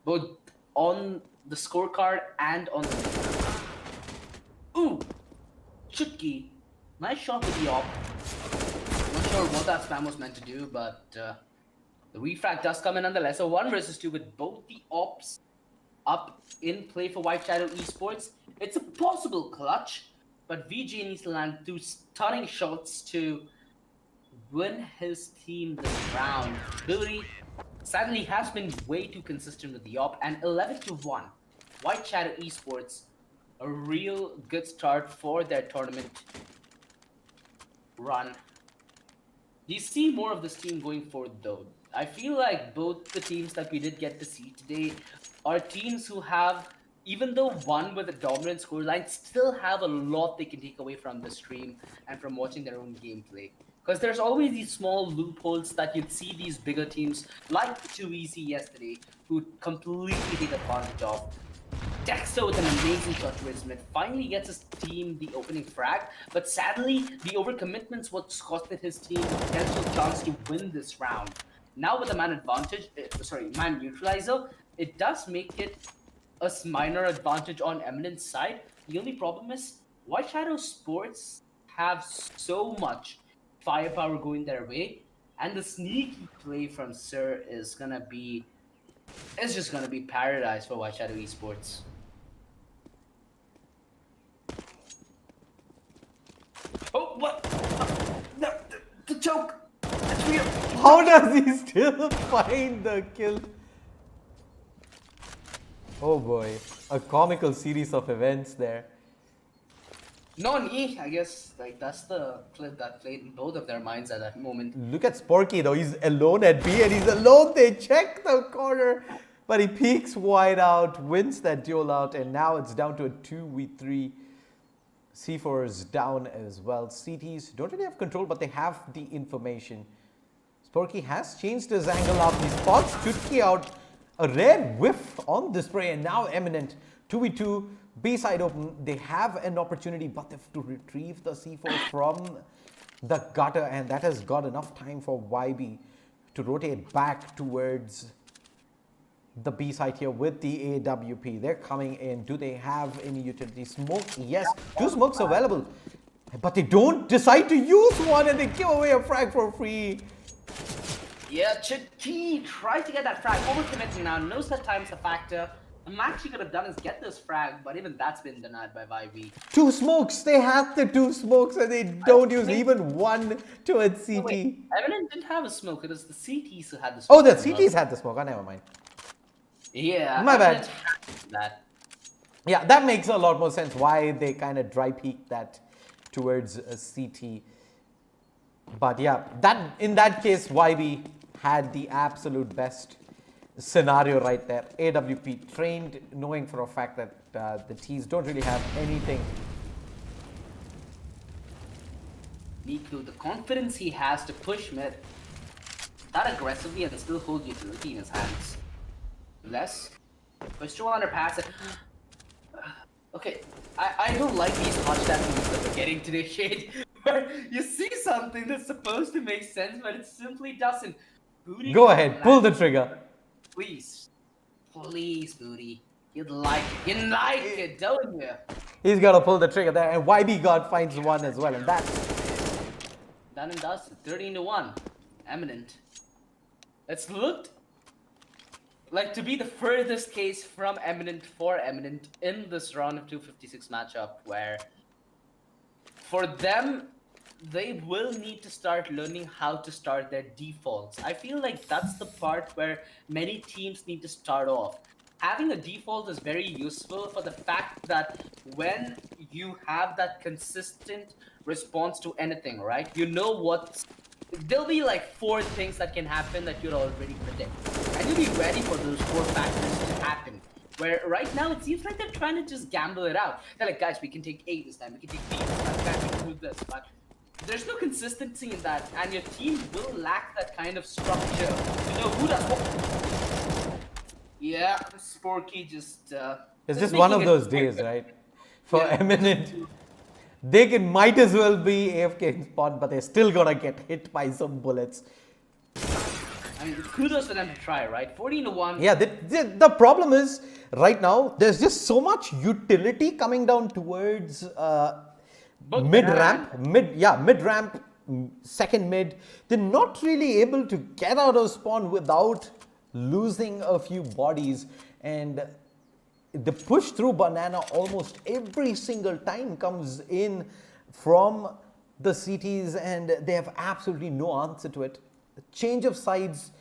Both on the scorecard and on the map. Ooh! Chutki. Nice shot with the op. Not sure what that spam was meant to do, but the refrag does come in nonetheless. So 1 versus 2 with both the ops up in play for White Shadow Esports. It's a possible clutch, but VJ needs to land 2 stunning shots to win his team this round. Billy sadly has been way too consistent with the op, and 11-1. White Shadow Esports, a real good start for their tournament run. You see more of this team going forward though. I feel like both the teams that we did get to see today are teams who have, even though won with a dominant scoreline, still have a lot they can take away from the stream and from watching their own gameplay. Because there's always these small loopholes that you'd see these bigger teams, like 2EZ yesterday, who completely take advantage of. Dexter with an amazing shot to his mid finally gets his team the opening frag, but sadly, the overcommitment's what's costed his team a potential chance to win this round. Now with the man advantage, man neutralizer, it does make it a minor advantage on Eminent's side. The only problem is, White Shadow Sports have so much firepower going their way, and the sneaky play from Sir is gonna be, it's just gonna be paradise for White Shadow Esports. Oh, what? No, the choke! That's real! How does he still find the kill? Oh boy, a comical series of events there. I guess like that's the clip that played in both of their minds at that moment. Look at Sporky though, he's alone at B and he's alone. They check the corner, but he peeks wide out, wins that duel out, and now it's down to a 2v3. C4 is down as well. CTs don't really have control, but they have the information. Sporky has changed his angle up. He spots Chutki out. A rare whiff on the spray, and now Eminent 2v2, B side open. They have an opportunity, but they have to retrieve the C4 from the gutter, and that has got enough time for YB to rotate back towards the B side here with the AWP. They're coming in. Do they have any utility? Smoke? Yes, 2 smokes available. But they don't decide to use one and they give away a frag for free. Yeah, Chiki tried to get that frag, overcommitting now, knows that time's a factor. The max he could have done is get this frag, but even that's been denied by YB. 2 smokes. They had the 2 smokes and they don't use even one towards CT. Wait, Eminent didn't have a smoke, it was the CTs who had the smoke. Oh, the CTs had the smoke. Oh, never mind. Yeah, My bad. That. Yeah, that makes a lot more sense why they kind of dry peaked that towards a CT. But yeah, in that case, YB had the absolute best scenario right there. AWP trained, knowing for a fact that the T's don't really have anything. Niku, the confidence he has to push mid that aggressively and still hold utility in his hands. Less. Push to one underpass it. Okay, I don't like these hot stat moves that we're getting today, Shade. You see something that's supposed to make sense, but it simply doesn't. Booty, Go ahead, pull the trigger. Please. Please, Booty. You'd like it. You like it, don't you? He's got to pull the trigger there, and YB God finds one as well, and that's done and dusted. 13-1. Eminent. It's looked like to be the furthest case from Eminent for Eminent in this round of 256 matchup, where for them, they will need to start learning how to start their defaults. I feel like that's the part where many teams need to start off. Having a default is very useful for the fact that when you have that consistent response to anything, right? You know there'll be like 4 things that can happen that you'll already predict. And you'll be ready for those 4 factors to happen. Where right now it seems like they're trying to just gamble it out. They're like, guys, we can take A this time, we can take B this time, guys, we can do this. But there's no consistency in that, and your team will lack that kind of structure. You know who does what? Yeah, Sporky just it's just one of those days, right? For Eminent, they might as well be AFK in spot, but they're still gonna get hit by some bullets. I mean, kudos for them to try, right? 14-1. Yeah, the problem is, right now, there's just so much utility coming down towards mid-ramp, mid-ramp, second mid. They're not really able to get out of spawn without losing a few bodies, and the push through banana almost every single time comes in from the CTs, and they have absolutely no answer to it. The change of sides,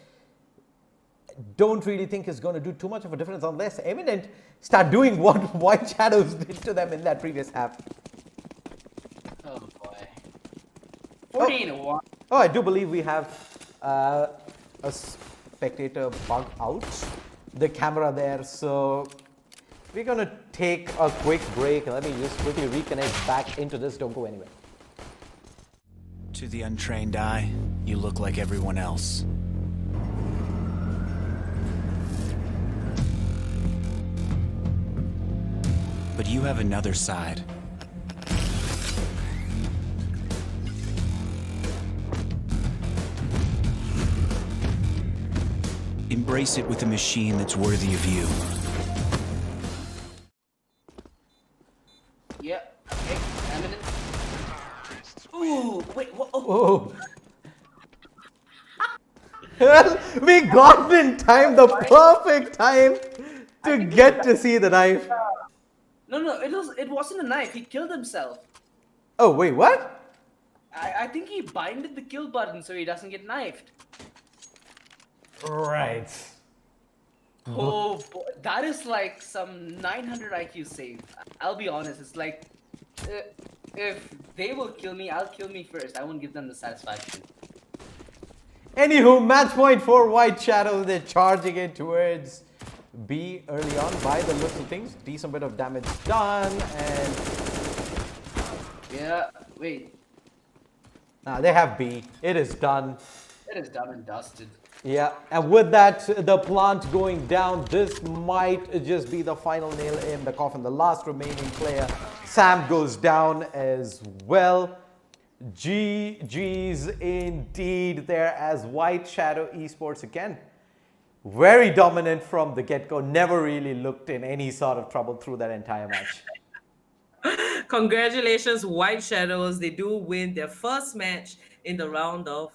don't really think is going to do too much of a difference unless Eminent start doing what White Shadows did to them in that previous half. Oh boy. 14-1. Oh, I do believe we have a spectator bug out the camera there, so we're going to take a quick break. Let me just quickly reconnect back into this. Don't go anywhere. To the untrained eye, you look like everyone else. But you have another side. Embrace it with a machine that's worthy of you. Yeah, okay, Eminent. Ooh, wait, what? Oh. Well, we got in time, the perfect time to get to see the knife. No, it wasn't a knife. He killed himself. Oh, wait, what? I think he binded the kill button so he doesn't get knifed. Right. Oh boy, that is like some 900 IQ save. I'll be honest, it's like if they will kill me, I'll kill me first. I won't give them the satisfaction. Anywho, match point for White Shadow. They're charging it towards B early on by the looks of things. Decent bit of damage done, and yeah, wait. They have B. It is done. It is done and dusted. Yeah, and with that, the plant going down, this might just be the final nail in the coffin. The last remaining player, Sam, goes down as well. GG's indeed there as White Shadow Esports again. Very dominant from the get-go. Never really looked in any sort of trouble through that entire match. Congratulations, White Shadows. They do win their first match in the round of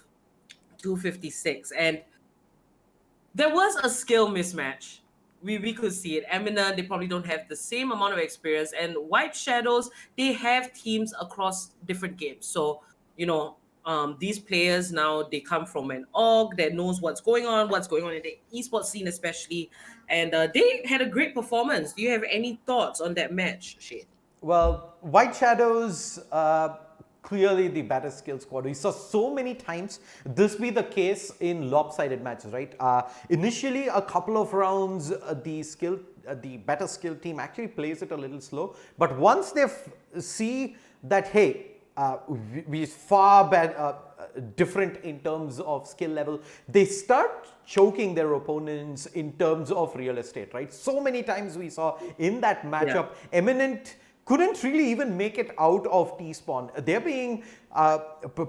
256. And there was a skill mismatch. We could see it. Eminent, they probably don't have the same amount of experience. And White Shadows, they have teams across different games. So, these players now, they come from an org that knows what's going on in the esports scene especially. And they had a great performance. Do you have any thoughts on that match, Shane? Well, White Shadows, clearly the better skill squad. We saw so many times this be the case in lopsided matches, right? Initially, a couple of rounds, the better skill team actually plays it a little slow. But once they see that, hey, we far better, different in terms of skill level, they start choking their opponents in terms of real estate, right? So many times we saw in that matchup, Eminent couldn't really even make it out of T-spawn. They're being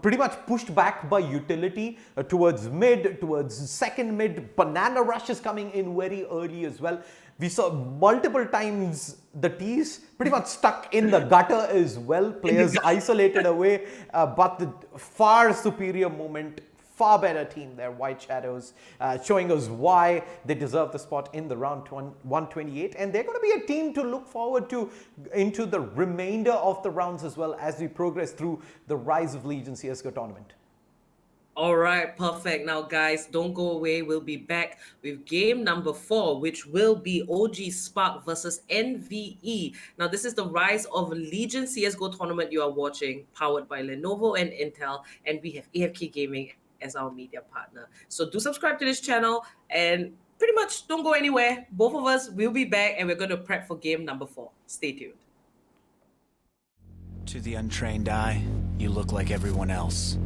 pretty much pushed back by utility towards mid, towards second mid. Banana Rush is coming in very early as well. We saw multiple times the T's pretty much stuck in the gutter as well. Players isolated away, but the far superior moment, far better team there, White Shadows, showing us why they deserve the spot in the round 128. And they're going to be a team to look forward to into the remainder of the rounds as well as we progress through the Rise of Legion CSGO tournament. All right, perfect. Now, guys, don't go away. We'll be back with game number 4, which will be OG Spark versus NVE. Now, this is the Rise of Legion CSGO tournament you are watching, powered by Lenovo and Intel, and we have AFK Gaming as our media partner. So do subscribe to this channel and pretty much don't go anywhere. Both of us will be back and we're going to prep for game number 4. Stay tuned. To the untrained eye, you look like everyone else.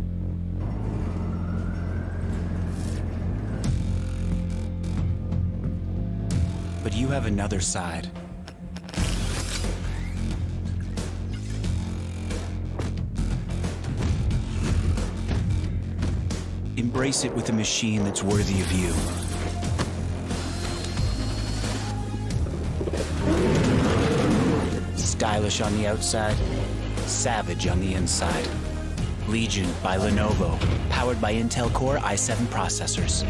But you have another side. Embrace it with a machine that's worthy of you. Stylish on the outside, savage on the inside. Legion by Lenovo, powered by Intel Core i7 processors.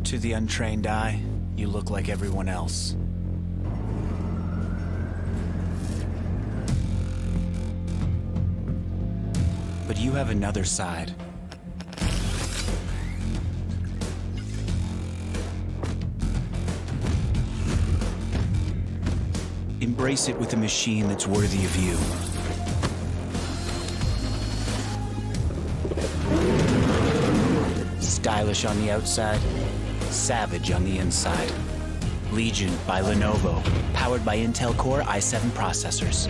To the untrained eye, you look like everyone else. But you have another side. Embrace it with a machine that's worthy of you. Stylish on the outside, savage on the inside. Legion by Lenovo, powered by Intel Core i7 processors.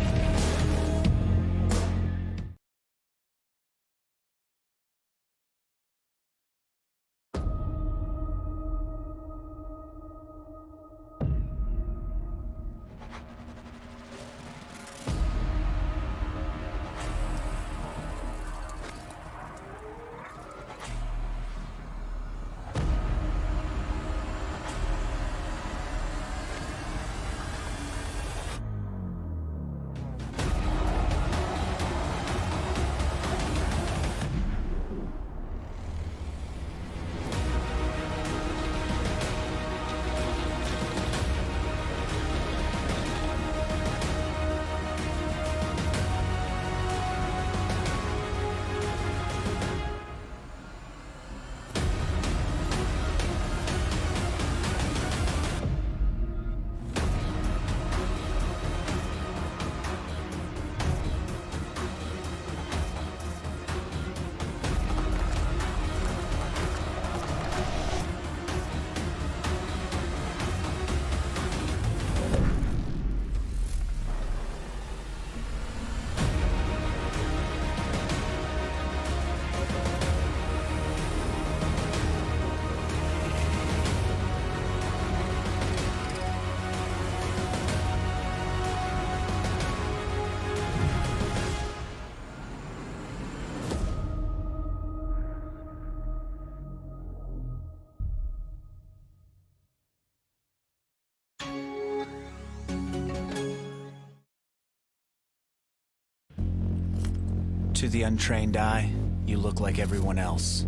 To the untrained eye, you look like everyone else.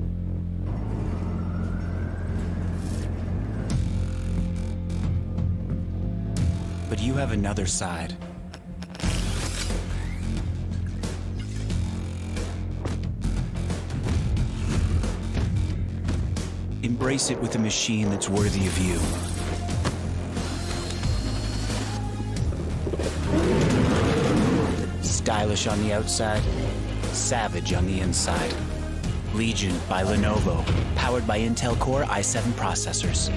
But you have another side. Embrace it with a machine that's worthy of you. Stylish on the outside, savage on the inside. Legion by Lenovo, powered by Intel Core i7 processors.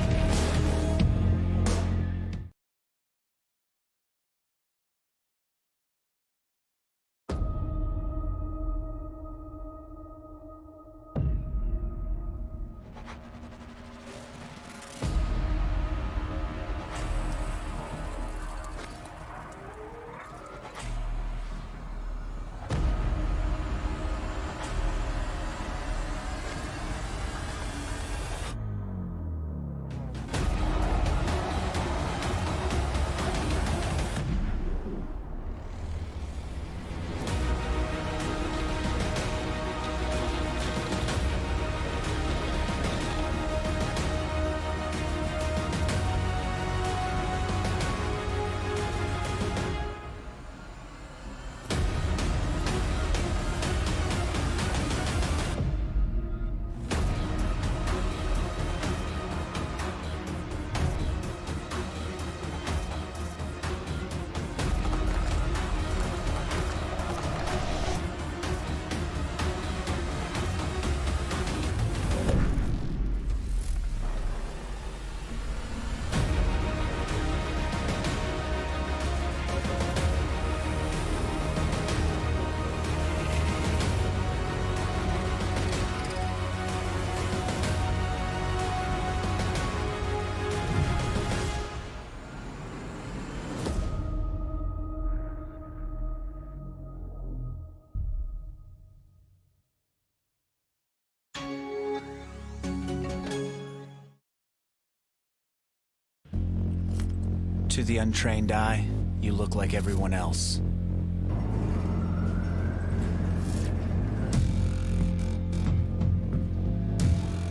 To the untrained eye, you look like everyone else.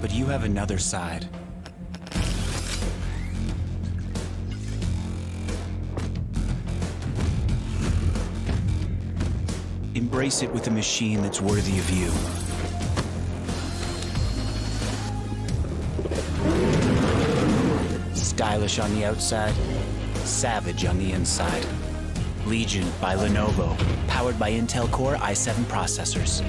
But you have another side. Embrace it with a machine that's worthy of you. Stylish on the outside, savage on the inside. Legion by Lenovo, powered by Intel Core i7 processors.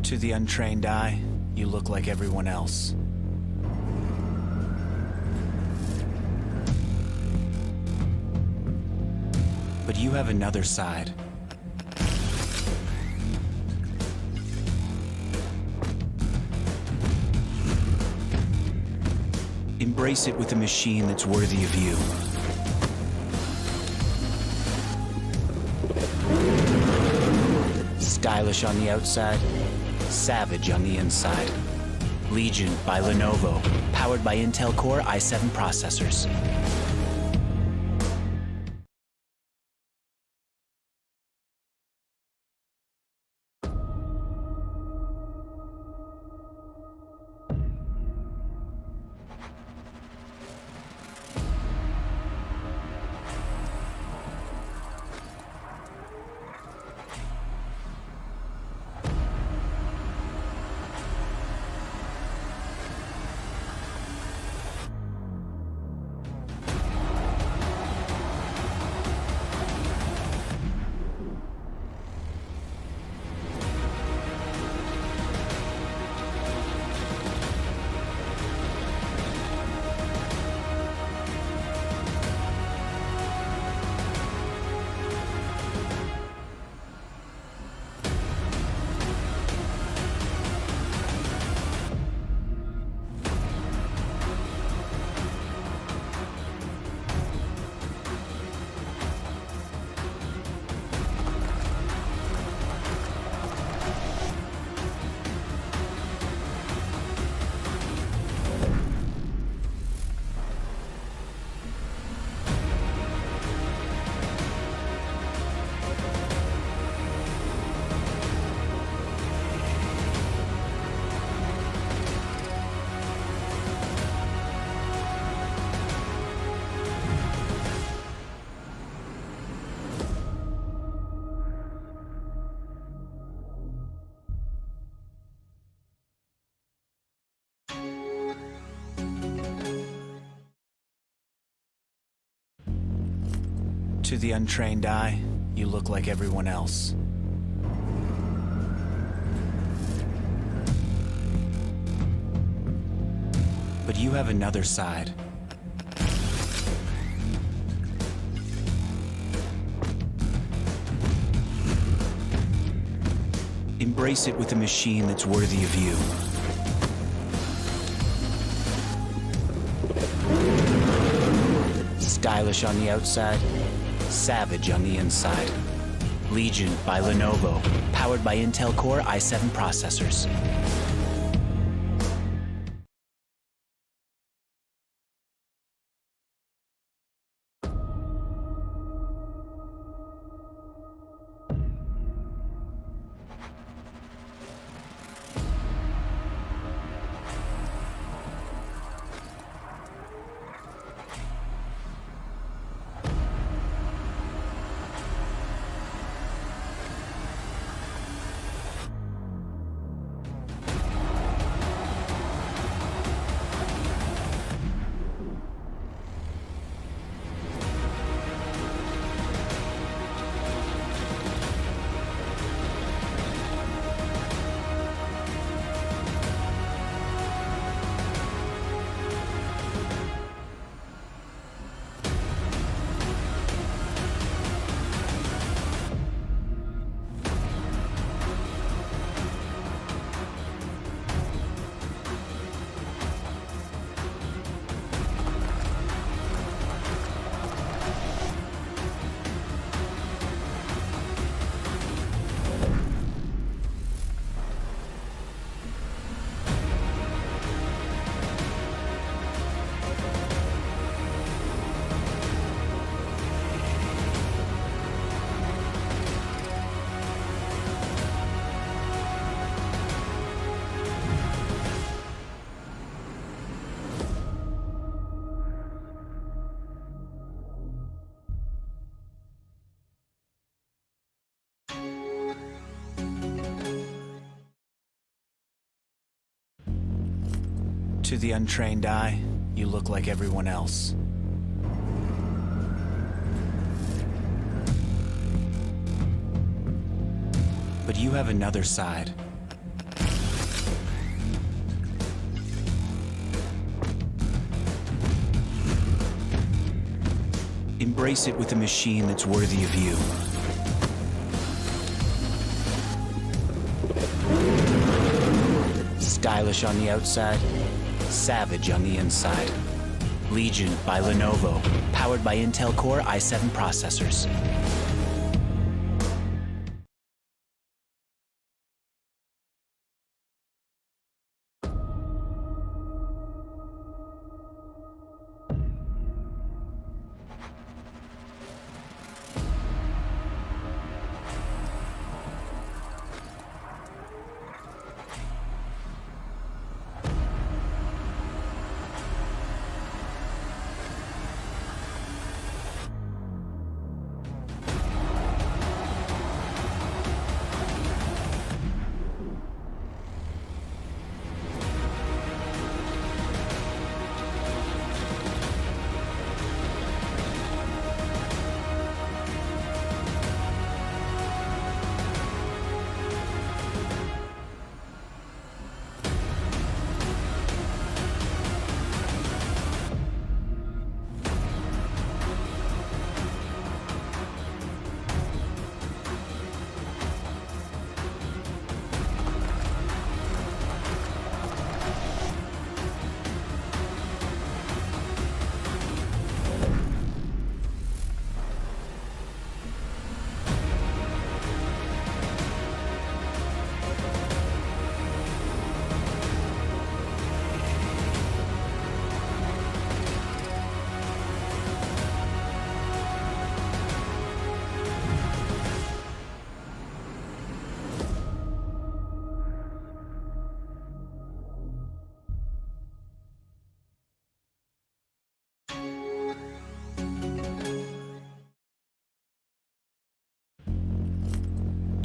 To the untrained eye, you look like everyone else. But you have another side. Embrace it with a machine that's worthy of you. Stylish on the outside, savage on the inside. Legion by Lenovo, powered by Intel Core i7 processors. To the untrained eye, you look like everyone else. But you have another side. Embrace it with a machine that's worthy of you. Stylish on the outside, savage on the inside. Legion by Lenovo, powered by Intel Core i7 processors. To the untrained eye, you look like everyone else. But you have another side. Embrace it with a machine that's worthy of you. Stylish on the outside, savage on the inside. Legion by Lenovo, powered by Intel Core i7 processors.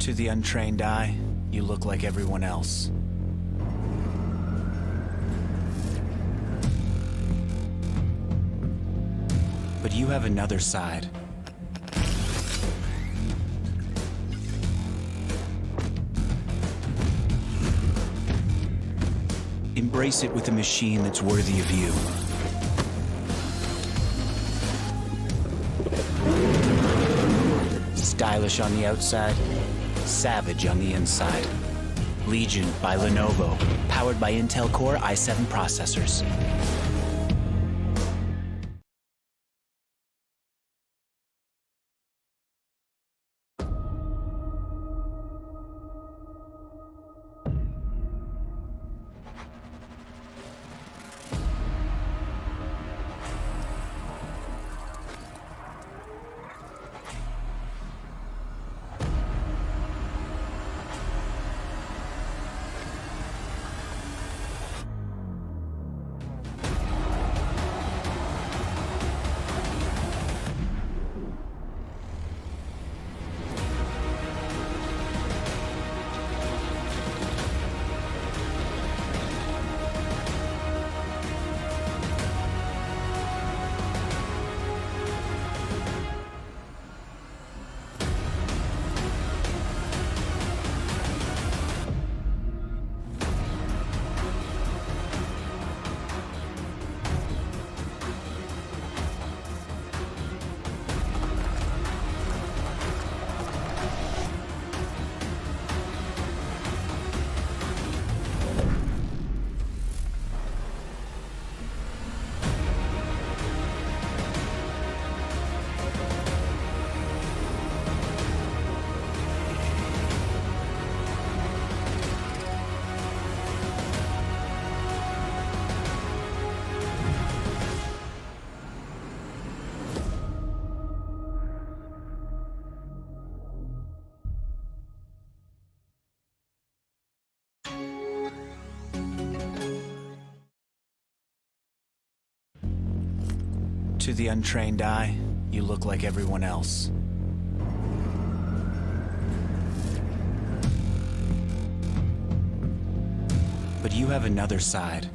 To the untrained eye, you look like everyone else. But you have another side. Embrace it with a machine that's worthy of you. Stylish on the outside, savage on the inside. Legion by Lenovo, powered by Intel Core i7 processors. To the untrained eye, you look like everyone else. But you have another side.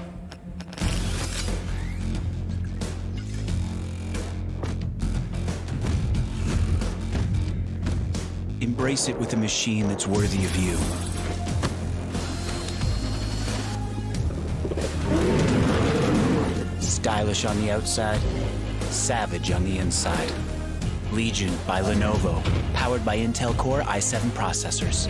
Embrace it with a machine that's worthy of you. Stylish on the outside, savage on the inside. Legion by Lenovo, powered by Intel Core i7 processors.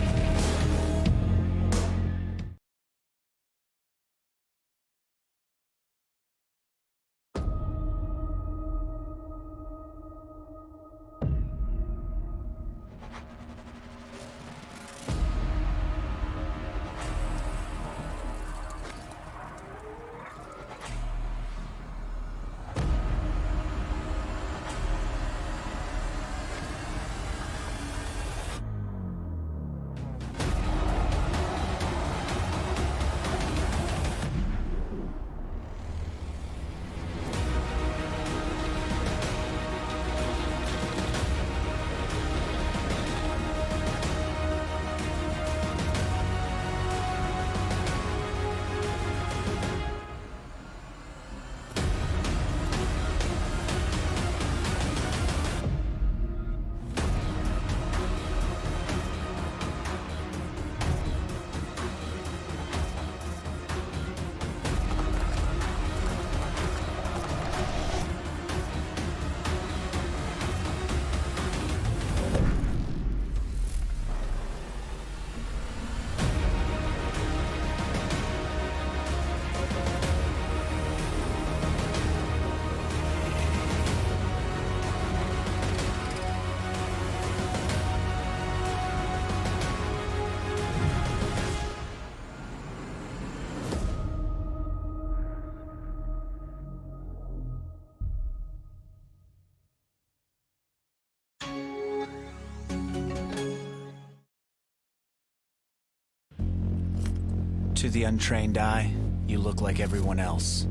To the untrained eye, you look like everyone else.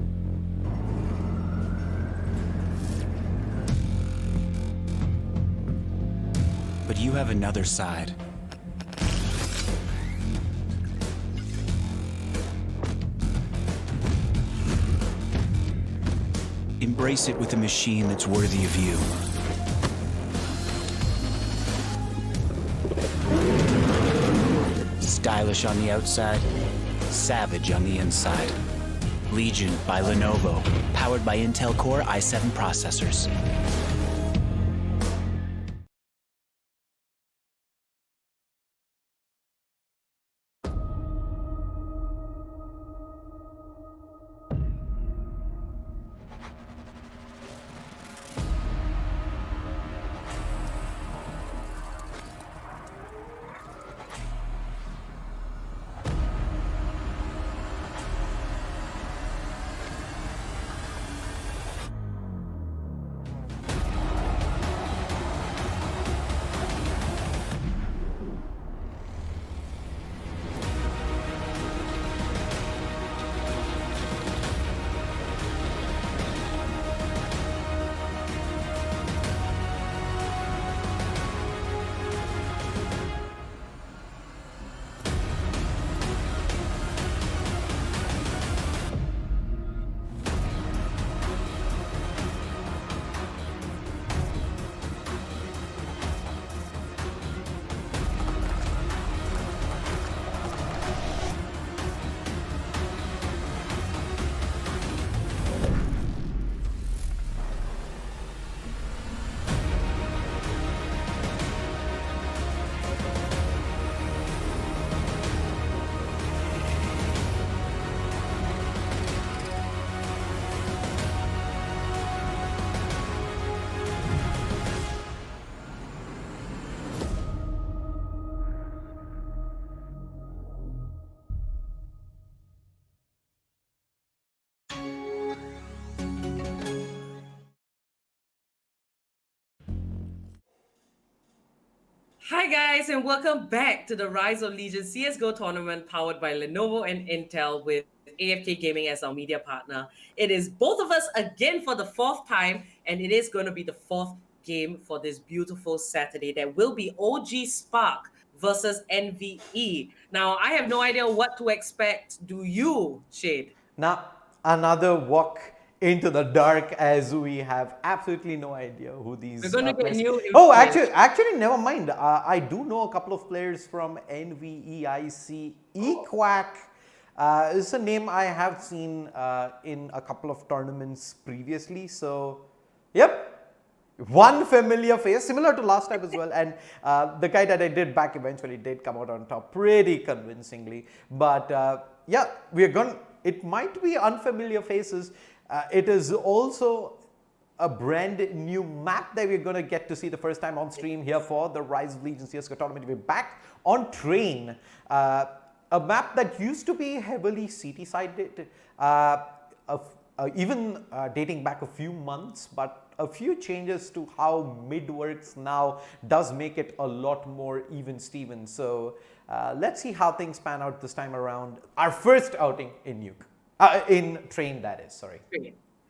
But you have another side. Embrace it with a machine that's worthy of you. Stylish on the outside, savage on the inside. Legion by Lenovo, powered by Intel Core i7 processors. Hi guys, and welcome back to the Rise of Legion CSGO tournament powered by Lenovo and Intel with AFK Gaming as our media partner. It is both of us again for the fourth time, and it is going to be the fourth game for this beautiful Saturday. That will be OG Spark versus NVE. Now, I have no idea what to expect. Do you, Shade? Now, another walk into the dark as we have absolutely no idea who these We're going to get players. new Oh, information. actually, never mind. I do know a couple of players from NVEIC. Equac is a name I have seen in a couple of tournaments previously. So, yep, One familiar face, similar to last time as well, and the guy that I did back eventually did come out on top pretty convincingly. But yeah, it might be unfamiliar faces. It is also a brand new map that we're going to get to see the first time on stream here for the Rise of Legion CSGO tournament. We're back on Train, a map that used to be heavily CT sided, even dating back a few months, but a few changes to how mid works now does make it a lot more even Steven. So let's see how things pan out this time around. Our first outing in in Train, that is, sorry.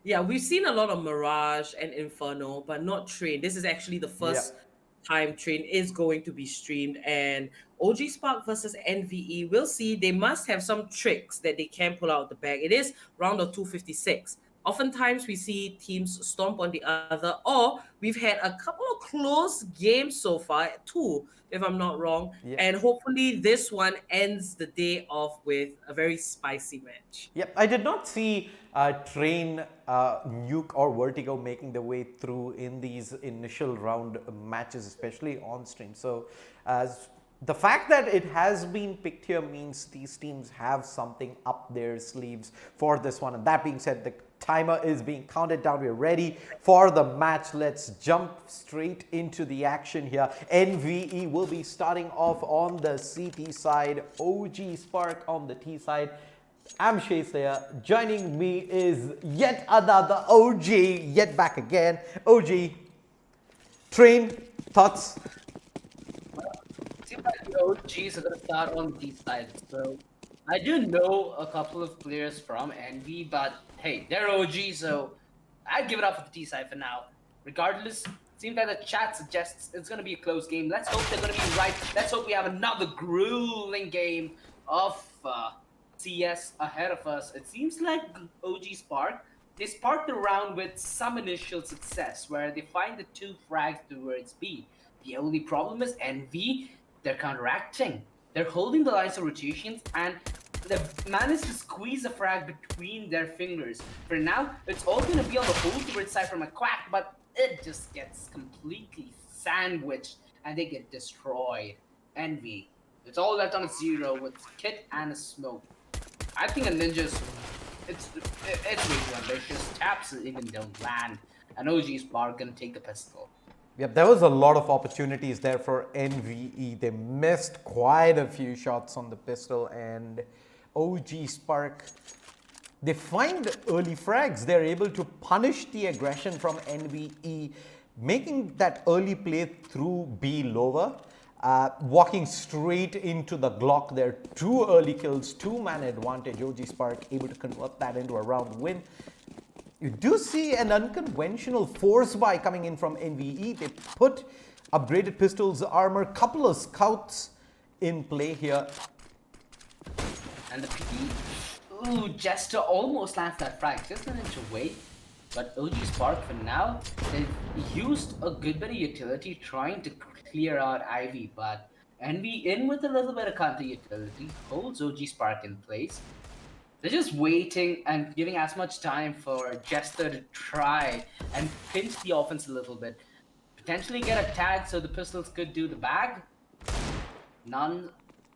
Yeah, we've seen a lot of Mirage and Inferno, but not Train. This is actually the first time Train is going to be streamed, and OG Spark versus NVE. We'll see. They must have some tricks that they can pull out of the bag. It is round of 256. Oftentimes we see teams stomp on the other, or we've had a couple of close games so far, 2 if I'm not wrong, and hopefully this one ends the day off with a very spicy match. Yep, I did not see Train, Nuke or Vertigo making their way through in these initial round matches, especially on stream. So the fact that it has been picked here means these teams have something up their sleeves for this one. And that being said, the timer is being counted down. We're ready for the match. Let's jump straight into the action here. NVE will be starting off on the CT side, OG Spark on the T side. I'm Chase there. Joining me is yet another OG, yet back again. OG, Train, thoughts? Seems like the OGs are gonna start on the side. So I do know a couple of players from Envy, but hey, they're OG, so I'd give it up for the T side for now. Regardless, seems like the chat suggests it's gonna be a close game. Let's hope they're gonna be right. Let's hope we have another grueling game of CS ahead of us. It seems like OG Spark, they sparked the round with some initial success where they find the 2 frags towards B. The only problem is NV, they're counteracting. They're holding the lines of rotations and they've managed to squeeze a frag between their fingers. For now, it's all going to be on the hold towards side from a quack, but it just gets completely sandwiched and they get destroyed. Envy, it's all left on a 0 with Kit and a smoke. I think a Ninja's, it's way too ambitious. Taps even don't land. And OG Spark gonna take the pistol. Yep, there was a lot of opportunities there for NVE. They missed quite a few shots on the pistol, and OG Spark, they find early frags. They're able to punish the aggression from NVE, making that early play through B lower. Walking straight into the Glock there. 2 early kills, 2-man advantage. OG Spark able to convert that into a round win. You do see an unconventional force buy coming in from NVE. They put upgraded pistols, armor, couple of scouts in play here. And the PD, ooh, Jester almost lands that frag, just an inch away. But OG Spark for now, they've used a good bit of utility trying to clear out Ivy, but Envy in with a little bit of counter utility, holds OG Spark in place. They're just waiting and giving as much time for Jester to try and pinch the offense a little bit. Potentially get a tag so the pistols could do the bag. None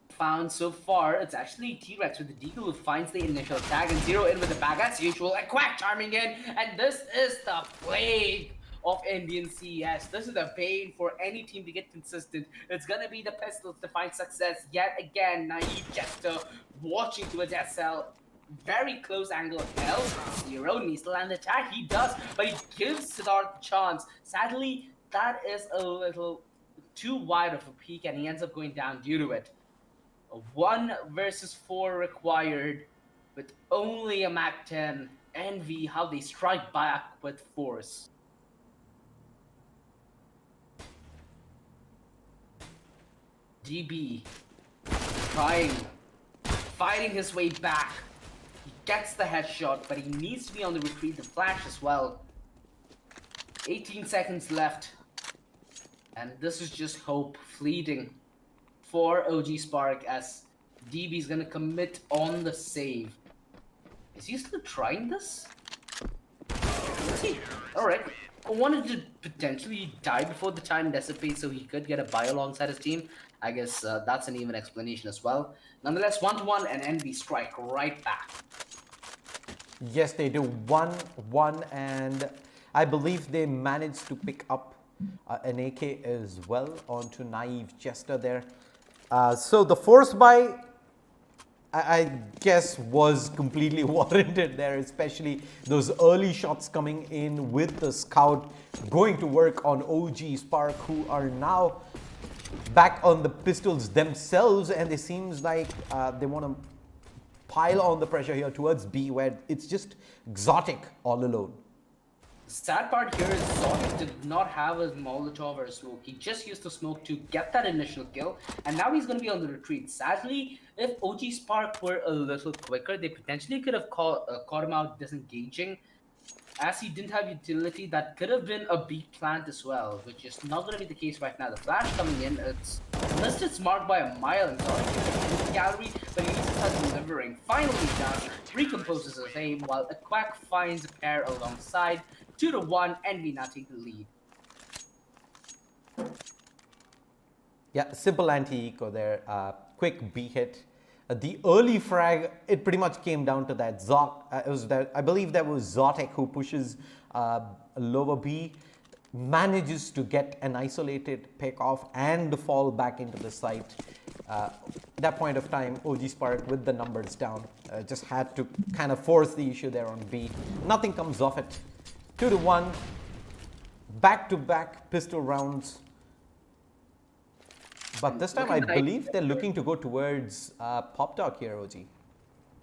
found so far. It's actually T-Rex with the deagle who finds the initial tag and 0 in with the bag as usual. And Quack charming in, and this is the plague of Indian CS. This is a bane for any team to get consistent. It's gonna be the pistols to find success yet again. Naive Jester watching towards SL. Very close angle of L. 0 needs to land the tag. He does, but he gives Siddharth a chance. Sadly, that is a little too wide of a peak, and he ends up going down due to it. A 1 versus 4 required with only a Mac 10. Envy how they strike back with force. DB fighting his way back. He gets the headshot, but he needs to be on the retreat, the flash as well. 18 seconds left. And this is just hope fleeting for OG Spark as DB's gonna commit on the save. Is he still trying this? Let's see. Alright. wanted to potentially die before the time dissipate so he could get a buy alongside his team. I guess that's an even explanation as well. Nonetheless, 1-1 and Envy strike right back. Yes, they do 1-1, and I believe they managed to pick up an AK as well onto Naive Jester there. So the force buy, I guess, was completely warranted there, especially those early shots coming in with the scout going to work on OG Spark, who are now back on the pistols themselves, and it seems like they want to pile on the pressure here towards B, where it's just Exotic all alone. The sad part here is Zonic did not have a Molotov or a smoke. He just used the smoke to get that initial kill, and now he's going to be on the retreat. Sadly, if OG Spark were a little quicker, they potentially could have caught him out disengaging. As he didn't have utility, that could have been a B plant as well, which is not going to be the case right now. The flash coming in, it's listed marked by a mile, and Zonic in the gallery, but he starts delivering. Finally does, recomposes his aim, while a Quack finds a pair alongside. 2-1, Envy now take the lead. Yeah, simple anti-eco there, quick B hit. The early frag, it pretty much came down to that. I believe that was Zotic who pushes lower B, manages to get an isolated pick off and fall back into the site. That point of time, OG Spark with the numbers down just had to kind of force the issue there on B. Nothing comes off it. 2-1, back-to-back pistol rounds. But this time, I believe they're looking to go towards Pop Dog here, OG.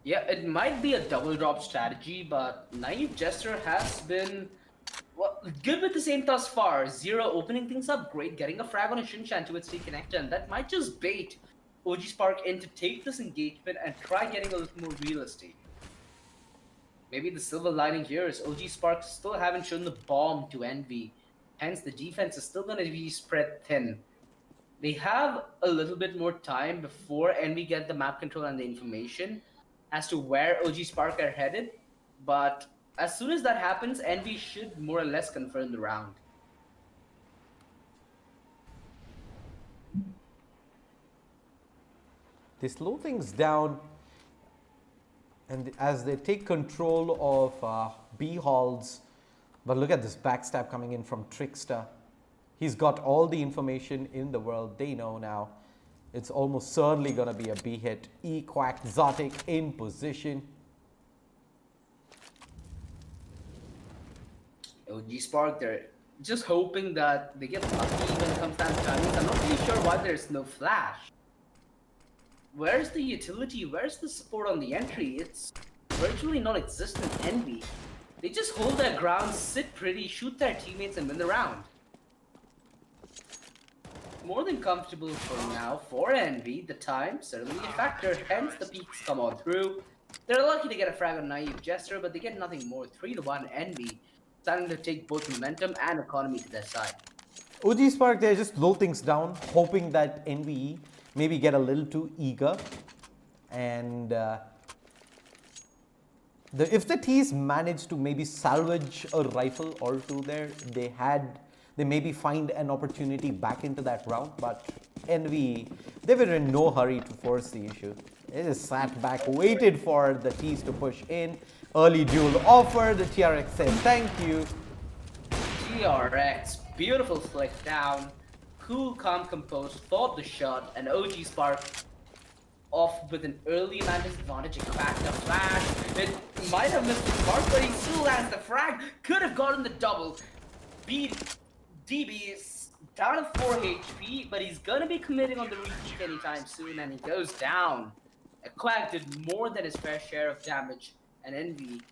Yeah, it might be a double drop strategy, but Naive Jester has been good with the same thus far. Zero opening things up, great. Getting a frag on a Shinshan to its T connector, and that might just bait OG Spark in to take this engagement and try getting a little more real estate. Maybe the silver lining here is OG Spark still haven't shown the bomb to Envy. Hence, the defense is still going to be spread thin. They have a little bit more time before Envy get the map control and the information as to where OG Spark are headed. But as soon as that happens, Envy should more or less confirm the round. They slow things down, and as they take control of B halls, but look at this backstab coming in from Trickster. He's got all the information in the world. They know now. It's almost certainly going to be a B hit. E-Quack, Zotic in position. OG Spark, they're just hoping that they get lucky when it comes down to timings. I'm not really sure why there's no flash. Where's the utility? Where's the support on the entry? It's virtually non-existent. Envy. They just hold their ground, sit pretty, shoot their teammates, and win the round. More than comfortable for now for Envy. The time certainly a factor, hence the peaks come on through. They're lucky to get a frag on Naive Jester, but they get nothing more. 3-1 Envy, starting to take both momentum and economy to their side. OG Spark, they just slow things down, hoping that NVE maybe get a little too eager, and if the T's managed to maybe salvage a rifle or two there, they maybe find an opportunity back into that round. But NVE, they were in no hurry to force the issue. They just sat back, waited for the T's to push in. Early duel offer, the TRX said thank you. TRX, beautiful flick down. Cool, calm, composed, thought the shot, and OG Spark off with an early man disadvantage. It cracked the flash. It might have missed the mark, but he still lands the frag. Could have gotten the double. DB is down to 4 HP, but he's gonna be committing on the retake anytime soon, and he goes down. Quack did more than his fair share of damage, and Envy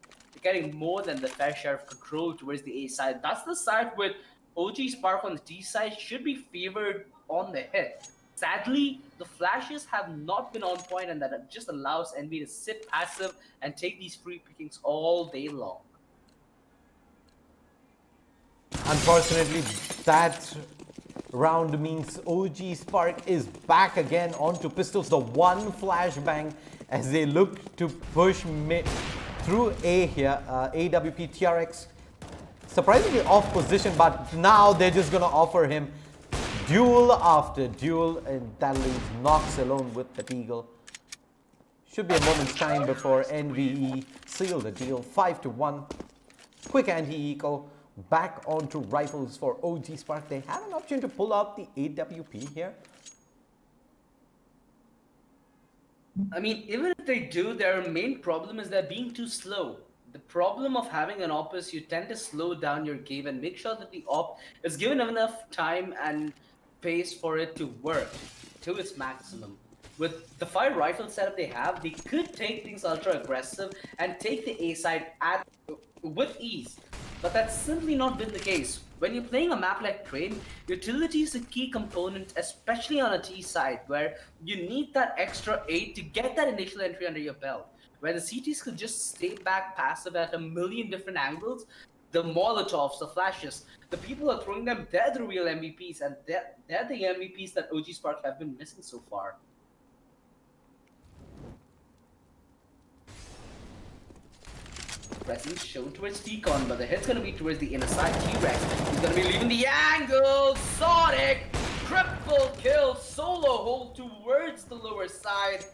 getting more than the fair share of control towards the A side. That's the side with OG Spark on the D side should be favored on the hit. Sadly, the flashes have not been on point, and that just allows Envy to sit passive and take these free pickings all day long. Unfortunately, that round means OG Spark is back again onto pistols. The one flashbang as they look to push mid through A here. AWP TRX surprisingly off position, but now they're just going to offer him duel after duel, and that leaves Nox alone with the Eagle. Should be a moment's time before NVE seal the deal. 5-1. Quick anti-eco. Back onto rifles for OG Spark. They have an option to pull out the AWP here. I mean, even if they do, their main problem is they're being too slow. The problem of having an op is you tend to slow down your game and make sure that the op is given enough time and space for it to work to its maximum. With the 5 rifle setup they have, they could take things ultra aggressive and take the A side with ease. But that's simply not been the case. When you're playing a map like Train, utility is a key component, especially on a T side, where you need that extra aid to get that initial entry under your belt. Where the CTs could just stay back passive at a million different angles, the Molotovs, the flashes, the people are throwing them, they're the real MVPs, and they're the MVPs that OG Spark have been missing so far. Presence shown towards T-Con, but the hit's gonna be towards the inner side. T-Rex, he's gonna be leaving the angle. Sonic, triple kill, solo hold towards the lower side,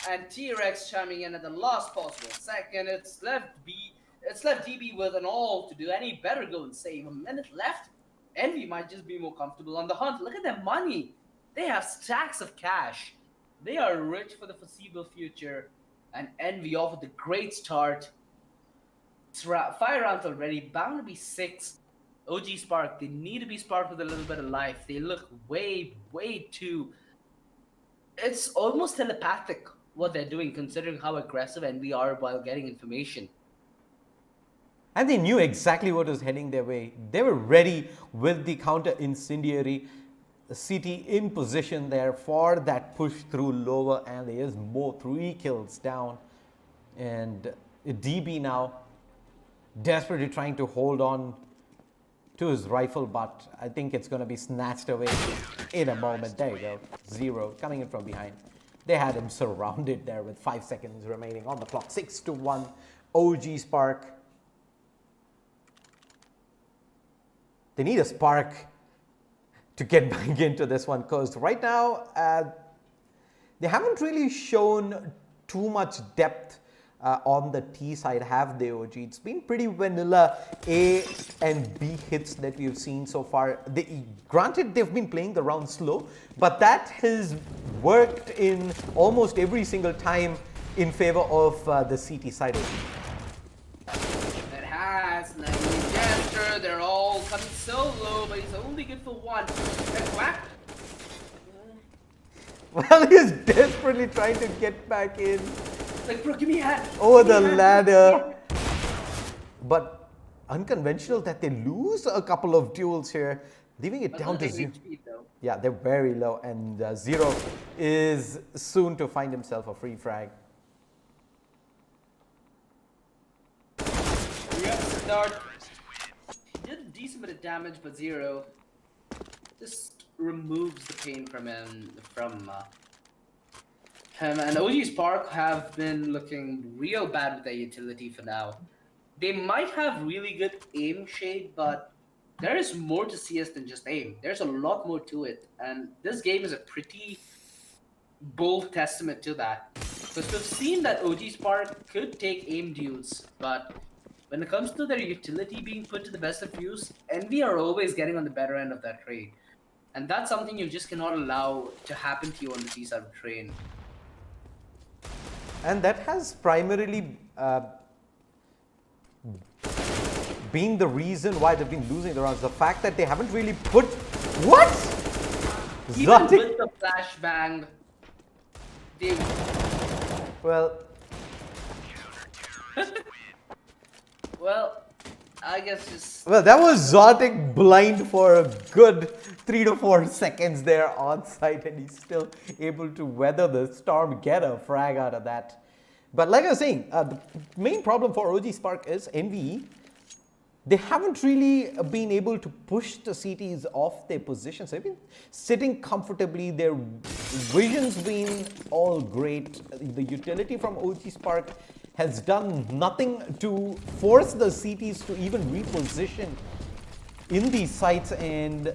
and T-Rex chiming in at the last possible second. It's left DB with an all to do any better. Go and save. A minute left. Envy might just be more comfortable on the hunt. Look at their money. They have stacks of cash. They are rich for the foreseeable future, and Envy off with a great start. 5 rounds already, bound to be 6. OG Spark, they need to be sparked with a little bit of life. They look way too... It's almost telepathic what they're doing, considering how aggressive NV are while getting information. And they knew exactly what was heading their way. They were ready with the counter incendiary. The CT in position there for that push through lower, and there is more 3 kills down. And DB now desperately trying to hold on to his rifle, but I think it's going to be snatched away in a moment. There you go. 0 coming in from behind. They had him surrounded there with 5 seconds remaining on the clock. 6-1. OG Spark. They need a spark to get back into this one, because right now they haven't really shown too much depth on the T side, have they, OG? It's been pretty vanilla A and B hits that we've seen so far. Granted, they've been playing the round slow, but that has worked in almost every single time in favor of the CT side. It has. Nice gesture. They're all coming so low, but he's only good for 1. And whack. Well, he's desperately trying to get back in. Like, bro, give me a hat. Over the ladder. But unconventional that they lose a couple of duels here, leaving it down to 0. Yeah, they're very low, and 0 is soon to find himself a free frag. Start. He did a decent bit of damage, but 0 just removes the pain from him. And OG Spark have been looking real bad with their utility for now. They might have really good aim shade, but there is more to CS than just aim. There's a lot more to it, and this game is a pretty bold testament to that. Because we've seen that OG Spark could take aim duels, but when it comes to their utility being put to the best of use, Envy are always getting on the better end of that trade. And that's something you just cannot allow to happen to you on the T side of train. And that has primarily been the reason why they've been losing the rounds. The fact that they haven't really put... What? Even with the flashbang, they... Well... Well, I guess just... Well, that was Zotic blind for a good 3 to 4 seconds there on site, and he's still able to weather the storm, get a frag out of that. But like I was saying, the main problem for OG Spark is NVE they haven't really been able to push the CTs off their positions. They've been sitting comfortably. Their vision's been all great. The utility from OG Spark has done nothing to force the CTs to even reposition in these sites, and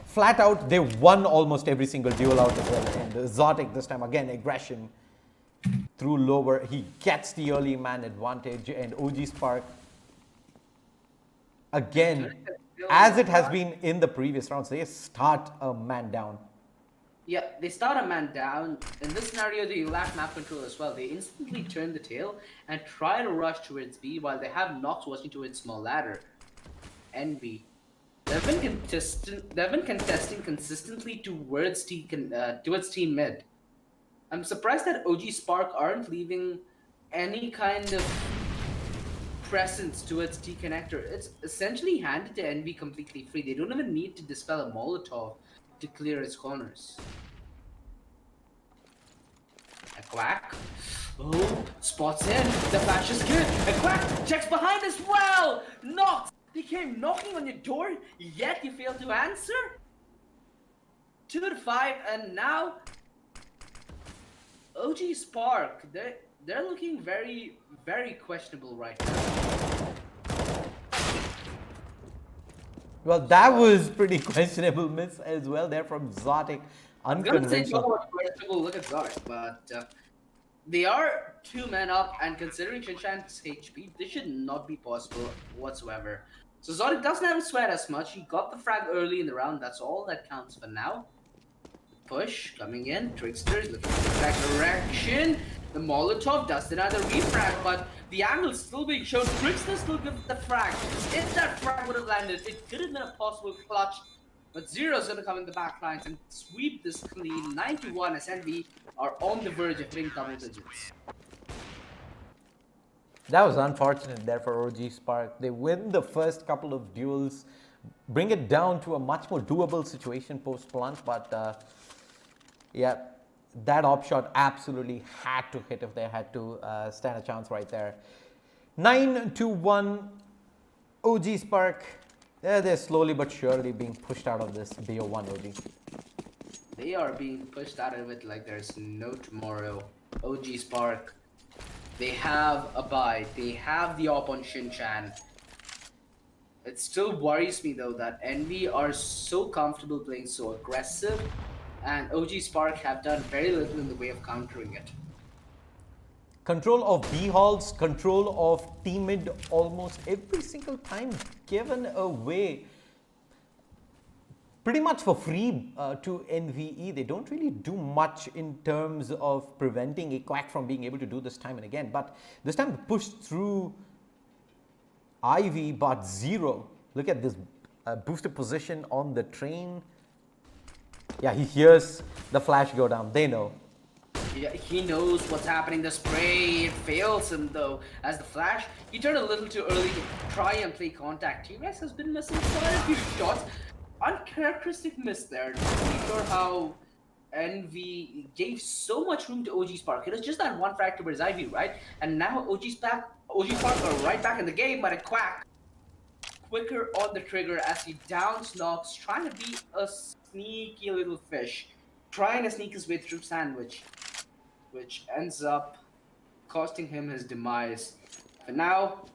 flat out, they won almost every single duel out as well. And Zotic this time, again, aggression through lower. He gets the early man advantage, and OG Spark, again, as it has been in the previous rounds, they start a man down. Yeah, they start a man down. In this scenario, they lack map control as well. They instantly turn the tail and try to rush towards B while they have Nox watching towards small ladder. Envy. They've been contesting consistently towards team mid. I'm surprised that OG Spark aren't leaving any kind of presence towards T connector. It's essentially handed to Envy completely free. They don't even need to dispel a Molotov to clear its corners. A Quack. Oh, spots in. The flash is good. A Quack checks behind as well. Not. They came knocking on your door, yet you failed to answer. 2 to 5, and now OG Spark. They're looking very, very questionable right now. Well, that was pretty questionable miss as well there from Zotic. Unconventional. Questionable look at Zotic, but they are 2 men up, and considering Shinshan's HP, this should not be possible whatsoever. So Zotic doesn't have to sweat as much. He got the frag early in the round. That's all that counts for now. Push coming in. Trickster is looking for the back direction. The Molotov does another refrag, but the angle's still being shown. Trickster still gives the frag. If that frag would have landed, it could have been a possible clutch. But Zero's going to come in the back lines and sweep this clean. 9-1 as Envy are on the verge of hitting double digits. That was unfortunate there for OG Spark. They win the first couple of duels, bring it down to a much more doable situation post-plant, but yeah, that op shot absolutely had to hit if they had to stand a chance right there. 9-1, OG Spark. Yeah, they're slowly but surely being pushed out of this BO1 OG. They are being pushed out of it like there's no tomorrow. OG Spark. They have a bye. They have the op on Shinchan. It still worries me though that Envy are so comfortable playing so aggressive, and OG Spark have done very little in the way of countering it. Control of B halls, control of T mid almost every single time given away. Pretty much for free to NVE. They don't really do much in terms of preventing a Quack from being able to do this time and again. But this time they pushed through Ivy, but Zero. Look at this boosted position on the train. Yeah, he hears the flash go down. They know. Yeah, he knows what's happening. The spray, it fails him though. As the flash, he turned a little too early to try and play contact. T-Rex has been missing quite a few shots. Uncharacteristic miss there. Not sure how Envy gave so much room to OG Spark. It was just that one frag towards Ivy, right? And now OG Spark are right back in the game, but a Quack quicker on the trigger as he downs Nox, trying to be a sneaky little fish, trying to sneak his way through Sandwich, which ends up costing him his demise. For now,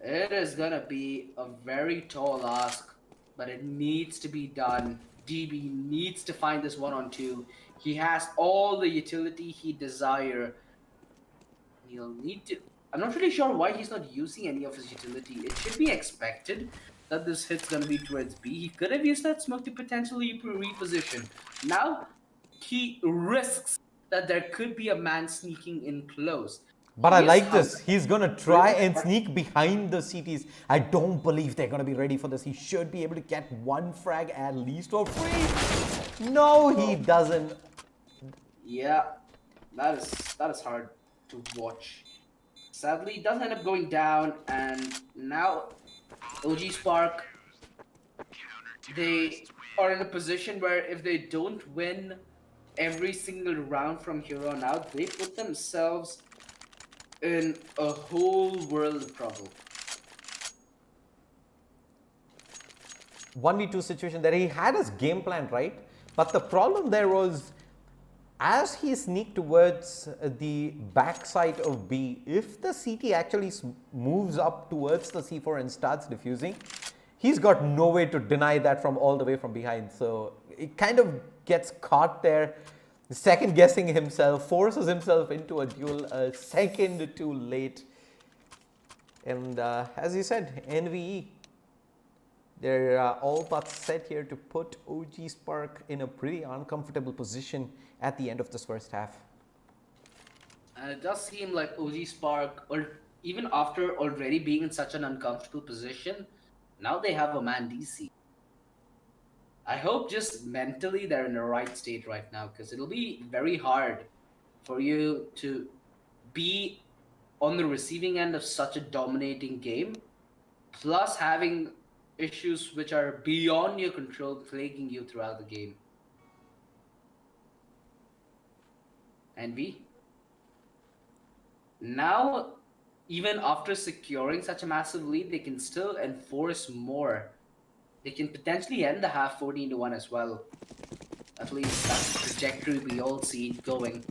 it is gonna be a very tall ask, but it needs to be done. DB needs to find this 1-on-2. He has all the utility he desire. He'll need to. I'm not really sure why he's not using any of his utility. It should be expected that this hit's gonna be towards B. He could have used that smoke to potentially reposition. Now he risks that there could be a man sneaking in close. But I like this. He's going to try and sneak behind the CTs. I don't believe they're going to be ready for this. He should be able to get one frag at least for free. No, he doesn't. Yeah, that is hard to watch. Sadly, it doesn't end up going down, and now OG Spark, they are in a position where if they don't win every single round from here on out, they put themselves in a whole world of trouble. 1v2 situation that he had his game plan right, but the problem there was as he sneaked towards the backside of B, if the CT actually moves up towards the C4 and starts defusing, he's got no way to deny that from all the way from behind. So it kind of gets caught there, second guessing himself, forces himself into a duel a second too late. And as you said, NVE, they're all but set here to put OG Spark in a pretty uncomfortable position at the end of this first half. And it does seem like OG Spark, or even after already being in such an uncomfortable position, now they have a man DC. I hope just mentally they're in the right state right now, because it'll be very hard for you to be on the receiving end of such a dominating game, plus having issues which are beyond your control plaguing you throughout the game. And B, now, even after securing such a massive lead, they can still enforce more. They can potentially end the half 14-1 as well. At least that's the trajectory we all see it going.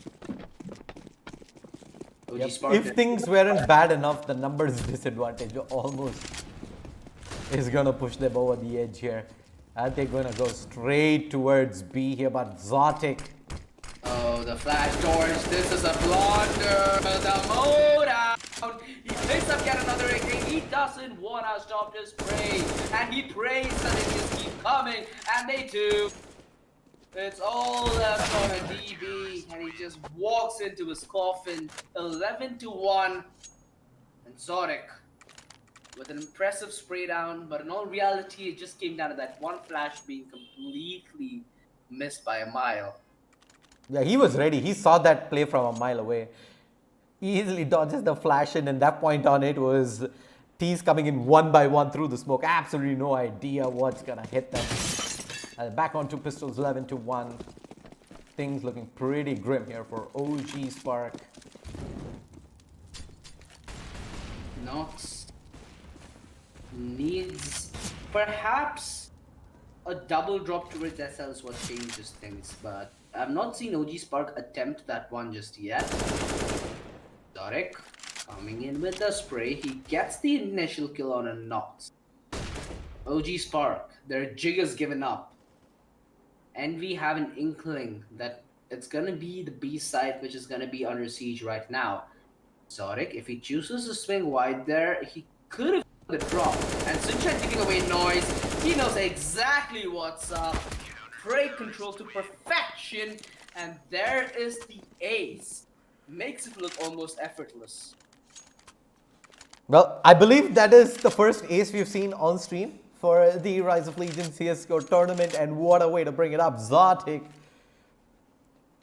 Yep. If things weren't bad enough, the numbers disadvantage almost is going to push them over the edge here. And they're going to go straight towards B here, but Zotic. Oh, the flash doors. This is a blunder. The mode out. He picks up yet another AK. He doesn't want to stop this spray. And he prays that they just keep coming. And they do. It's all left on a DB. And he just walks into his coffin. 11-1. And Zotic with an impressive spray down. But in all reality, it just came down to that one flash being completely missed by a mile. Yeah, he was ready. He saw that play from a mile away. He easily dodges the flash in, and that point on it was T's coming in one by one through the smoke. Absolutely no idea what's going to hit them. Back onto pistols, 11-1. Things looking pretty grim here for OG Spark. Nox needs perhaps a double drop towards SL is what changes things, but I've not seen OG Spark attempt that one just yet. Zotic coming in with the spray. He gets the initial kill on a Nox. OG Spark, their jig has given up. And we have an inkling that it's gonna be the B side which is gonna be under siege right now. Zotic, if he chooses to swing wide there, he could have the drop. And Sunshine taking away noise. He knows exactly what's up. Prey control to perfection. And there is the ace. Makes it look almost effortless. Well, I believe that is the first ace we've seen on stream for the Rise of Legion CSGO tournament, and what a way to bring it up. Zotic,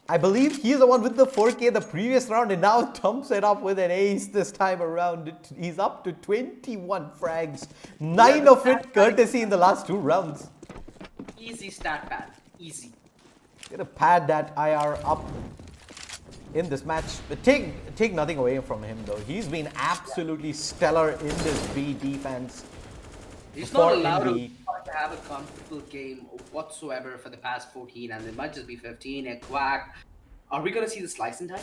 I believe he's the one with the 4K the previous round, and now thumps it up with an ace this time around. He's up to 21 frags, 9 of it courtesy in the last 2 rounds. Easy stat pad, easy. Gonna pad that IR up in this match. Take nothing away from him though. He's been absolutely stellar in this B defense. He's not allowed to have a comfortable game whatsoever for the past 14, and it might just be 15. And Quack, are we gonna see the slice in time?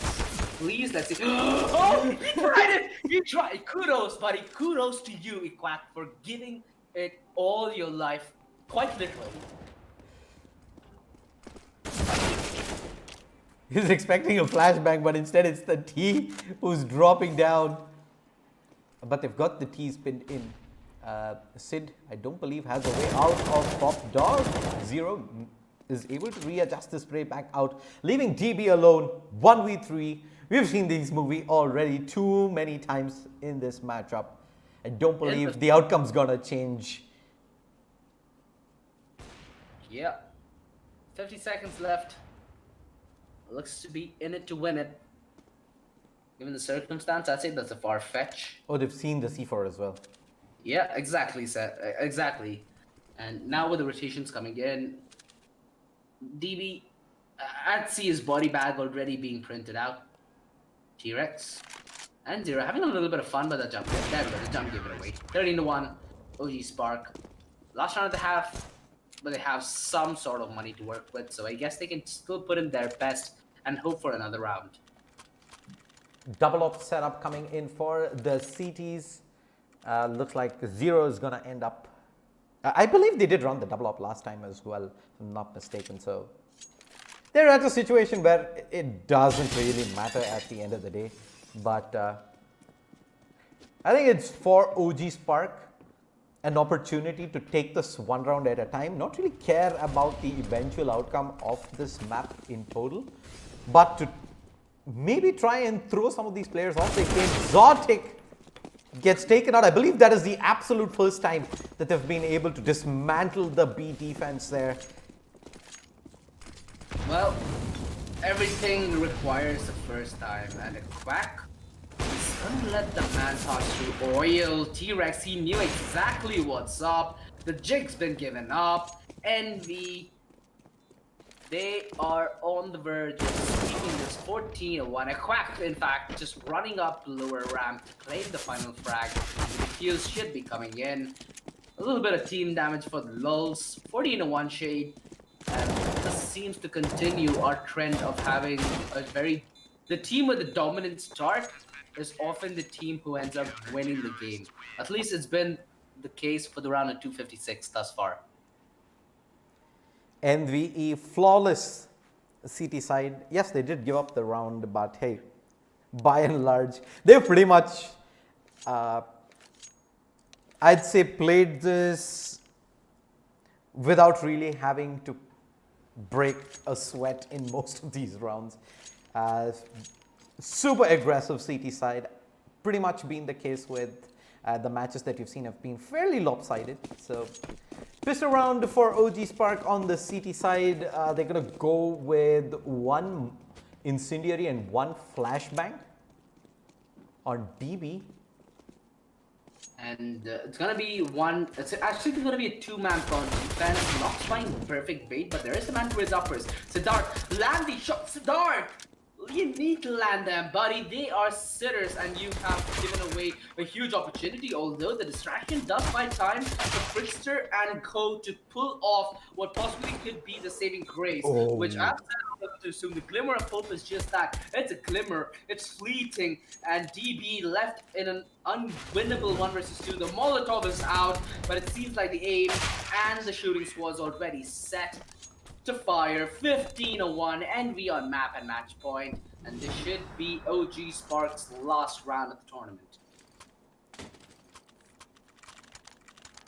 Please, let's see. Oh, he tried it! He tried. Kudos, buddy. Kudos to you, Quack, for giving it all your life, quite literally. He's expecting a flashbang, but instead it's the T who's dropping down. But they've got the T's pinned in. Sid, I don't believe, has a way out of Pop Dog. Zero is able to readjust the spray back out, leaving DB alone. 1v3. We've seen this movie already too many times in this matchup. I don't believe the outcome's gonna change. Yeah. 50 seconds left. Looks to be in it to win it. Given the circumstance, I'd say that's a far fetch. Oh, they've seen the C4 as well. Yeah, exactly, Seth. Exactly. And now with the rotations coming in, DB, I'd see his body bag already being printed out. T-Rex. And 0 having a little bit of fun, but the jump, there we go, the jump gave it away. 13-1, OG Spark. Last round of the half, but they have some sort of money to work with, so I guess they can still put in their best and hope for another round. Double up setup coming in for the CTs. Looks like 0 is going to end up. I believe they did run the double up last time as well, if I'm not mistaken. So they're at a situation where it doesn't really matter at the end of the day. But I think it's for OG Spark an opportunity to take this one round at a time, not really care about the eventual outcome of this map in total, but to maybe try and throw some of these players off their game. Exotic gets taken out. I believe that is the absolute first time that they've been able to dismantle the B defense there. Well, everything requires a first time, and a Quack doesn't let the man pass through oil. T-Rex, he knew exactly what's up. The jig's been given up. Envy, they are on the verge of sweeping this 14-1. A Quack, in fact, just running up lower ramp to claim the final frag. Xiphious should be coming in. A little bit of team damage for the lulls. 14-1 shade. And this seems to continue our trend of having a the team with the dominant start is often the team who ends up winning the game. At least it's been the case for the round of 256 thus far. NVE flawless CT side. Yes, they did give up the round, but hey, by and large, they've pretty much, I'd say, played this without really having to break a sweat in most of these rounds. Super aggressive CT side, pretty much been the case with the matches that you've seen have been fairly lopsided. So pistol round for OG Spark on the CT side. They're going to go with one incendiary and one flashbang on DB. And it's gonna be it's actually gonna be a two-man front defense. Not finding the perfect bait, but there is a man to his uppers. Siddharth, land the shot, Siddharth! You need to land them, buddy. They are sitters, and you have given away a huge opportunity. Although the distraction does buy time for Frickster and Co to pull off what possibly could be the saving grace. Which I've to assume the glimmer of hope is just that. It's a glimmer. It's fleeting, and DB left in an unwinnable 1 versus 2. The Molotov is out, but it seems like the aim and the shooting was already set to fire. 15-1, Envy on map and match point, and this should be OG Spark's last round of the tournament.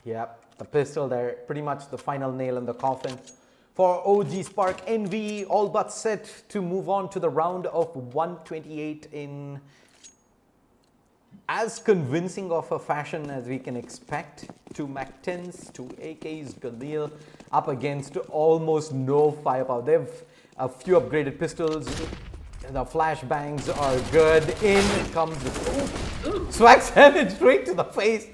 Yep, the pistol there, pretty much the final nail in the coffin for OG Spark. Envy all but set to move on to the round of 128 in as convincing of a fashion as we can expect. 2 MAC-10s, 2 AKs, Galil up against almost no firepower. They've a few upgraded pistols. The flashbangs are good. In comes the Swag 7 straight to the face.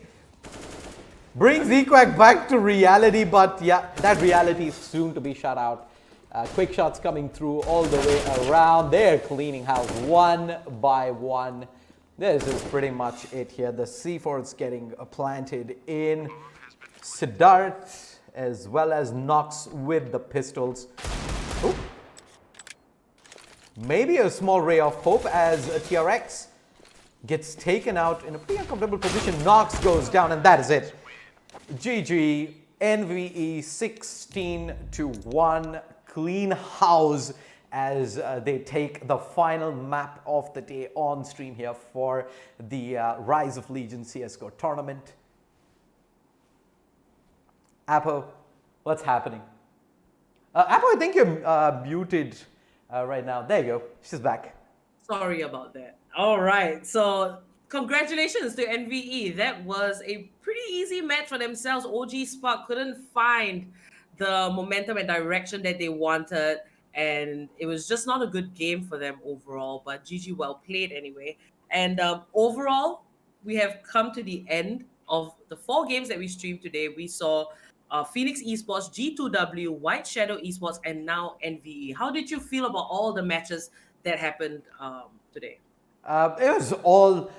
Brings Equack back to reality, but yeah, that reality is soon to be shut out. Quick shots coming through all the way around. They're cleaning house one by one. This is pretty much it here. The C4's getting planted in. Siddharth as well as Nox with the pistols. Ooh. Maybe a small ray of hope as TRX gets taken out in a pretty uncomfortable position. Nox goes down, and that is it. GG, NVE 16-1, clean house as they take the final map of the day on stream here for the Rise of Legion CSGO tournament. Apo, what's happening? Apo, I think you're muted right now. There you go. She's back. Sorry about that. All right. So congratulations to NVE. That was a pretty easy match for themselves. OG Spark couldn't find the momentum and direction that they wanted, and it was just not a good game for them overall. But GG, well played anyway. And overall, we have come to the end of the 4 games that we streamed today. We saw Phoenix Esports, G2W, White Shadow Esports, and now NVE. How did you feel about all the matches that happened today? It was all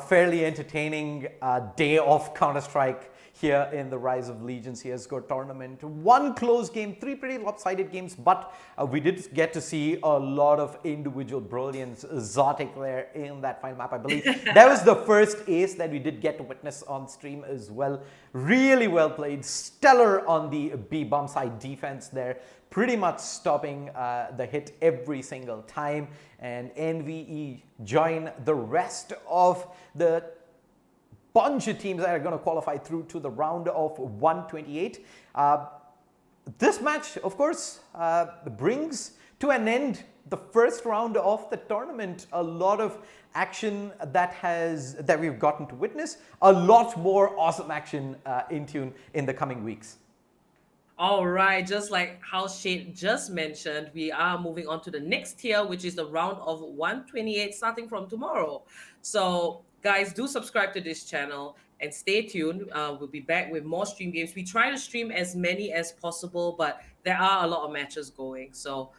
fairly entertaining day of Counter-Strike here in the Rise of Legion CSGO tournament. One close game, three pretty lopsided games, but we did get to see a lot of individual brilliance. Zotic there in that final map, I believe. That was the first ace that we did get to witness on stream as well. Really well played. Stellar on the B bomb side defense there. Pretty much stopping the hit every single time. And NVE join the rest of the bunch of teams that are going to qualify through to the round of 128. This match, of course, brings to an end the first round of the tournament. A lot of action that we've gotten to witness. A lot more awesome action in tune in the coming weeks. All right, just like how Shade just mentioned, we are moving on to the next tier, which is the round of 128 starting from tomorrow. So guys, do subscribe to this channel and stay tuned. We'll be back with more stream games. We try to stream as many as possible, but there are a lot of matches going. So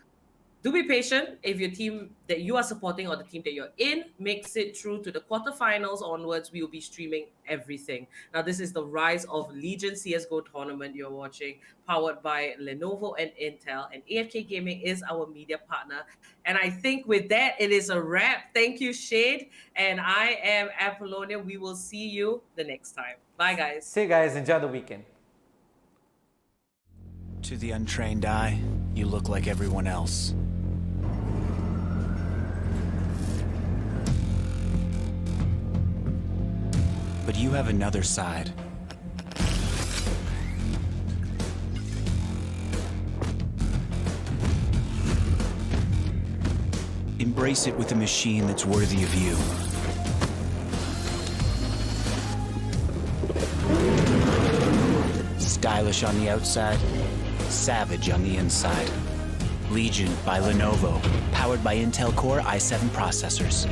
do be patient. If your team that you are supporting or the team that you're in makes it through to the quarterfinals onwards, we will be streaming everything. Now, this is the Rise of Legion CSGO tournament you're watching, powered by Lenovo and Intel, and AFK Gaming is our media partner. And I think with that, it is a wrap. Thank you, Shade. And I am Apollonia. We will see you the next time. Bye, guys. See you guys. Enjoy the weekend. To the untrained eye, you look like everyone else. But you have another side. Embrace it with a machine that's worthy of you. Stylish on the outside, savage on the inside. Legion by Lenovo, powered by Intel Core i7 processors.